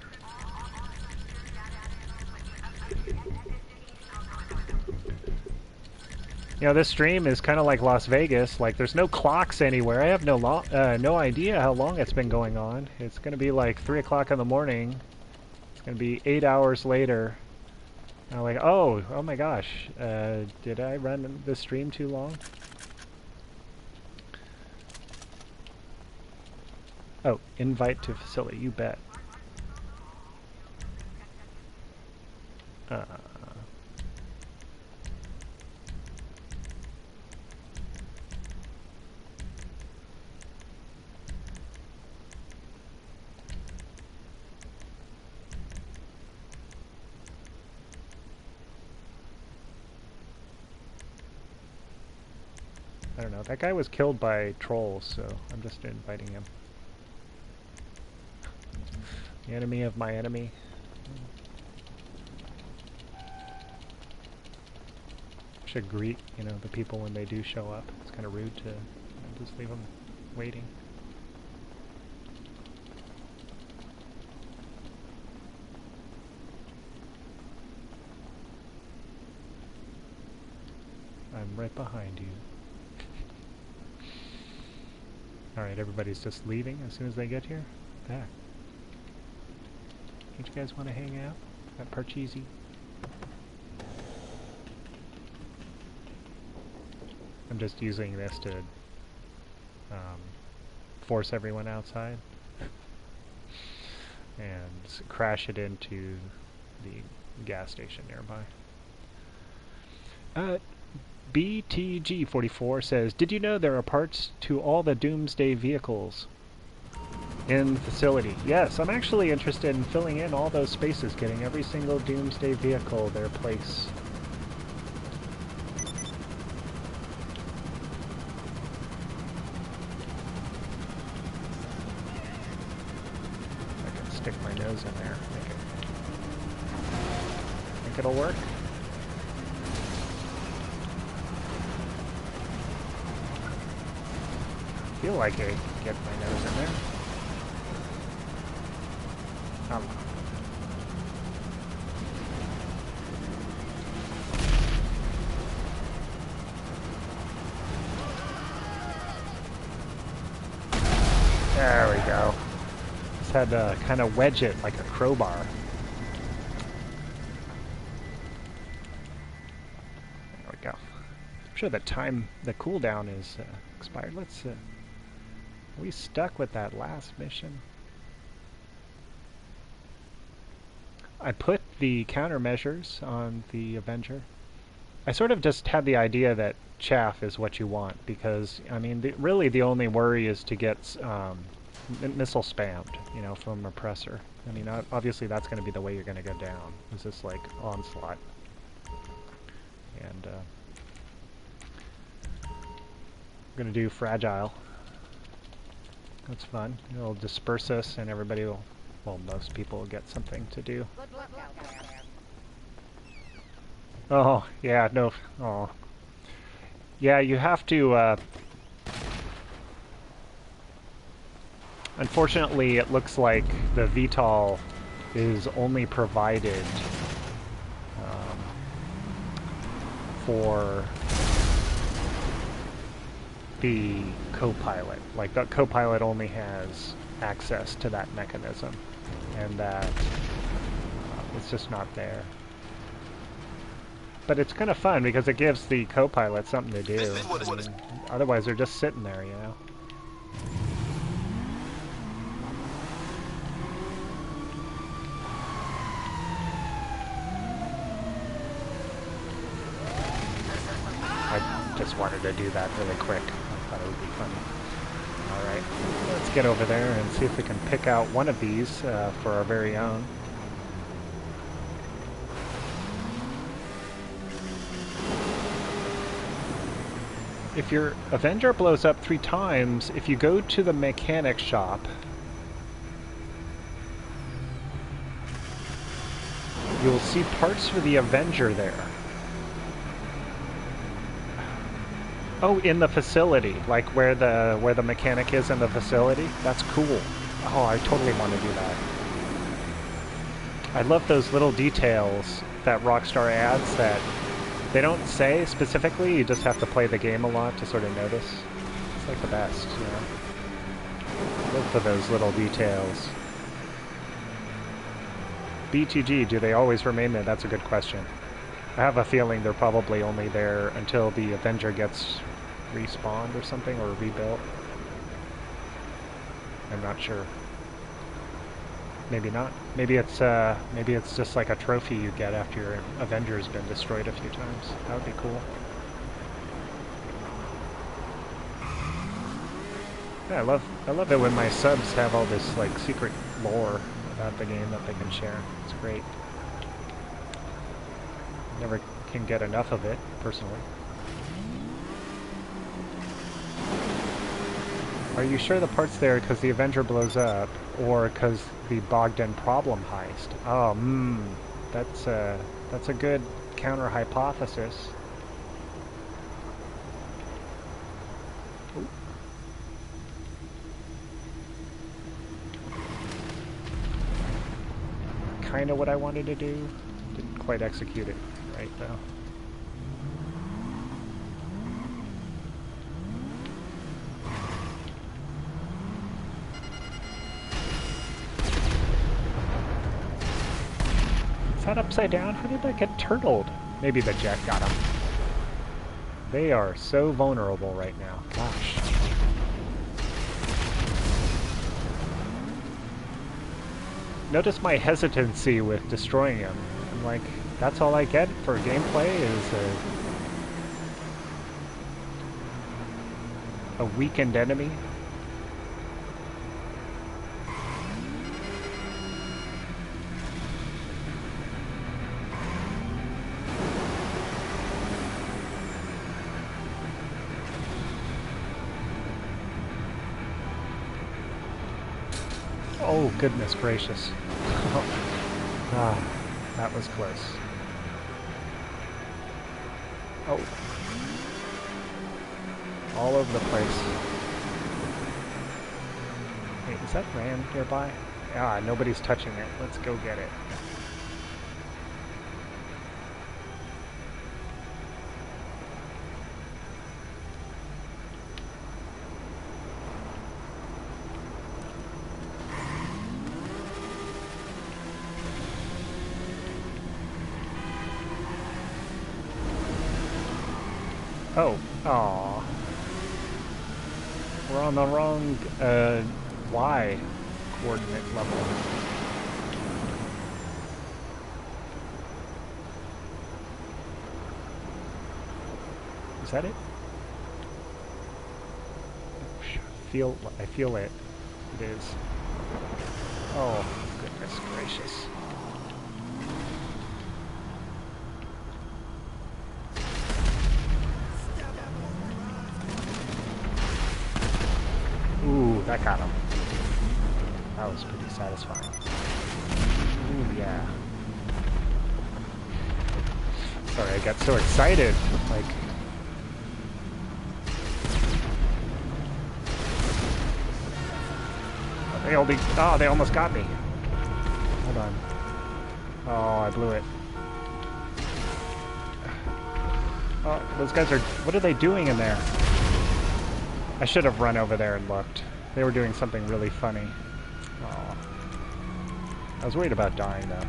You know, this stream is kind of like Las Vegas. Like, there's no clocks anywhere. I have no idea how long it's been going on. It's going to be like 3 o'clock in the morning. It's going to be 8 hours later. I'm like, oh my gosh. Did I run the stream too long? Oh, invite to facility. You bet. I don't know. That guy was killed by trolls, so I'm just inviting him. The enemy of my enemy. Should greet, you know, the people when they do show up. It's kind of rude to just leave them waiting. I'm right behind you. Alright, everybody's just leaving as soon as they get here. Back. Don't you guys want to hang out? At Parcheesi? I'm just using this to force everyone outside and crash it into the gas station nearby. BTG44 says, did you know there are parts to all the Doomsday vehicles in the facility? Yes, I'm actually interested in filling in all those spaces, getting every single Doomsday vehicle their place. I can stick my nose in there. Think it'll work? I feel like I can get my nose in there. There we go. Just had to kind of wedge it like a crowbar. There we go. I'm sure the cooldown is expired. Let's we stuck with that last mission. I put the countermeasures on the Avenger. I sort of just had the idea that chaff is what you want, because, I mean, really the only worry is to get missile spammed, you know, from Oppressor. I mean, obviously that's going to be the way you're going to go down, is this, like, onslaught. And, we're going to do Fragile. That's fun. It'll disperse us and everybody will, well, most people will get something to do. Good luck out there. Oh, yeah, no, oh. Yeah, you have to, unfortunately, it looks like the VTOL is only provided for the co-pilot. Like, the co-pilot only has access to that mechanism, and that it's just not there. But it's kind of fun because it gives the co-pilot something to do. I mean, otherwise, they're just sitting there, you know. I just wanted to do that really quick. I thought it would be funny. Alright, let's get over there and see if we can pick out one of these for our very own. if your Avenger blows up 3 times, if you go to the mechanic shop, you'll see parts for the Avenger there. Oh, in the facility, like where the mechanic is in the facility. That's cool. Oh, I totally want to do that. I love those little details that Rockstar adds that they don't say specifically. You just have to play the game a lot to sort of notice. It's like the best, you know. Look for those little details. BTG, do they always remain there? That's a good question. I have a feeling they're probably only there until the Avenger gets respawned or something, or rebuilt. I'm not sure. Maybe not. Maybe it's just like a trophy you get after your Avenger's been destroyed a few times. That would be cool. Yeah, I love it when my subs have all this like secret lore about the game that they can share. It's great. Never can get enough of it, personally. Are you sure the part's there because the Avenger blows up, or because the Bogdan problem heist? Oh, that's a good counter hypothesis. Kind of what I wanted to do. Didn't quite execute it right though. Is that upside down? How did that get turtled? Maybe the jet got him. They are so vulnerable right now. Gosh. Notice my hesitancy with destroying him. I'm like, that's all I get for gameplay is a weakened enemy. Oh, goodness gracious. Ah, that was close. Oh. All over the place. Wait, is that Ram nearby? Ah, nobody's touching it. Let's go get it. Oh, aw. We're on the wrong, Y coordinate level. Is that it? I feel it. It is. Oh, goodness gracious. Ooh, that got him. That was pretty satisfying. Ooh, yeah. Sorry, I got so excited. Like... they almost got me. Hold on. Oh, I blew it. Oh, those guys are... What are they doing in there? I should have run over there and looked. They were doing something really funny. Oh. I was worried about dying, though.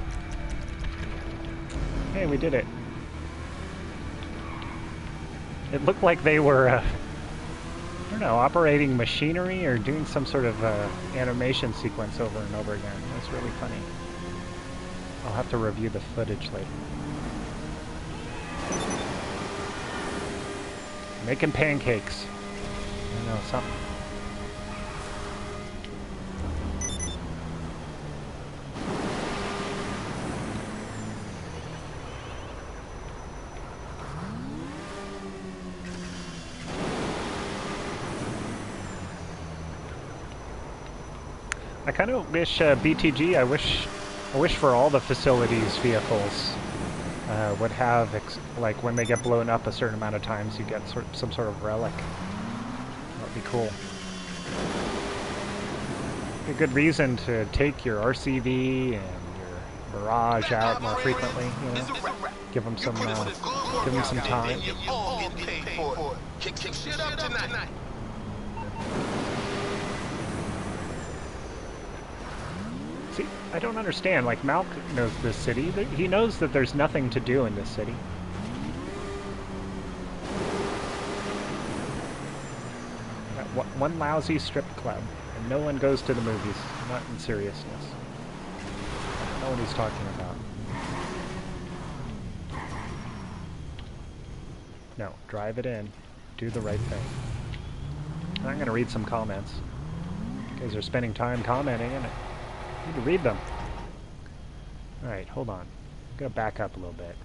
Hey, we did it. It looked like they were, I don't know, operating machinery or doing some sort of animation sequence over and over again. It was really funny. I'll have to review the footage later. Making pancakes. I know, something. I kind of wish BTG. I wish for all the facilities vehicles would have like when they get blown up a certain amount of times, you get some sort of relic. That'd be cool. A good reason to take your RCV and your Mirage out more frequently. You know, give them some time. Kick shit up tonight. See, I don't understand. Like, Malk knows this city. He knows that there's nothing to do in this city. One lousy strip club, and no one goes to the movies. Not in seriousness. I don't know what he's talking about. No, drive it in. Do the right thing. I'm going to read some comments. You guys are spending time commenting, and I need to read them. Alright, hold on. I'm going to back up a little bit.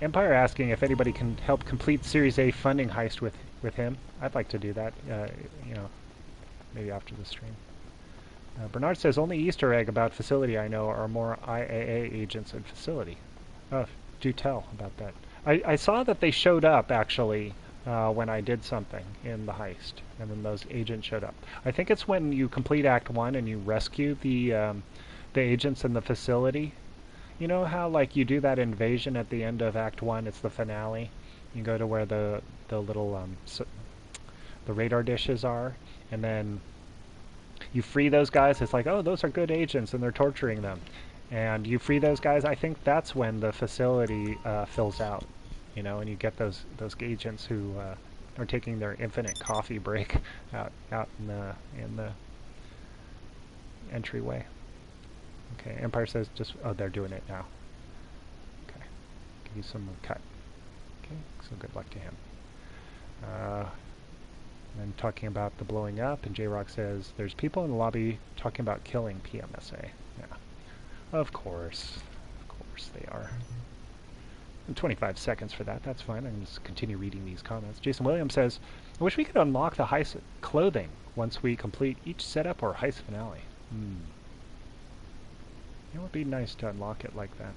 Empire asking if anybody can help complete Series A funding heist with him. I'd like to do that, you know, maybe after the stream. Bernard says, only Easter egg about facility I know are more IAA agents in facility. Oh, do tell about that. I saw that they showed up, actually, when I did something in the heist, and then those agents showed up. I think it's when you complete Act 1 and you rescue the agents in the facility. You know how, like, you do that invasion at the end of Act 1, it's the finale? You go to where the little, the radar dishes are, and then you free those guys. It's like, oh, those are good agents, and they're torturing them. And you free those guys. I think that's when the facility fills out, you know, and you get those agents who are taking their infinite coffee break out in the entryway. Okay, Empire says oh, they're doing it now. Okay, give you some cut. Okay, so good luck to him. And talking about the blowing up, and J-Rock says there's people in the lobby talking about killing PMSA. Yeah, of course they are. And 25 seconds for that. That's fine. I can just continue reading these comments. Jason Williams says, I wish we could unlock the heist clothing once we complete each setup or heist finale. It would be nice to unlock it like that.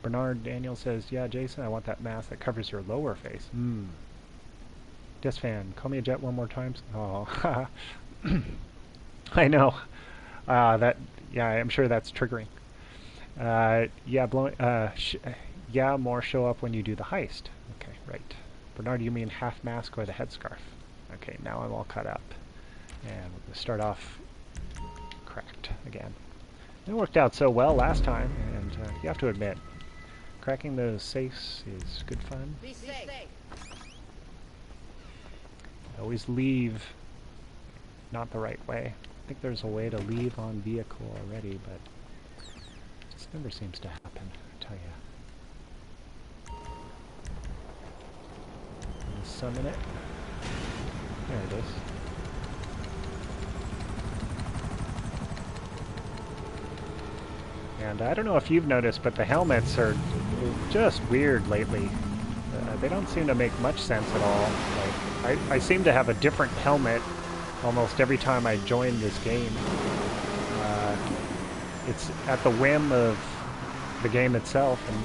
Bernard Daniel says, yeah, Jason, I want that mask that covers your lower face. Desfan, call me a jet one more time. Oh, I know. Yeah, I'm sure that's triggering. Yeah, more show up when you do the heist. Okay, right. Bernard, you mean half mask or the headscarf? Okay, now I'm all cut up. And we'll start off cracked again. It worked out so well last time, and you have to admit, cracking those safes is good fun. Be safe. Always leave not the right way. I think there's a way to leave on vehicle already, but it just never seems to happen, I tell you. Summon it. There it is. And I don't know if you've noticed, but the helmets are just weird lately. They don't seem to make much sense at all. Like, I seem to have a different helmet almost every time I join this game. It's at the whim of the game itself, and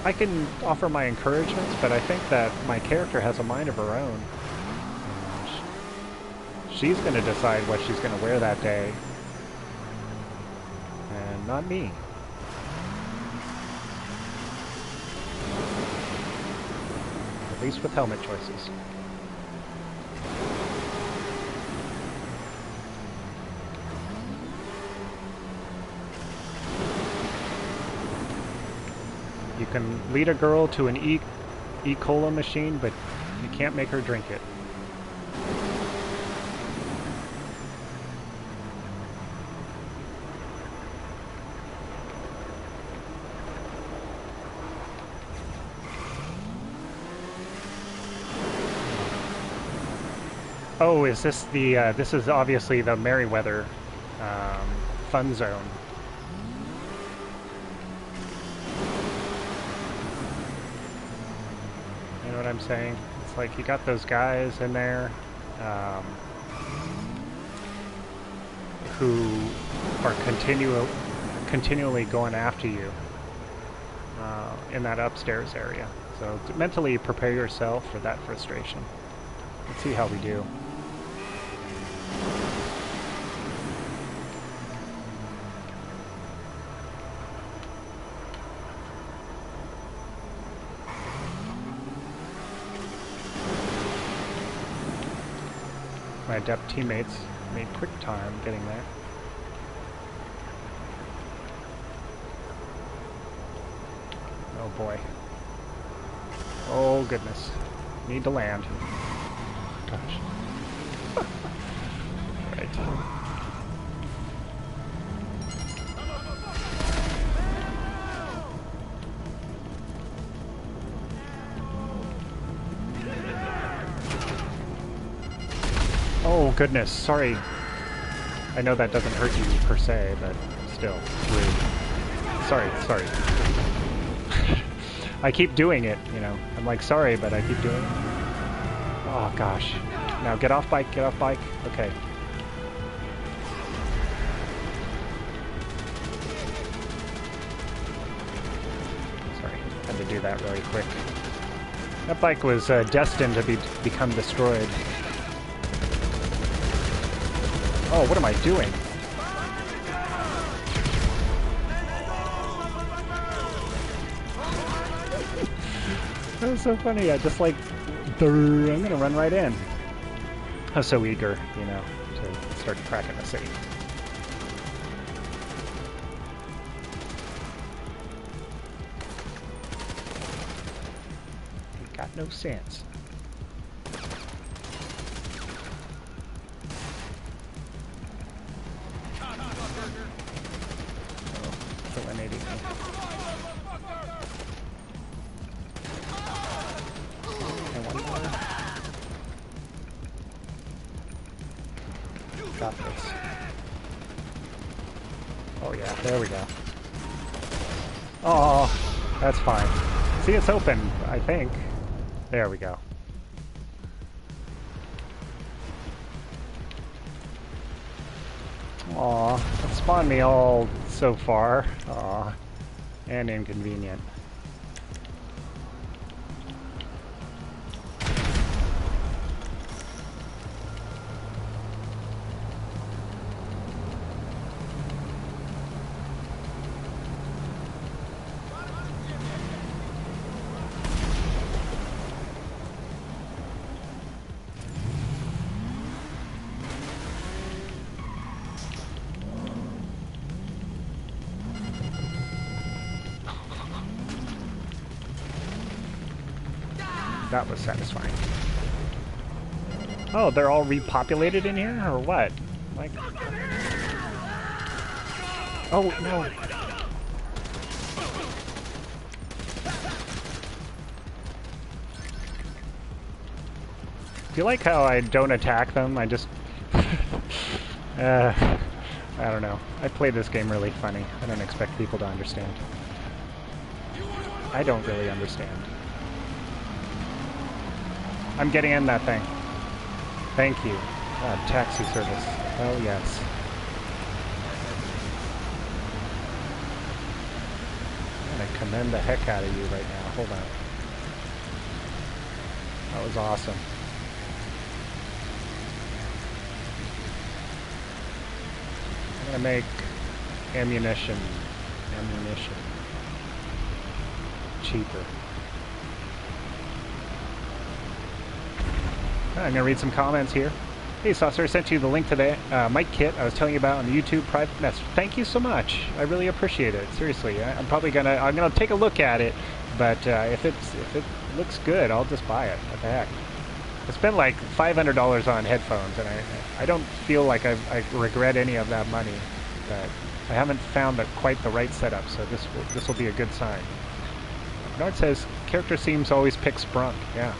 I can offer my encouragements, but I think that my character has a mind of her own. And she's going to decide what she's going to wear that day. And not me. At least with helmet choices. You can lead a girl to an E-Cola machine, but you can't make her drink it. Oh, is this the, this is obviously the Merryweather fun zone. You know what I'm saying? It's like you got those guys in there. who are continually going after you in that upstairs area. So mentally prepare yourself for that frustration. Let's see how we do. My adept teammates made quick time getting there. Oh boy. Oh goodness. Need to land. Gosh. Right. Oh goodness, sorry. I know that doesn't hurt you per se, but still, rude. Sorry. I keep doing it, you know. I'm like, sorry, but I keep doing it. Oh gosh. Now get off bike, get off bike. Okay. Sorry, had to do that really quick. That bike was destined to become destroyed. Oh, what am I doing? That was so funny. I just like, I'm gonna run right in. I was so eager, you know, to start cracking the safe. It got no sense. Got this. Oh yeah, there we go. Oh, that's fine. See, it's open, I think. There we go. Aw, it spawned me all so far. Aw, and inconvenient. That was satisfying. Oh, they're all repopulated in here, or what? Like, oh no! Do you like how I don't attack them? I just, I don't know. I play this game really funny. I don't expect people to understand. I don't really understand. I'm getting in that thing. Thank you. Taxi service. Oh, yes. I'm going to commend the heck out of you right now. Hold on. That was awesome. I'm going to make ammunition cheaper. I'm going to read some comments here. Hey Saucer, I sent you the link to the mic kit I was telling you about on the YouTube private message. Thank you so much. I really appreciate it. Seriously, I'm gonna take a look at it, but if it looks good, I'll just buy it. What the heck? I spent like $500 on headphones, and I don't feel like I regret any of that money. But I haven't found quite the right setup, so this will be a good sign. Bernard says character seems always pick Sprunk. Yeah.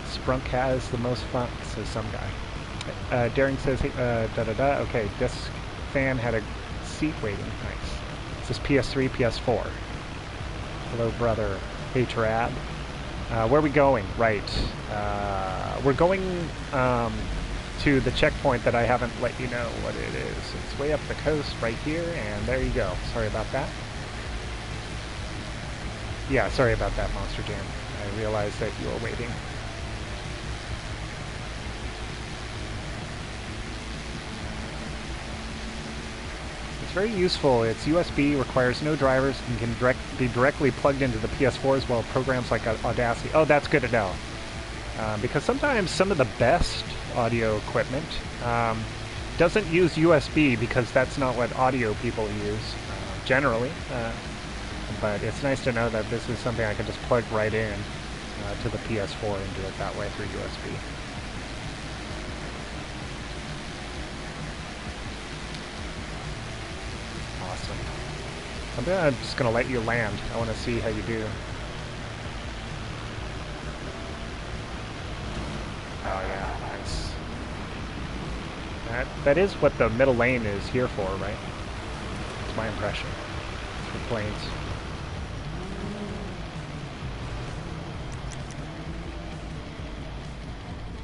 Sprunk has the most fun, says some guy. Daring says, hey, okay, this fan had a seat waiting. Nice. This is PS3, PS4. Hello, brother. Hey, Trab. Where are we going? Right. We're going to the checkpoint that I haven't let you know what it is. It's way up the coast right here, and there you go. Sorry about that. Yeah, sorry about that, Monster Jam. I realized that you were waiting. It's very useful. It's USB, requires no drivers, and can be directly plugged into the PS4 as well as programs like Audacity. Oh, that's good to know. Because sometimes some of the best audio equipment doesn't use USB because that's not what audio people use generally. But it's nice to know that this is something I can just plug right in to the PS4 and do it that way through USB. Awesome. I'm just going to let you land. I want to see how you do. Oh yeah, nice. That is what the middle lane is here for, right? It's my impression. For planes.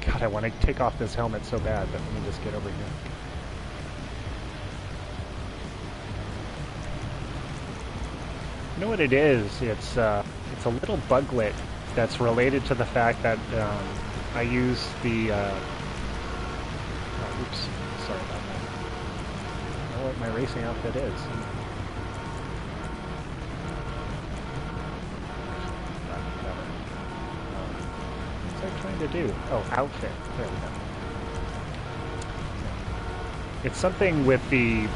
God, I want to take off this helmet so bad, but let me just get over here. You know what it is? It's a little buglet that's related to the fact that I use the oops, sorry about that. I know what my racing outfit is. What's I trying to do? Oh, outfit. There we go. It's something with the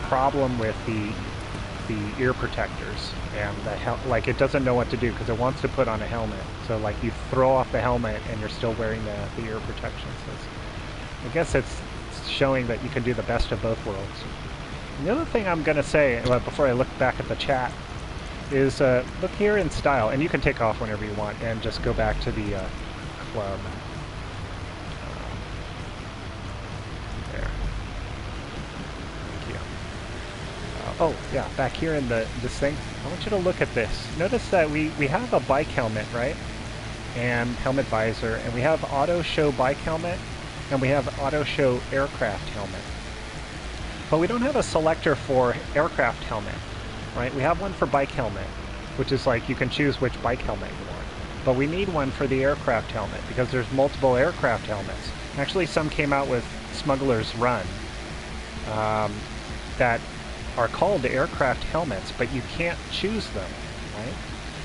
problem with the ear protectors and like it doesn't know what to do because it wants to put on a helmet. So like you throw off the helmet and you're still wearing the ear protection. So I guess it's showing that you can do the best of both worlds. And the other thing I'm going to say before I look back at the chat is look here in style, and you can take off whenever you want and just go back to the club. Oh, yeah, back here in this thing, I want you to look at this. Notice that we have a bike helmet, right? And helmet visor, and we have auto show bike helmet, and we have auto show aircraft helmet. But we don't have a selector for aircraft helmet, right? We have one for bike helmet, which is like you can choose which bike helmet you want. But we need one for the aircraft helmet because there's multiple aircraft helmets. Actually, some came out with Smuggler's Run that are called aircraft helmets, but you can't choose them, right?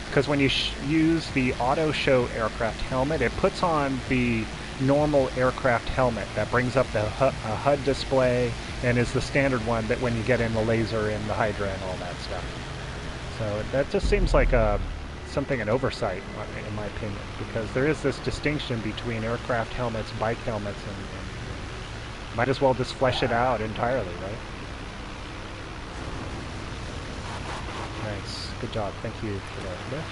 Because when you use the auto show aircraft helmet, it puts on the normal aircraft helmet that brings up the HUD display and is the standard one that when you get in the laser and the Hydra and all that stuff. So that just seems like an oversight, in my opinion, because there is this distinction between aircraft helmets, bike helmets, and might as well just flesh it out entirely, right? Nice. Good job. Thank you for that lift.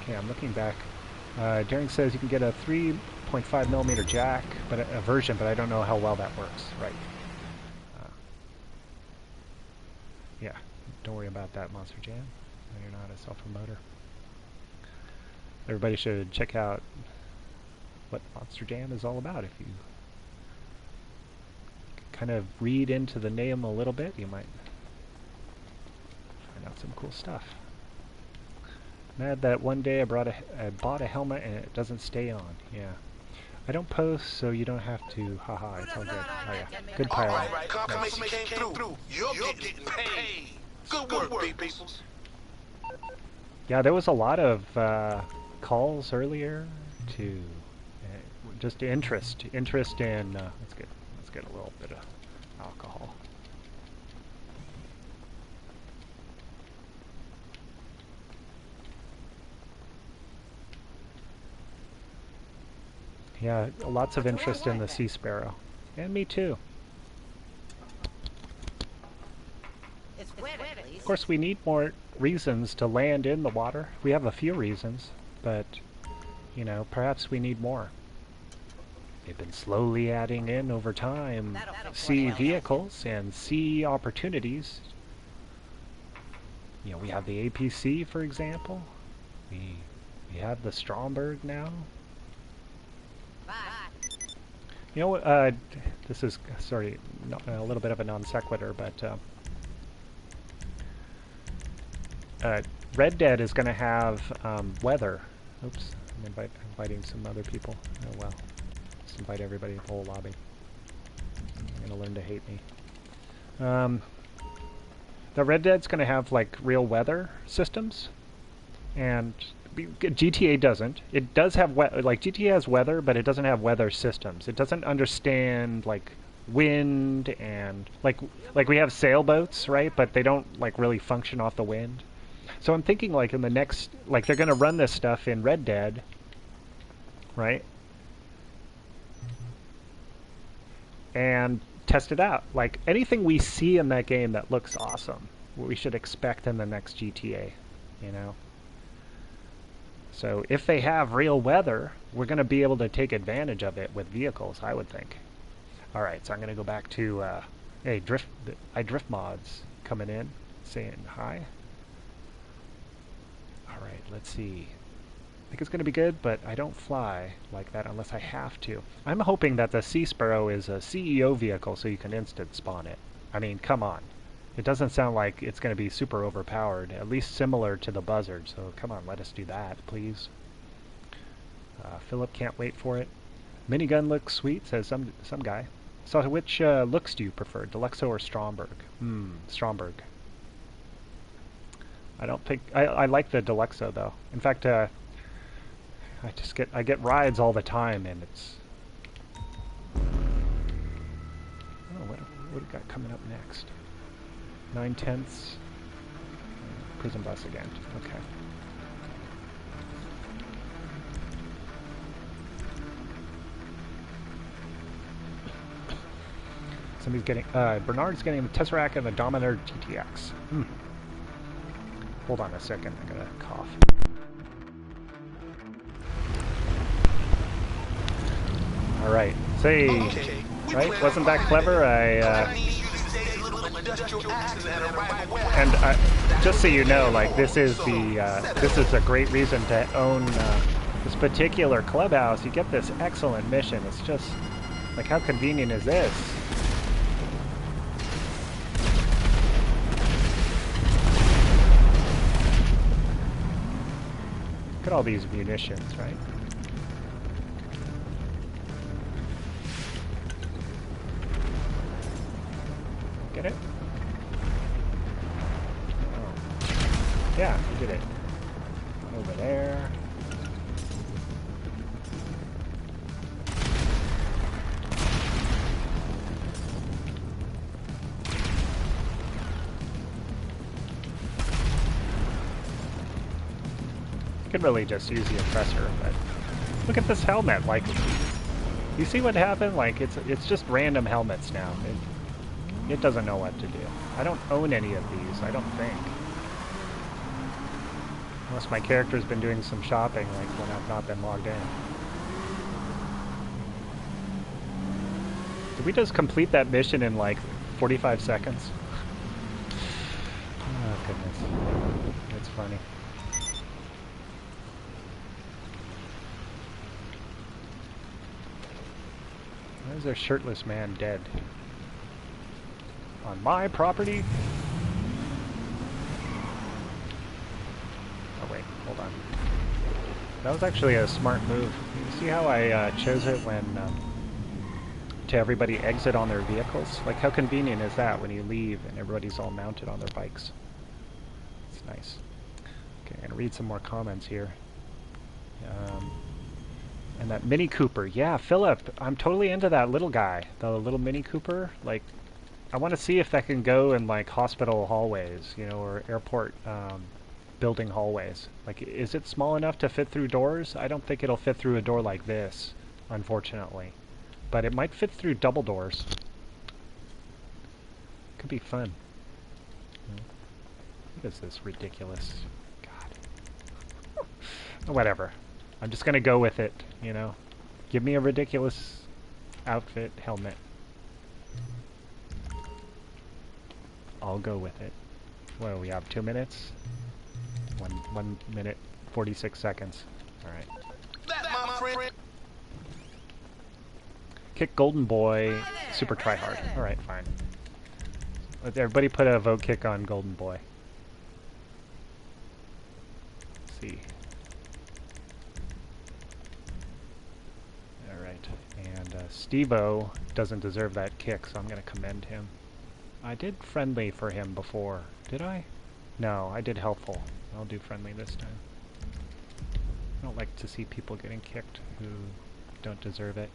Okay, I'm looking back. Daring says you can get a 3.5mm jack, but a version, but I don't know how well that works. Right. Yeah, don't worry about that, Monster Jam. No, you're not a self-promoter. Everybody should check out what Monster Jam is all about. If you kind of read into the name a little bit, you might find out some cool stuff. Mad that one day I bought a helmet and it doesn't stay on. Yeah. I don't post, so you don't have to. Haha, it's all good. Oh yeah. Good pilot. All right, confirmation came through. You're getting paid. Good work, people. Yeah, there was a lot of calls earlier to just interest in. Let's get a little bit of alcohol. Yeah, lots of interest in the Sea Sparrow. And me too. Of course, we need more reasons to land in the water. We have a few reasons, but, you know, perhaps we need more. They've been slowly adding in over time sea vehicles and sea opportunities. You know, we have the APC, for example. We We have the Stromberg now. Bye. You know what? This is sorry, a little bit of a non sequitur, but Red Dead is going to have weather. Oops, I'm inviting some other people. Oh well, just invite everybody in the whole lobby. They're going to learn to hate me. The Red Dead's going to have like real weather systems, and GTA doesn't. It does have like GTA has weather, but it doesn't have weather systems. It doesn't understand like wind and like we have sailboats, right? But they don't like really function off the wind. So I'm thinking like in the next, like they're going to run this stuff in Red Dead, right? And test it out. Like anything we see in that game that looks awesome, we should expect in the next GTA, you know? So if they have real weather, we're going to be able to take advantage of it with vehicles, I would think. Alright, so I'm going to go back to, hey, Drift Mods coming in, saying hi. Alright, let's see. I think it's going to be good, but I don't fly like that unless I have to. I'm hoping that the Sea Sparrow is a CEO vehicle so you can instant spawn it. I mean, come on. It doesn't sound like it's going to be super overpowered, at least similar to the Buzzard, so come on, let us do that, please. Philip can't wait for it. Minigun looks sweet, says some guy. So which looks do you prefer, Deluxo or Stromberg? Stromberg. I don't think... I like the Deluxo, though. In fact, I get rides all the time, and it's... Oh, what do we got coming up next? 9/10. Prison bus again. Okay. Somebody's getting... Bernard's getting the Tesseract and the Dominator GTX. Hold on a second. I gotta cough. Alright. Say... Okay. Right? Wasn't that clever? And just so you know, like this is a great reason to own this particular clubhouse. You get this excellent mission. It's just like, how convenient is this? Look at all these munitions, right? Get it? Yeah, you did it. Over there. You could really just use the oppressor, but look at this helmet. Like, you see what happened? Like, it's just random helmets now. It doesn't know what to do. I don't own any of these, I don't think. Unless my character's been doing some shopping, like when I've not been logged in. Did we just complete that mission in like 45 seconds? Oh goodness. That's funny. Why is there a shirtless man dead? On my property? Oh wait, hold on. That was actually a smart move. You see how I chose it when to everybody exit on their vehicles? Like, how convenient is that when you leave and everybody's all mounted on their bikes? It's nice. Okay, I'm gonna read some more comments here. And that Mini Cooper, yeah, Philip, I'm totally into that little guy, the little Mini Cooper. Like, I want to see if that can go in like hospital hallways, you know, or airport building hallways. Like, is it small enough to fit through doors? I don't think it'll fit through a door like this, unfortunately. But it might fit through double doors. Could be fun. What is this ridiculous? God. Whatever. I'm just gonna go with it, you know. Give me a ridiculous outfit, helmet. I'll go with it. What do we have, 2 minutes? 1 minute, 46 seconds. Alright. That, my friend. Kick Golden Boy, super tryhard. Alright, fine. Everybody put a vote kick on Golden Boy. Let's see. Alright, and Steve-O doesn't deserve that kick, so I'm going to commend him. I did friendly for him before. Did I? No, I did helpful. I'll do friendly this time. I don't like to see people getting kicked who don't deserve it.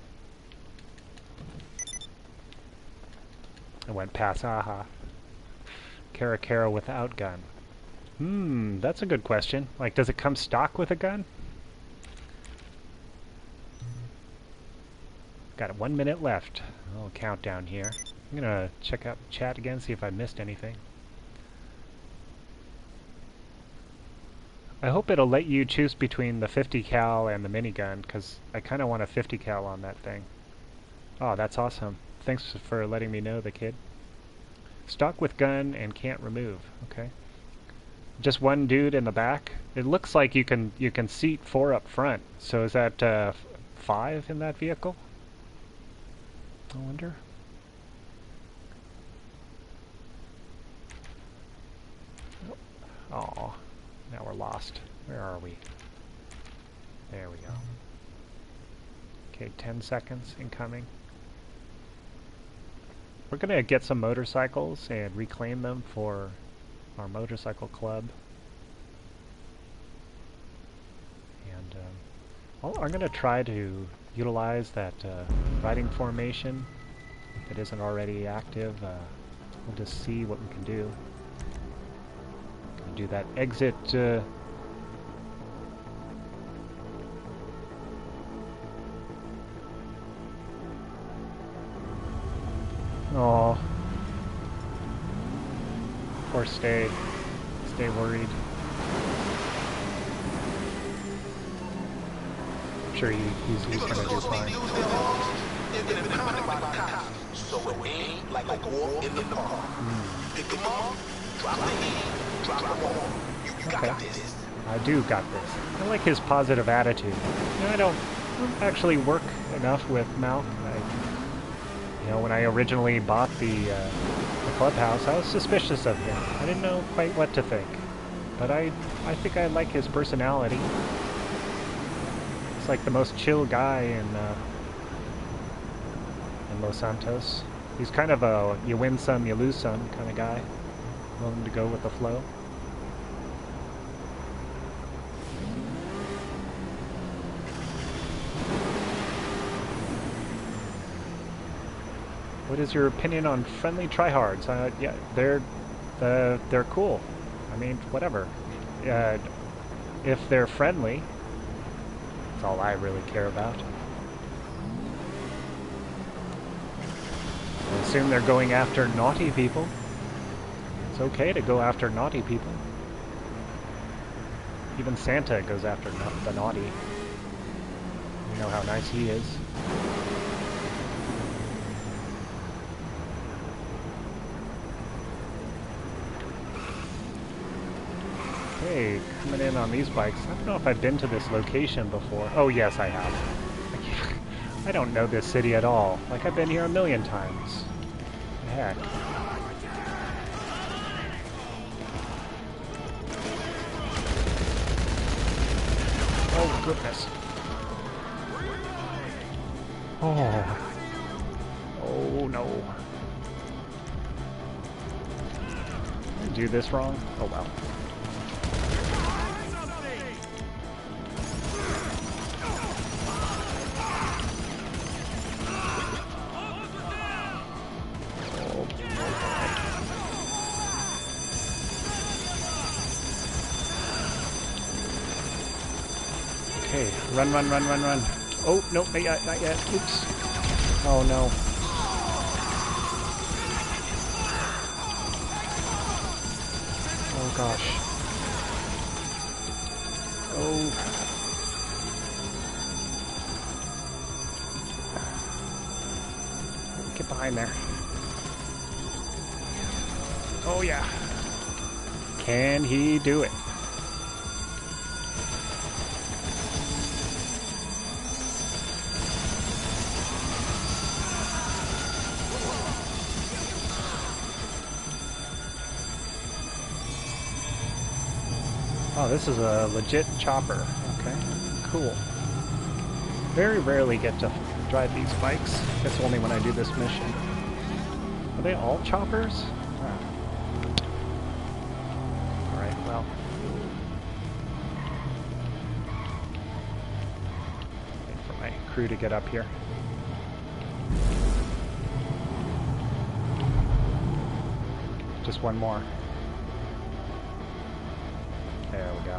I went pass, aha. Kara without gun. That's a good question. Like, does it come stock with a gun? Got 1 minute left. A little countdown here. I'm gonna check out chat again, see if I missed anything. I hope it'll let you choose between the 50 cal and the minigun, because I kind of want a 50 cal on that thing. Oh, that's awesome. Thanks for letting me know, the kid. Stock with gun and can't remove. Okay. Just one dude in the back. It looks like you can seat 4 up front. So is that 5 in that vehicle? I wonder. Oh, now we're lost. Where are we? There we go. Okay, 10 seconds incoming. We're gonna get some motorcycles and reclaim them for our motorcycle club. And I'm gonna try to utilize that riding formation. If it isn't already active, we'll just see what we can do. Gonna do that exit. Oh, or stay worried. I'm sure he's gonna do fine. So it ain't like a walk in the park. Pick them up, drop the heat, drop them all. You got this. I do got this. I like his positive attitude. You know, I don't actually work enough with Mal. You know, when I originally bought the Clubhouse, I was suspicious of him. I didn't know quite what to think. But I think I like his personality. He's like the most chill guy in Los Santos. He's kind of a you win some, you lose some kind of guy. Willing to go with the flow. What is your opinion on friendly tryhards? Yeah, they're cool. I mean, whatever. If they're friendly, that's all I really care about. I assume they're going after naughty people. It's okay to go after naughty people. Even Santa goes after the naughty. You know how nice he is. Okay, coming in on these bikes. I don't know if I've been to this location before. Oh yes, I have. I don't know this city at all. Like, I've been here a million times. What the heck? Oh goodness. Oh. Oh no. Did I do this wrong? Oh well. Okay, run. Oh, no, not yet. Oops. Oh, no. Oh, gosh. Oh. Get behind there. Oh, yeah. Can he do it? Oh, this is a legit chopper. Okay, cool. Very rarely get to drive these bikes. Guess only when I do this mission. Are they all choppers? Ah. Alright, well. Wait for my crew to get up here. Just one more. There we go.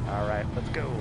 Alright, let's go.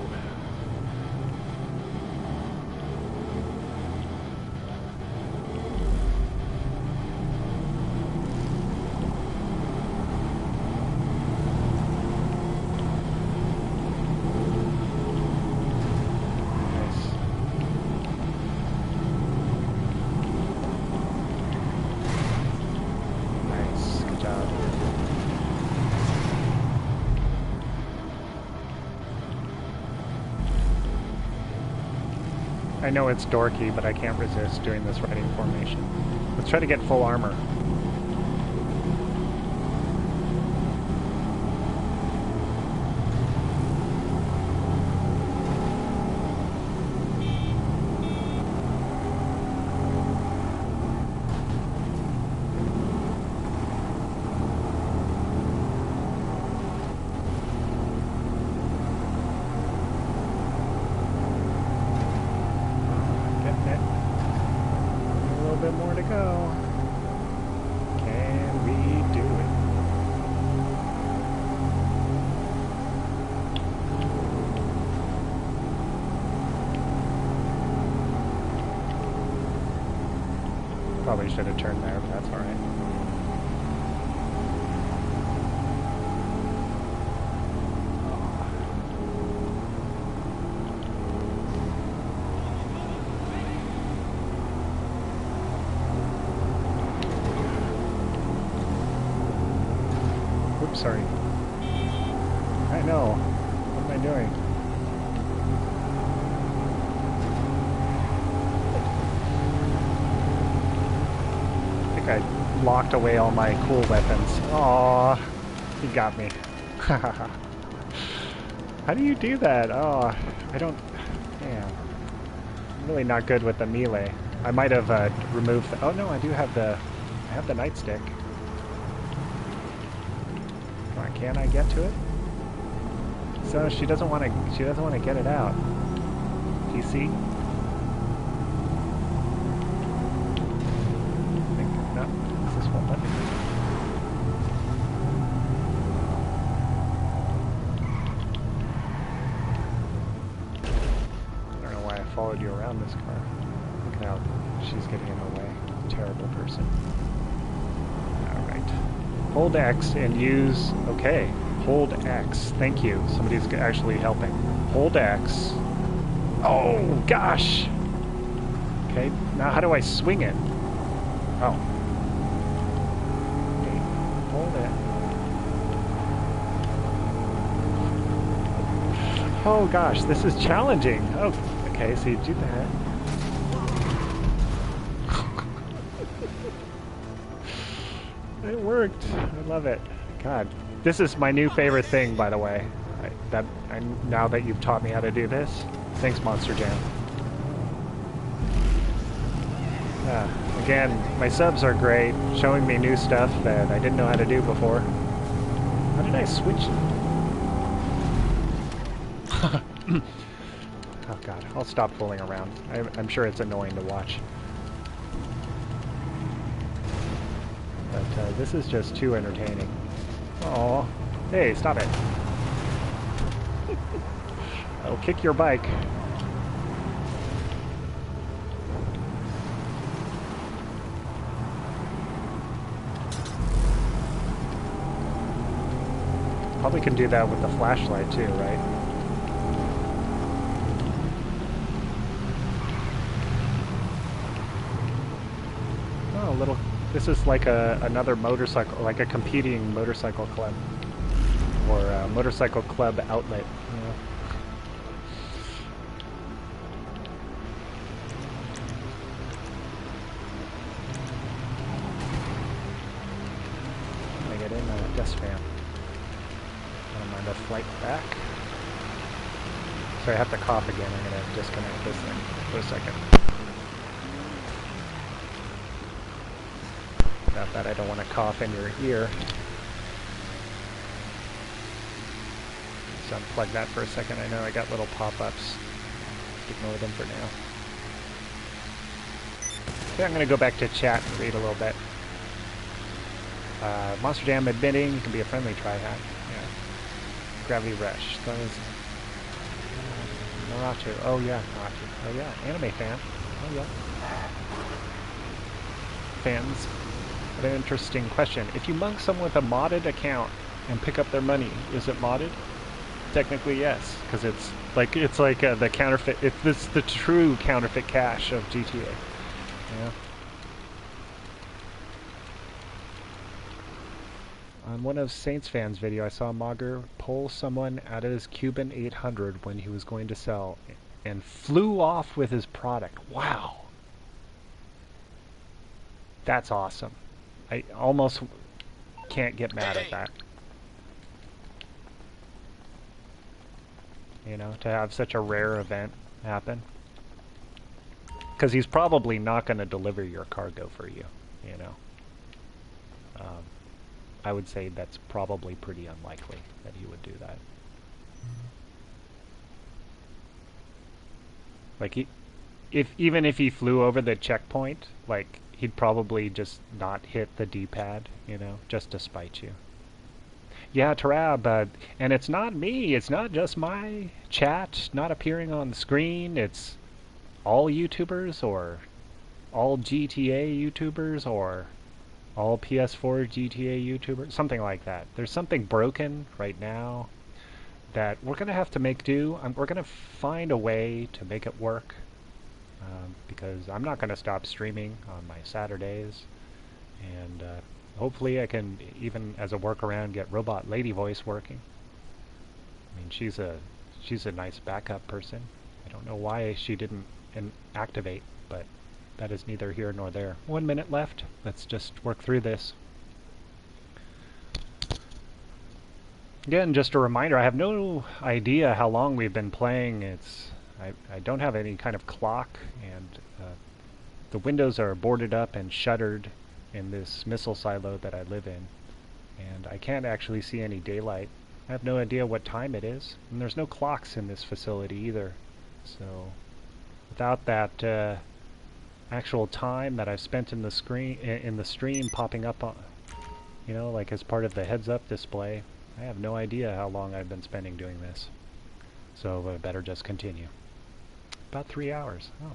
I know it's dorky, but I can't resist doing this riding formation. Let's try to get full armor. Probably should have turned there, but that's all right. Oops, sorry. I know. What am I doing? I locked away all my cool weapons. Aww, he got me. How do you do that? Oh, I don't... Damn. I'm really not good with the melee. I might have removed the... Oh no, I do have the... I have the nightstick. Come on, can I get to it? So she doesn't want to... She doesn't want to get it out. PC? Followed you around this car. Look out. She's getting in the way. Terrible person. Alright. Hold X and use... Okay. Hold X. Thank you. Somebody's actually helping. Hold X. Oh, gosh! Okay. Now how do I swing it? Oh. Okay. Hold it. Oh, gosh. This is challenging. Oh. Okay, so you do that. It worked. I love it. God, this is my new favorite thing, by the way. Now that you've taught me how to do this. Thanks, Monster Jam. Again, my subs are great, showing me new stuff that I didn't know how to do before. How did I switch? Oh god, I'll stop fooling around. I'm sure it's annoying to watch. But this is just too entertaining. Aw. Hey, stop it. I'll kick your bike. Probably can do that with the flashlight too, right? Little, this is like another motorcycle, like a competing motorcycle club, or a motorcycle club outlet. Yeah. Can I get in? Yes, fam. I don't mind flight back. So I have to cough again. I'm going to disconnect this thing for a second. About that, I don't want to cough in your ear. Let's unplug that for a second. I know I got little pop-ups. Ignore them for now. Okay, I'm going to go back to chat and read a little bit. Monster Jam admitting you can be a friendly try-hat. Yeah. Gravity Rush. Narachu. Oh yeah, Narachu. Oh yeah, anime fan. Oh yeah. Fans. What an interesting question. If you mug someone with a modded account and pick up their money, is it modded? Technically yes, because it's like the counterfeit. It's the true counterfeit cash of GTA. Yeah. On one of Saints fans' video, I saw Mogger pull someone out of his Cuban 800 when he was going to sell, and flew off with his product. Wow, that's awesome. I almost can't get mad at that. You know, to have such a rare event happen. Because he's probably not going to deliver your cargo for you, you know. I would say that's probably pretty unlikely that he would do that. Like, even if he flew over the checkpoint, like, he'd probably just not hit the D-pad, you know, just to spite you. Yeah, Tarab, and it's not me, it's not just my chat not appearing on the screen, it's all YouTubers, or all GTA YouTubers, or all PS4 GTA YouTubers, something like that. There's something broken right now that we're going to have to make do. We're going to find a way to make it work, because I'm not going to stop streaming on my Saturdays, and hopefully I can, even as a workaround, get Robot Lady Voice working. I mean, she's a nice backup person. I don't know why she didn't activate, but that is neither here nor there. 1 minute left. Let's just work through this. Again, just a reminder, I have no idea how long we've been playing. I don't have any kind of clock, and the windows are boarded up and shuttered in this missile silo that I live in, and I can't actually see any daylight. I have no idea what time it is, and there's no clocks in this facility either. So without that actual time that I've spent in the stream popping up on, you know, like as part of the heads-up display, I have no idea how long I've been spending doing this. So I better just continue. About 3 hours. Oh.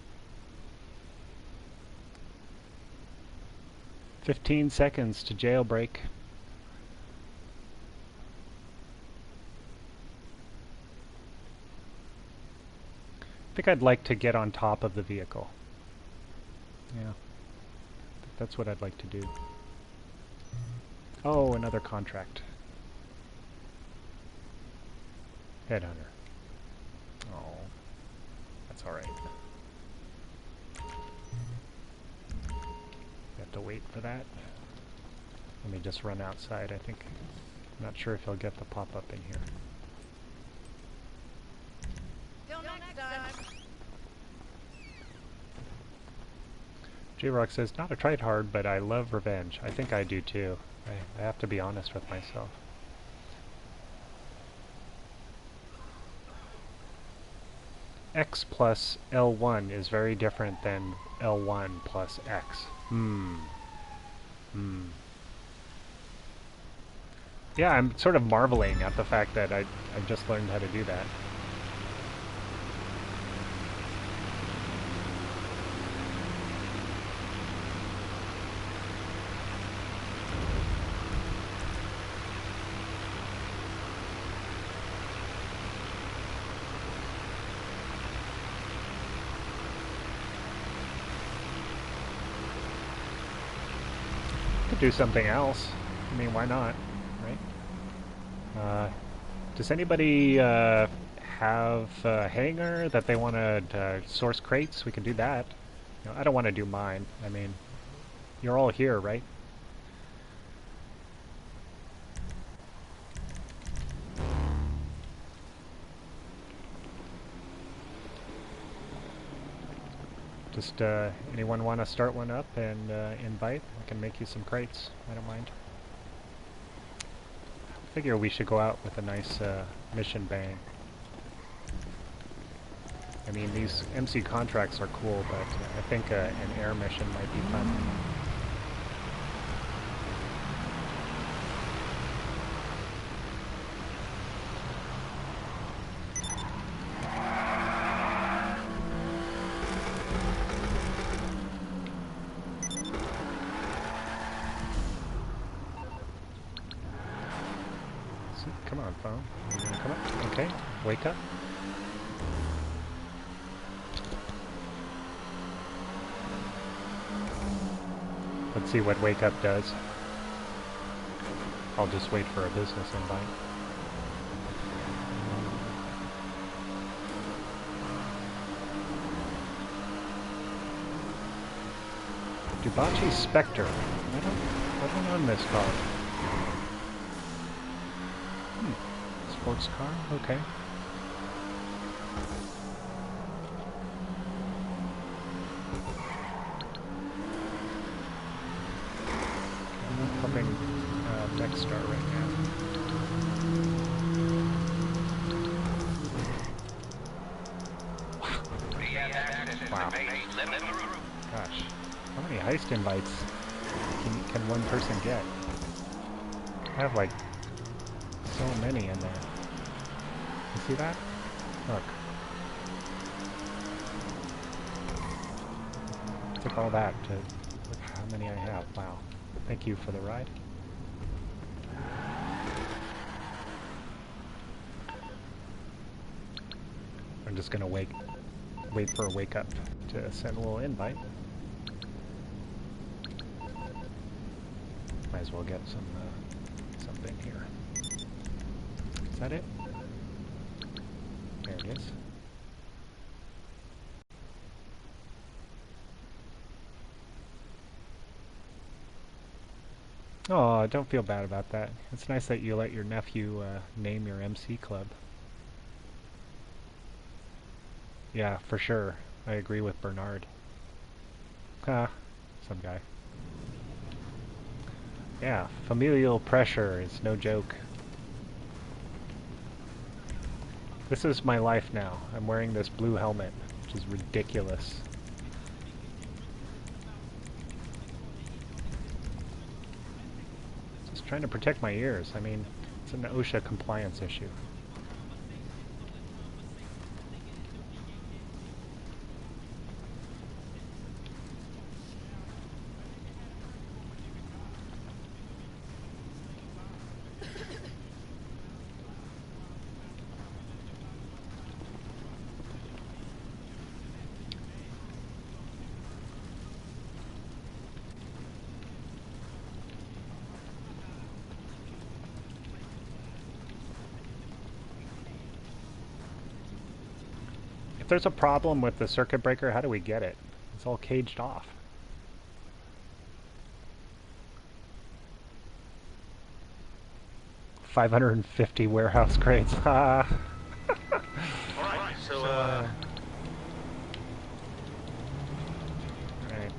15 seconds to jailbreak. I think I'd like to get on top of the vehicle. Yeah. That's what I'd like to do. Oh, another contract. Headhunter. Oh, that's alright. Have to wait for that. Let me just run outside, I think. I'm not sure if he'll get the pop-up in here. Till next time. J-Rock says, not a tryhard, but I love revenge. I think I do too. I have to be honest with myself. X plus L1 is very different than L1 plus X. Yeah, I'm sort of marveling at the fact that I just learned how to do that. Do something else. I mean, why not, right? Does anybody have a hangar that they want to source crates? We can do that. You know, I don't want to do mine. I mean, you're all here, right? Just anyone want to start one up and invite? I can make you some crates. I don't mind. I figure we should go out with a nice mission bang. I mean, these MC contracts are cool, but I think an air mission might be fun. Come on, phone. You gonna come up? Okay, wake up. Let's see what wake up does. I'll just wait for a business invite. Dubachi Spectre. I don't own this car. Sports car? Okay. I'm pumping next star right now. Wow. Gosh. How many heist invites can one person get? I have like so many in there. You see that? Look. It took all that to look how many I have. Wow. Thank you for the ride. I'm just gonna wait for a wake up to send a little invite. Might as well get some something here. Is that it? There it is. Oh, don't feel bad about that. It's nice that you let your nephew name your MC club. Yeah, for sure. I agree with Bernard. Some guy. Yeah, familial pressure is no joke. This is my life now. I'm wearing this blue helmet, which is ridiculous. Just trying to protect my ears. I mean, it's an OSHA compliance issue. If there's a problem with the circuit breaker, how do we get it? It's all caged off. $550 warehouse crates. Alright, So, Alright.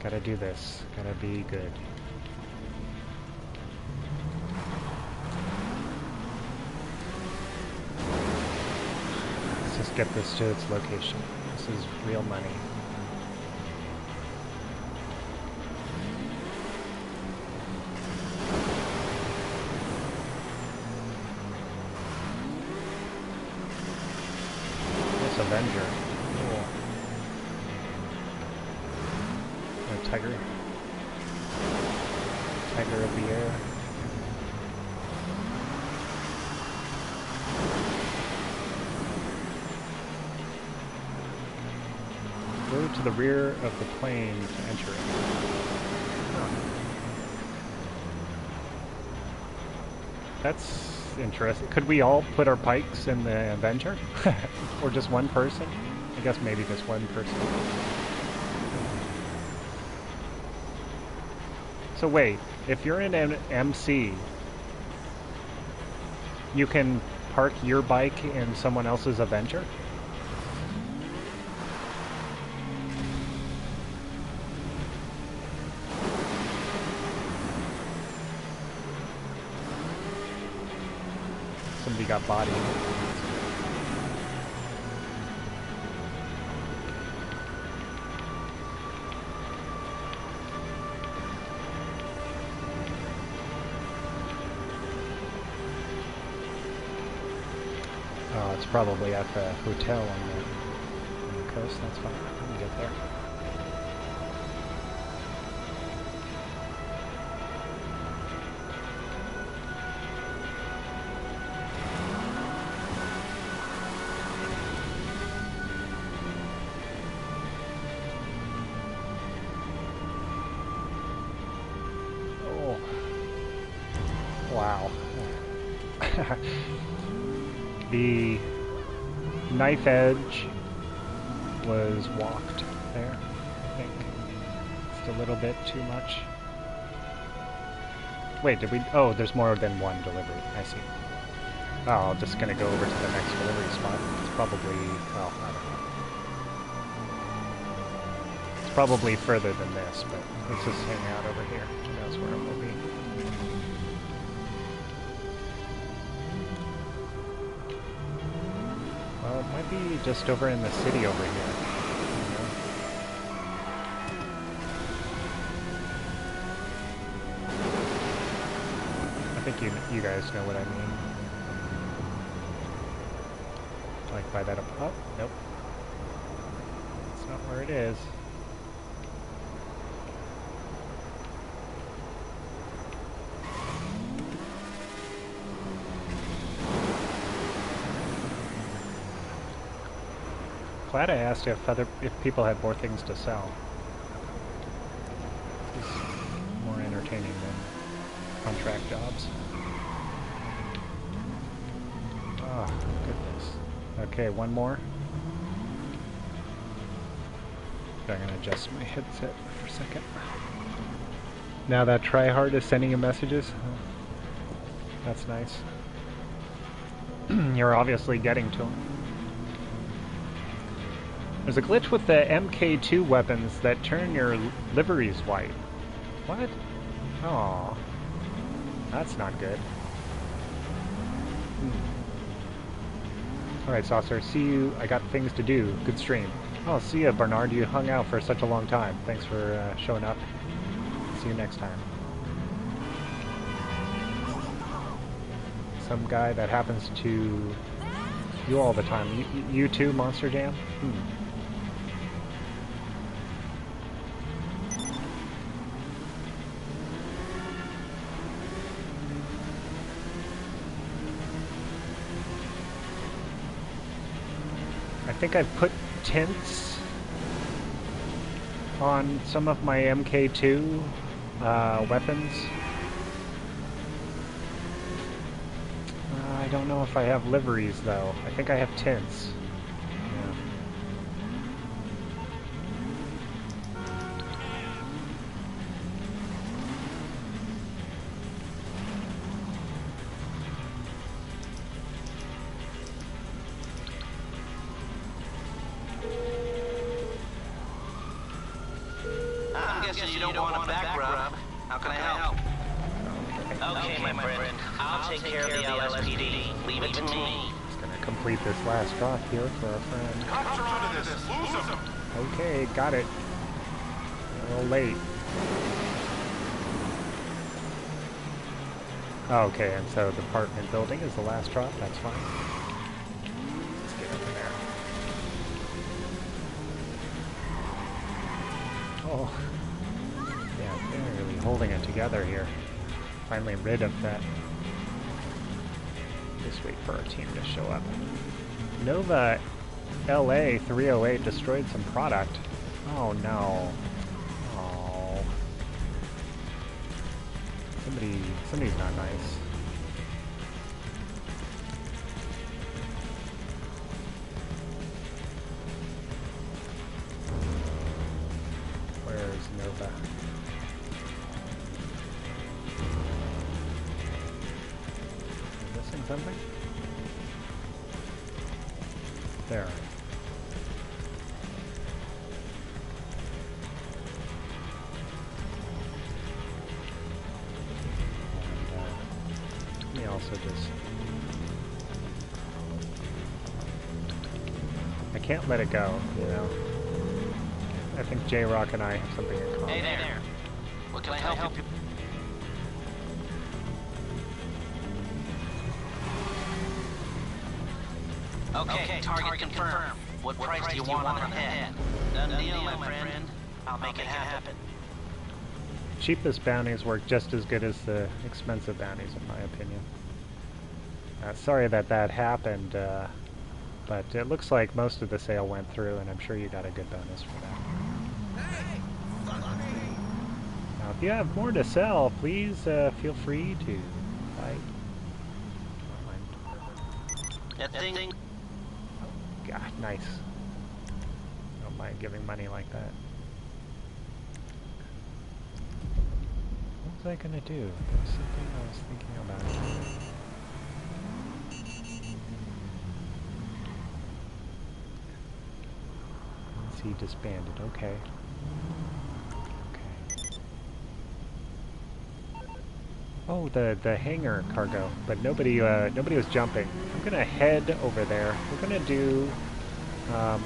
Gotta do this. Gotta be good. Let's just get this to its location. This is real money. This Avenger. Cool. A tiger. Tiger of the air. Go to the rear of the plane to enter it. That's interesting. Could we all put our pikes in the Avenger? Or just one person? I guess maybe just one person. So wait, if you're in an MC, you can park your bike in someone else's Avenger? got bodied. Oh, it's probably at the hotel on the coast. That's fine. We can get there. Wow. The knife edge was walked there, I think. Just a little bit too much. Wait, did we... Oh, there's more than one delivery. I see. Oh, I'm just gonna go over to the next delivery spot. It's probably... Oh, I don't know. It's probably further than this, but let's just hang out over here. That's where it will be. Well, it might be just over in the city over here. I think you guys know what I mean. Like by that... Oh, nope. That's not where it is. Glad I asked if people had more things to sell. It's more entertaining than contract jobs. Oh, goodness. Okay, one more. I'm gonna adjust my headset for a second. Now that tryhard is sending you messages. That's nice. You're obviously getting to them. There's a glitch with the MK2 weapons that turn your liveries white. What? Aw. That's not good. Alright, Saucer, see you. I got things to do. Good stream. Oh, see ya, Bernard. You hung out for such a long time. Thanks for showing up. See you next time. Some guy that happens to you all the time. You too, Monster Jam? I think I've put tints on some of my MK2 weapons. I don't know if I have liveries though. I think I have tints. Yeah. You don't want a back rub. How can I help? Okay, my friend. I'll take care of the LSPD. Leave it to me. Just gonna complete this last drop here for our friend. Cops are onto this. Lose them. Okay, got it. A little late. Okay, and so the apartment building is the last drop. That's fine. Let's get over there. Oh. Yeah, they're really holding it together here. Finally rid of that. Just wait for our team to show up. Nova LA 308 destroyed some product. Oh no. Oh. Somebody's not nice. Where's Nova? Missing something? There. Let me also just can't let it go, you know. I think J-Rock and I have something in common. Hey there. What can I help you? Okay, target confirmed. What price do you want on the head? Done deal, my friend. I'll make it happen. Cheapest bounties work just as good as the expensive bounties, in my opinion. Sorry that happened, but it looks like most of the sale went through, and I'm sure you got a good bonus for that. Now, if you have more to sell, please feel free to buy. That thing. God, nice. Don't mind giving money like that. What was I gonna do? There was something I was thinking about. He disbanded. Okay. Okay. Oh, the hangar cargo, but nobody was jumping. I'm gonna head over there. We're gonna do a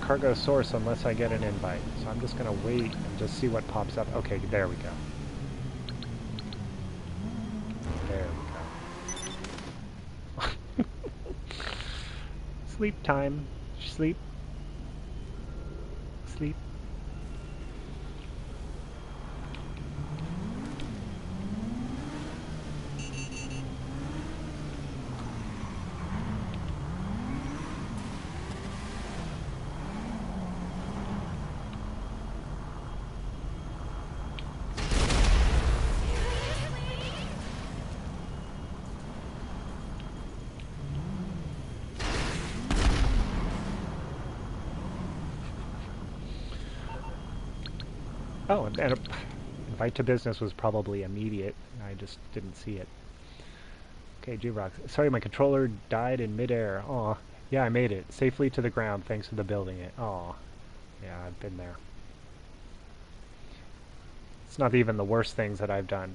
cargo source unless I get an invite. So I'm just gonna wait and just see what pops up. Okay, there we go. There we go. Sleep time. Sleep. Sleep. Oh, and invite to business was probably immediate. I just didn't see it. Okay, G-Rock. Sorry, my controller died in midair. Aw. Yeah, I made it. Safely to the ground thanks to the building it. Aw. Yeah, I've been there. It's not even the worst things that I've done.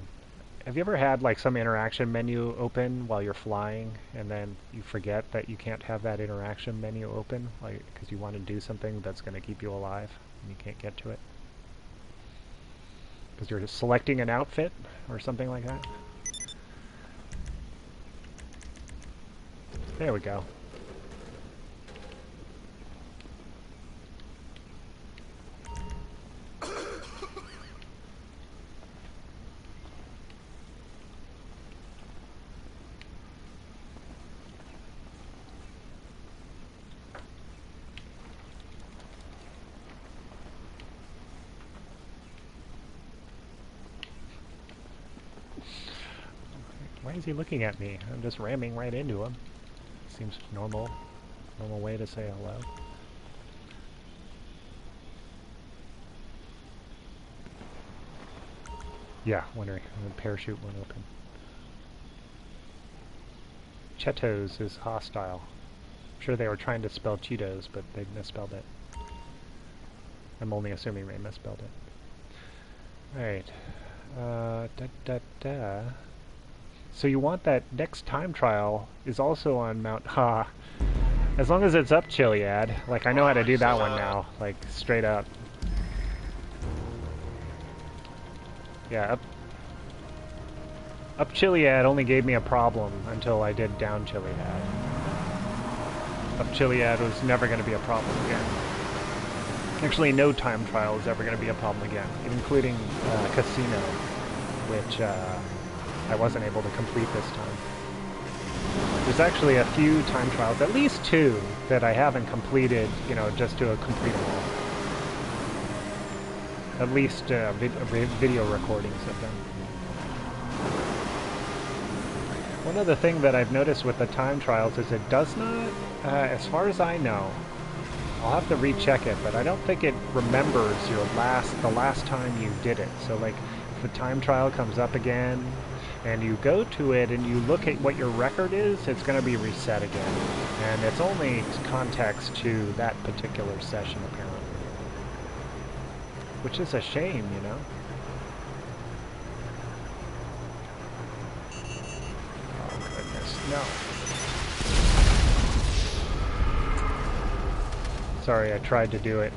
Have you ever had like some interaction menu open while you're flying and then you forget that you can't have that interaction menu open, like because you want to do something that's going to keep you alive and you can't get to it? Because you're just selecting an outfit or something like that. There we go. Why is he looking at me? I'm just ramming right into him. Seems normal way to say hello. Yeah, wondering. The parachute went open. Cheetos is hostile. I'm sure they were trying to spell Cheetos, but they misspelled it. I'm only assuming they misspelled it. Alright. So you want that next time trial is also on Mount Ha. As long as it's up Chiliad. Like, I know how to do that one now. Like, straight up. Yeah, up Chiliad only gave me a problem until I did down Chiliad. Up Chiliad was never going to be a problem again. Actually, no time trial is ever going to be a problem again, including Casino, which I wasn't able to complete this time. There's actually a few time trials, at least 2, that I haven't completed, you know, just to complete them all. At least video recordings of them. One other thing that I've noticed with the time trials is it does not, as far as I know, I'll have to recheck it, but I don't think it remembers the last time you did it. So like, if the time trial comes up again, and you go to it and you look at what your record is, it's going to be reset again. And it's only context to that particular session, apparently. Which is a shame, you know? Oh, goodness, no. Sorry, I tried to do it.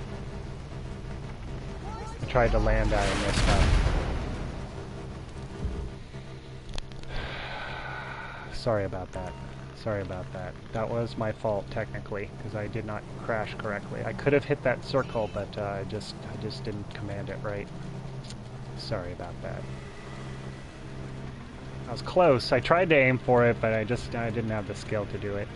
I tried to land that and messed up. Sorry about that. Sorry about that. That was my fault, technically, because I did not crash correctly. I could have hit that circle, but I just didn't command it right. Sorry about that. I was close. I tried to aim for it, but I didn't have the skill to do it.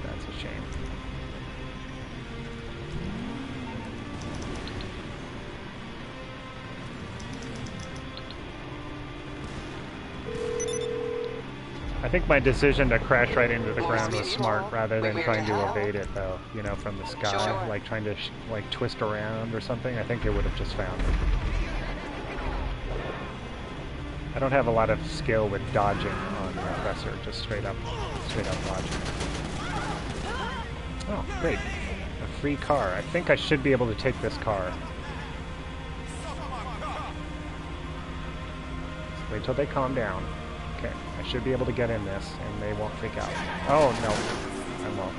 That's a shame. I think my decision to crash right into the ground was smart, rather than trying to evade it, though. You know, from the sky, like trying to like twist around or something. I think it would have just found me. I don't have a lot of skill with dodging on the Professor, just straight up dodging. Oh, great. A free car. I think I should be able to take this car. So wait till they calm down. Okay, I should be able to get in this, and they won't freak out. Oh, no. I won't.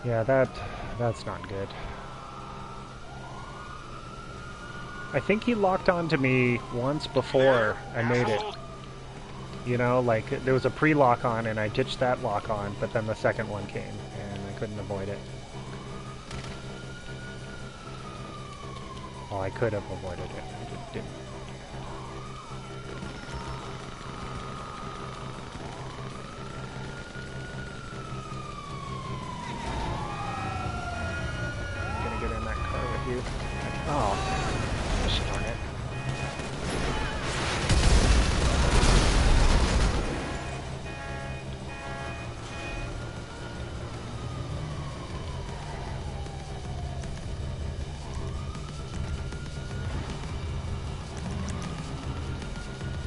Yeah, that's not good. I think he locked onto me once before I made it. You know, like, there was a pre-lock on and I ditched that lock on, but then the second one came and I couldn't avoid it. Well, I could have avoided it. I just didn't. You. Oh, gosh darn it.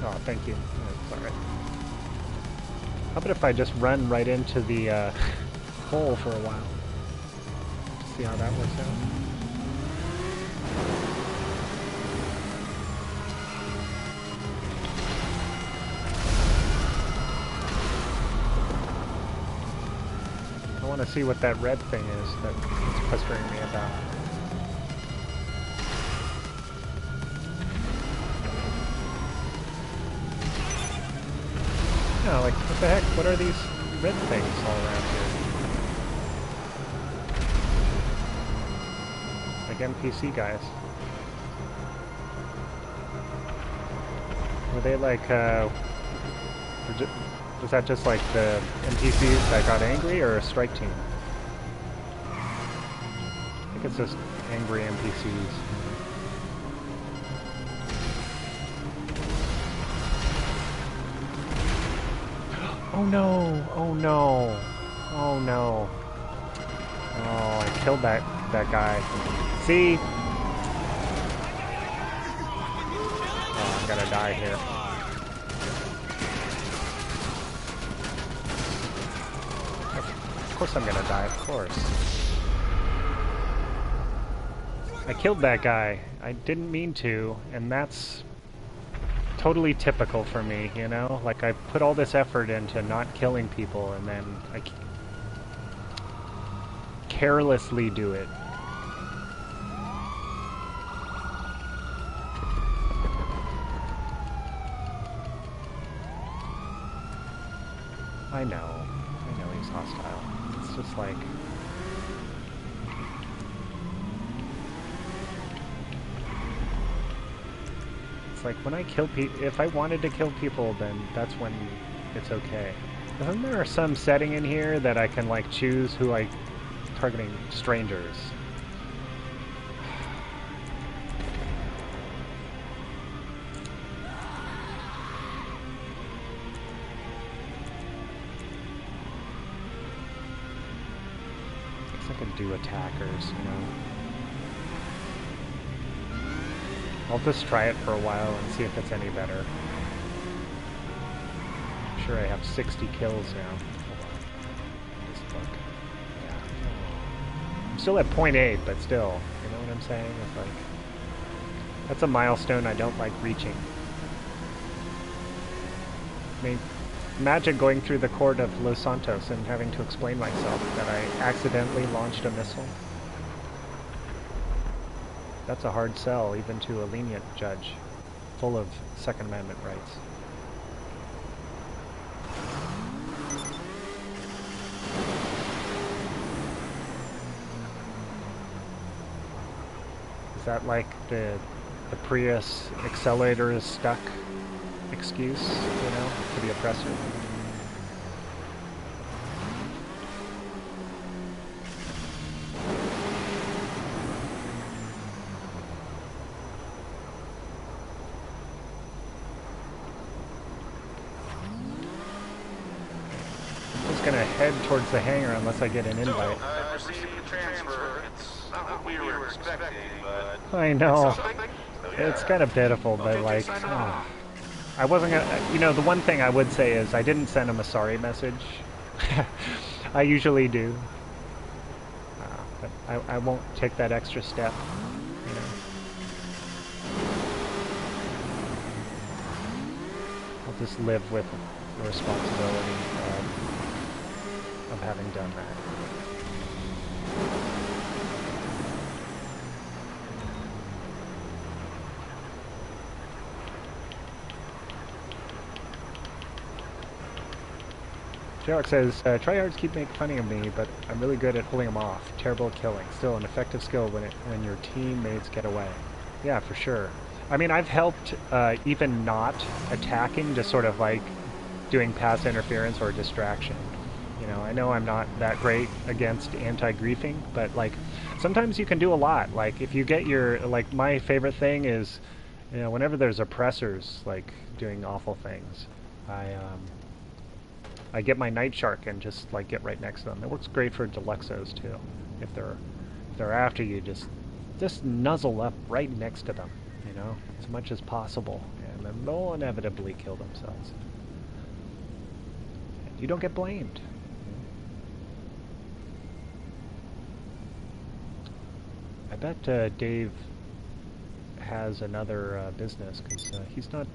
Oh, thank you. That's alright. How about if I just run right into the hole for a while? See how that works out. I want to see what that red thing is that's pestering me about. Yeah, like, what the heck? What are these red things all around here? Like NPC guys. Were they like, was that just like the NPCs that got angry, or a strike team? I think it's just angry NPCs. Oh no! Oh no! Oh no! Oh, I killed that guy. See? Oh, I'm gonna die here. Of course I'm gonna die, of course. I killed that guy. I didn't mean to, and that's totally typical for me, you know? Like, I put all this effort into not killing people, and then I carelessly do it. I know he's hostile. It's just like... It's like when I kill people, if I wanted to kill people, then that's when it's okay. Isn't there some setting in here that I can like choose who I targeting strangers? I can do attackers, you know. I'll just try it for a while and see if it's any better. I'm sure I have 60 kills now. Hold on. Just look. Yeah. I'm still at point 8, but still, you know what I'm saying? It's like, that's a milestone I don't like reaching. I mean, imagine going through the court of Los Santos and having to explain myself that I accidentally launched a missile. That's a hard sell, even to a lenient judge, full of Second Amendment rights. Is that like the Prius accelerator is stuck excuse, you know, for the oppressor? Gonna head towards the hangar unless I get an invite. I received a transfer. It's not what we were expecting, but... I know. It's kind of pitiful, but like... I wasn't gonna... You know, the one thing I would say is I didn't send him a sorry message. I usually do. But I won't take that extra step, you know. I'll just live with the responsibility of having done that. J-Rock says, tryhards keep making fun of me, but I'm really good at holding them off. Terrible at killing. Still an effective skill when your teammates get away. Yeah, for sure. I mean, I've helped even not attacking, just sort of like doing pass interference or distraction. You know, I know I'm not that great against anti-griefing, but like sometimes you can do a lot. Like if you get your, like my favorite thing is, you know, whenever there's oppressors like doing awful things, I get my Night Shark and just like get right next to them. It works great for Deluxos too. If they're after you, just nuzzle up right next to them, you know, as much as possible, and then they'll inevitably kill themselves. And you don't get blamed. I bet Dave has another business, because he's not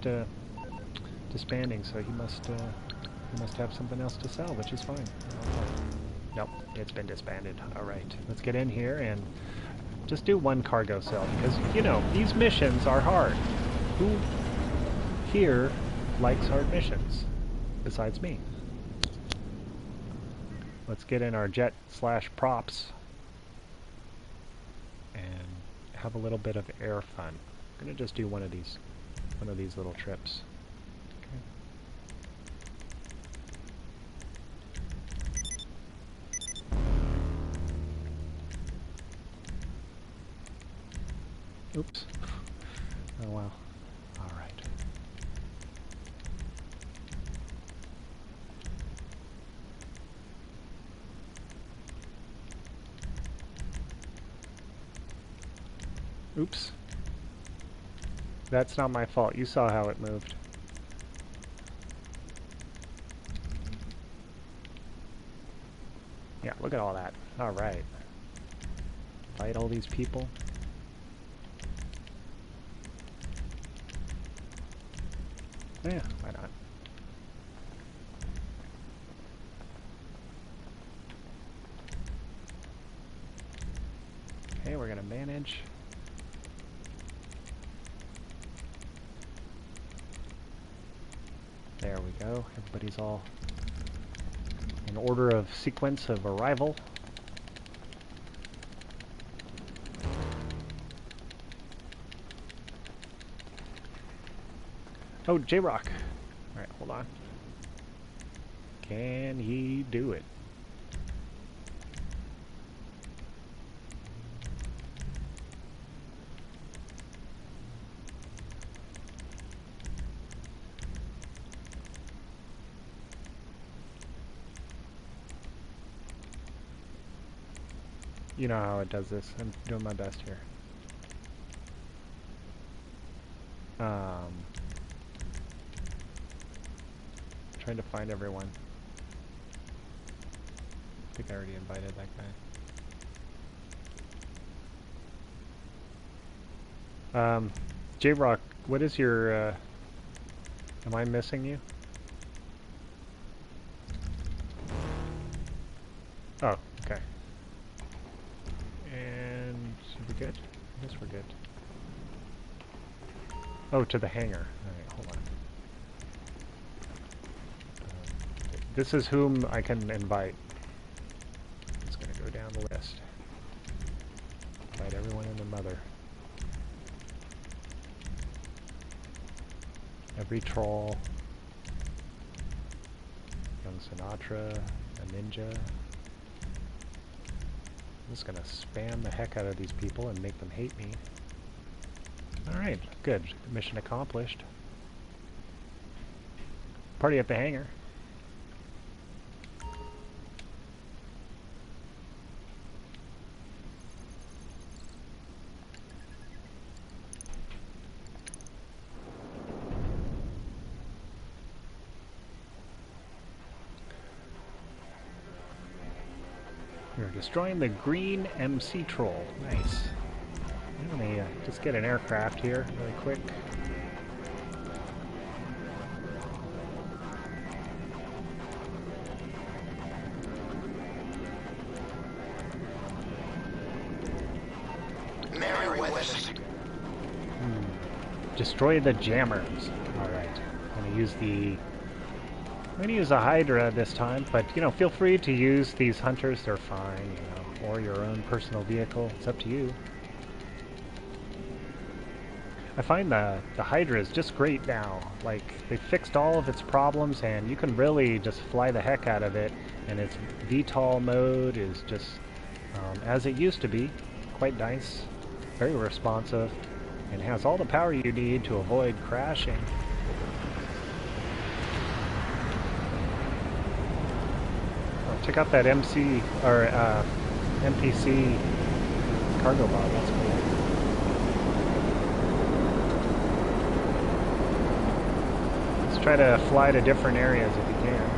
disbanding, so he must have something else to sell, which is fine. Nope, it's been disbanded. Alright, let's get in here and just do one cargo sell, because, you know, these missions are hard. Who here likes hard missions, besides me? Let's get in our jet/props. And have a little bit of air fun. I'm gonna just do one of these little trips. Okay. Oops. Oh well. All right. Oops. That's not my fault. You saw how it moved. Yeah, look at all that. Alright. Fight all these people. Yeah, why not? Okay, we're gonna manage. There we go. Everybody's all in order of sequence of arrival. Oh, J-Rock. Alright, hold on. Can he do it? You know how it does this. I'm doing my best here. Trying to find everyone. I think I already invited that guy. J-Rock, what is your, am I missing you? Oh, okay. And, are we good? I guess we're good. Oh, to the hangar. Alright, hold on. This is whom I can invite. It's gonna go down the list. Invite everyone and their mother. Every troll. Young Sinatra, a ninja. I'm just gonna spam the heck out of these people and make them hate me. Alright, good. Mission accomplished. Party at the hangar. We're destroying the green MC troll. Nice. Let me just get an aircraft here really quick. Destroy the jammers. Alright. I'm gonna use the... I'm gonna use a Hydra this time, but, you know, feel free to use these hunters. They're fine, you know, or your own personal vehicle. It's up to you. I find the Hydra is just great now. Like, they fixed all of its problems, and you can really just fly the heck out of it, and its VTOL mode is just, as it used to be, quite nice, very responsive, and has all the power you need to avoid crashing. Check out that MC, or NPC cargo bot, that's cool. Let's try to fly to different areas if you can.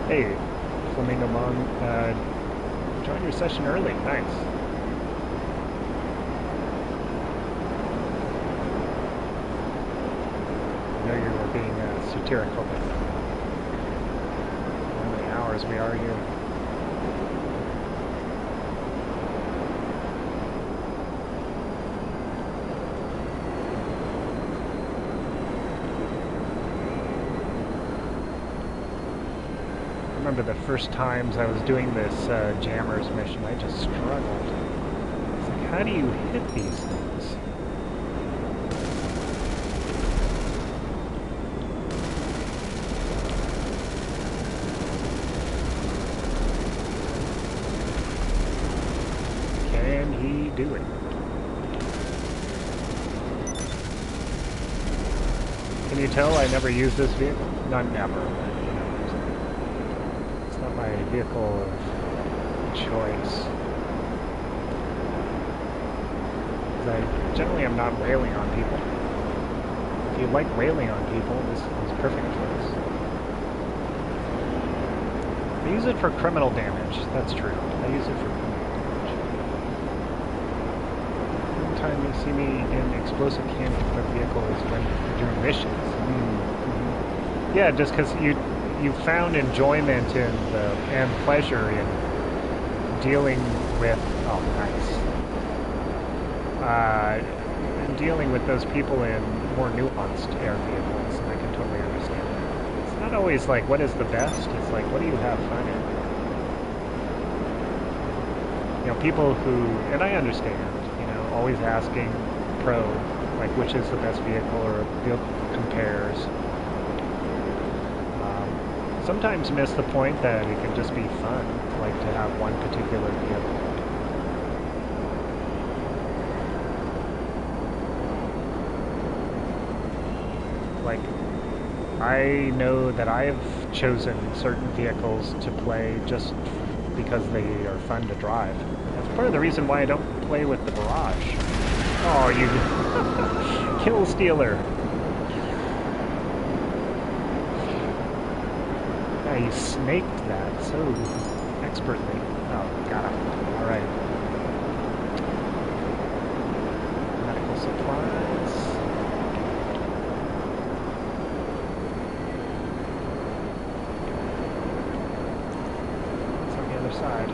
Hey, Flamingo Mom, join your session early. Nice. I know you were being satirical with how many hours we are here. I remember the first times I was doing this jammers mission, I just struggled. It's like, how do you hit these things? Can he do it? Can you tell I never use this vehicle? Not never. My vehicle of choice. I generally am not railing on people. If you like railing on people, this is a perfect choice. I use it for criminal damage, that's true. I use it for criminal damage. Every time you see me in explosive cannon equipped vehicle is when doing missions. Yeah, just because you found enjoyment in and pleasure in dealing with in dealing with those people in more nuanced air vehicles, and I can totally understand that. It's not always like, what is the best? It's like, what do you have fun in? You know, people who, and I understand, you know, always asking pro, like, which is the best vehicle, or vehicle compares. Sometimes miss the point that it can just be fun, like to have one particular vehicle. Like, I know that I've chosen certain vehicles to play just because they are fun to drive. That's part of the reason why I don't play with the Barrage. Oh, you kill stealer. Yeah, you snaked that so expertly. Oh, got him. Alright. Medical supplies. It's on the other side.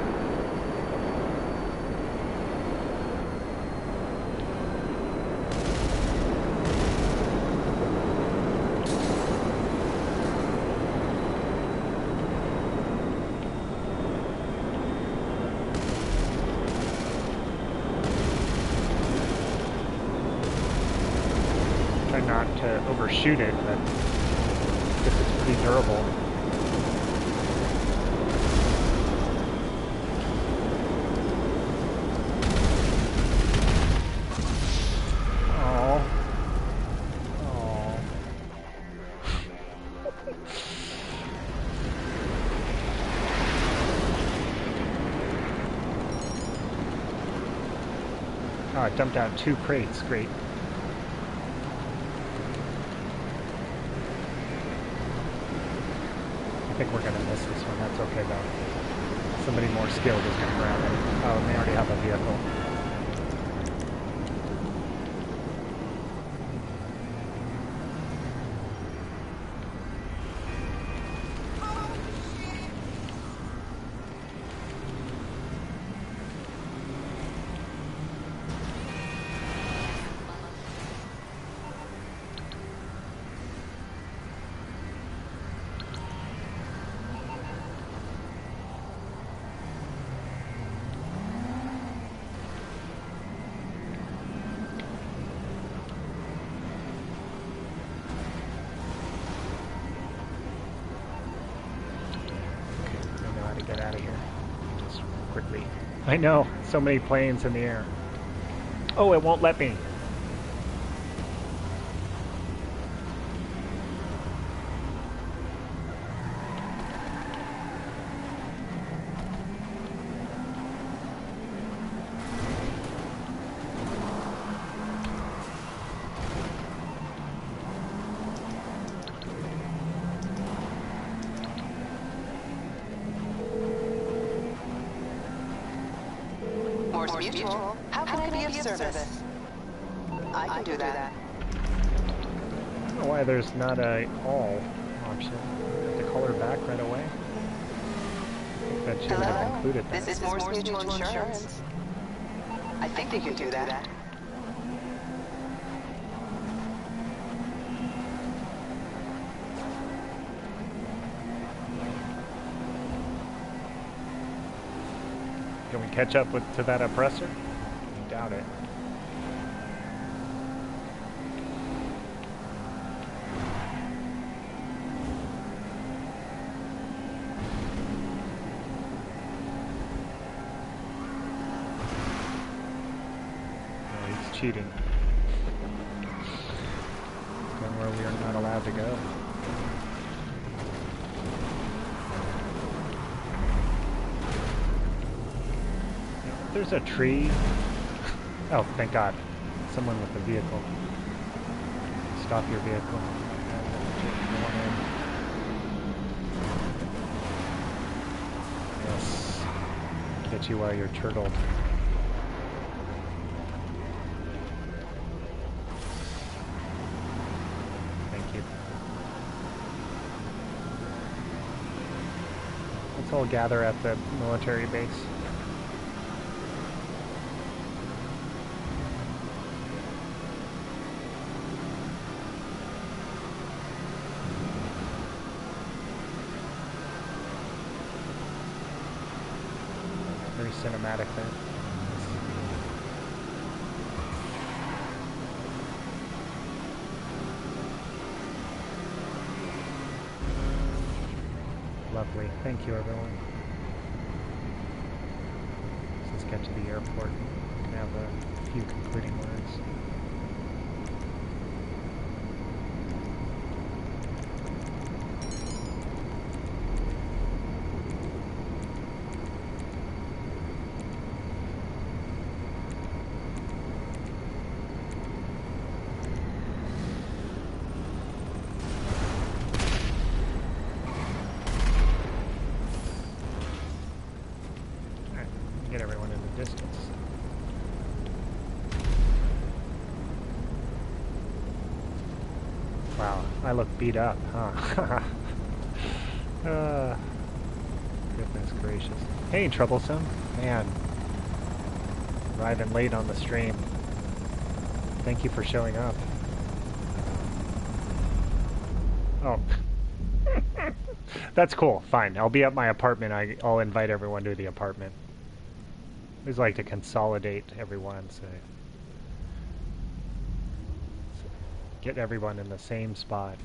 Not to overshoot it, but I guess it's pretty durable. Oh. Oh. Oh, I dumped out 2 crates. Great. I think we're going to miss this one. That's okay, though. Somebody more skilled is going to grab it. Oh, and they already have a vehicle. Get out of here just quickly. I know, so many planes in the air. Oh, it won't let me. Mutual. How can I be of service? I can do that. I don't know why there's not a all option. I have to call her back right away. I think that she would have included that. This is Morse Mutual Insurance. I think you can do that. Can we catch up to that oppressor? I doubt it. Oh, he's cheating. Going where we are not allowed to go. There's a tree. Oh, thank God. Someone with a vehicle. Stop your vehicle. Yes. Get you while you're turtled. Thank you. Let's all gather at the military base. cinematic there. Lovely. Thank you, everyone. Let's get to the airport. We can have a few concluding words. Get everyone in the distance. Wow, I look beat up, huh? Goodness gracious. Hey, Troublesome. Man, arriving late on the stream. Thank you for showing up. Oh. That's cool. Fine. I'll be at my apartment. I'll invite everyone to the apartment. I always like to consolidate everyone, so get everyone in the same spot.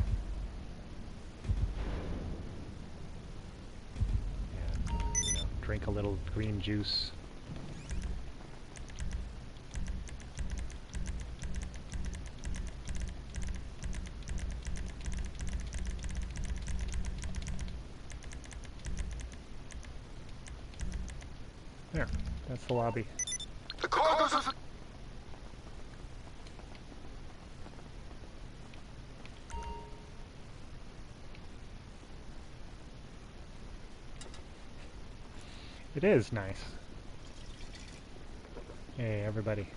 And, you know, drink a little green juice. There, that's the lobby. The cargo's of... It is nice. Hey, everybody.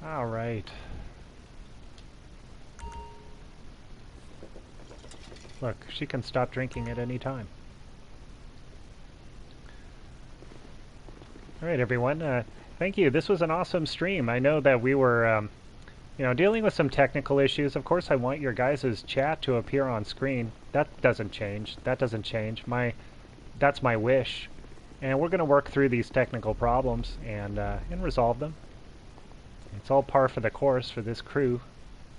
All right. Look, she can stop drinking at any time. All right, everyone. Thank you. This was an awesome stream. I know that we were, you know, dealing with some technical issues. Of course, I want your guys' chat to appear on screen. That doesn't change. That doesn't change. That's my wish. And we're going to work through these technical problems and resolve them. It's all par for the course for this crew.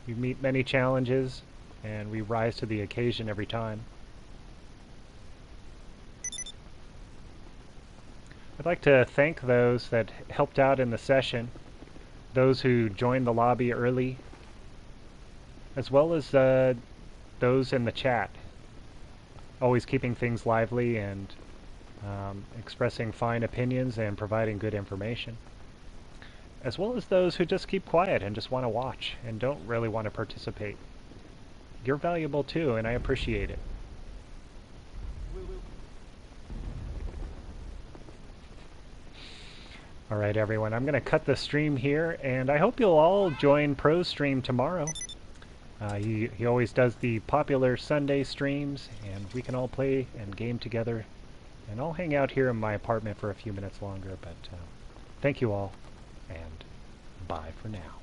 We meet many challenges, and we rise to the occasion every time. I'd like to thank those that helped out in the session, those who joined the lobby early, as well as those in the chat, always keeping things lively and expressing fine opinions and providing good information, as well as those who just keep quiet and just want to watch and don't really want to participate. You're valuable too, and I appreciate it. Alright everyone, I'm going to cut the stream here, and I hope you'll all join Pro's stream tomorrow. He always does the popular Sunday streams, and we can all play and game together. And I'll hang out here in my apartment for a few minutes longer, but thank you all, and bye for now.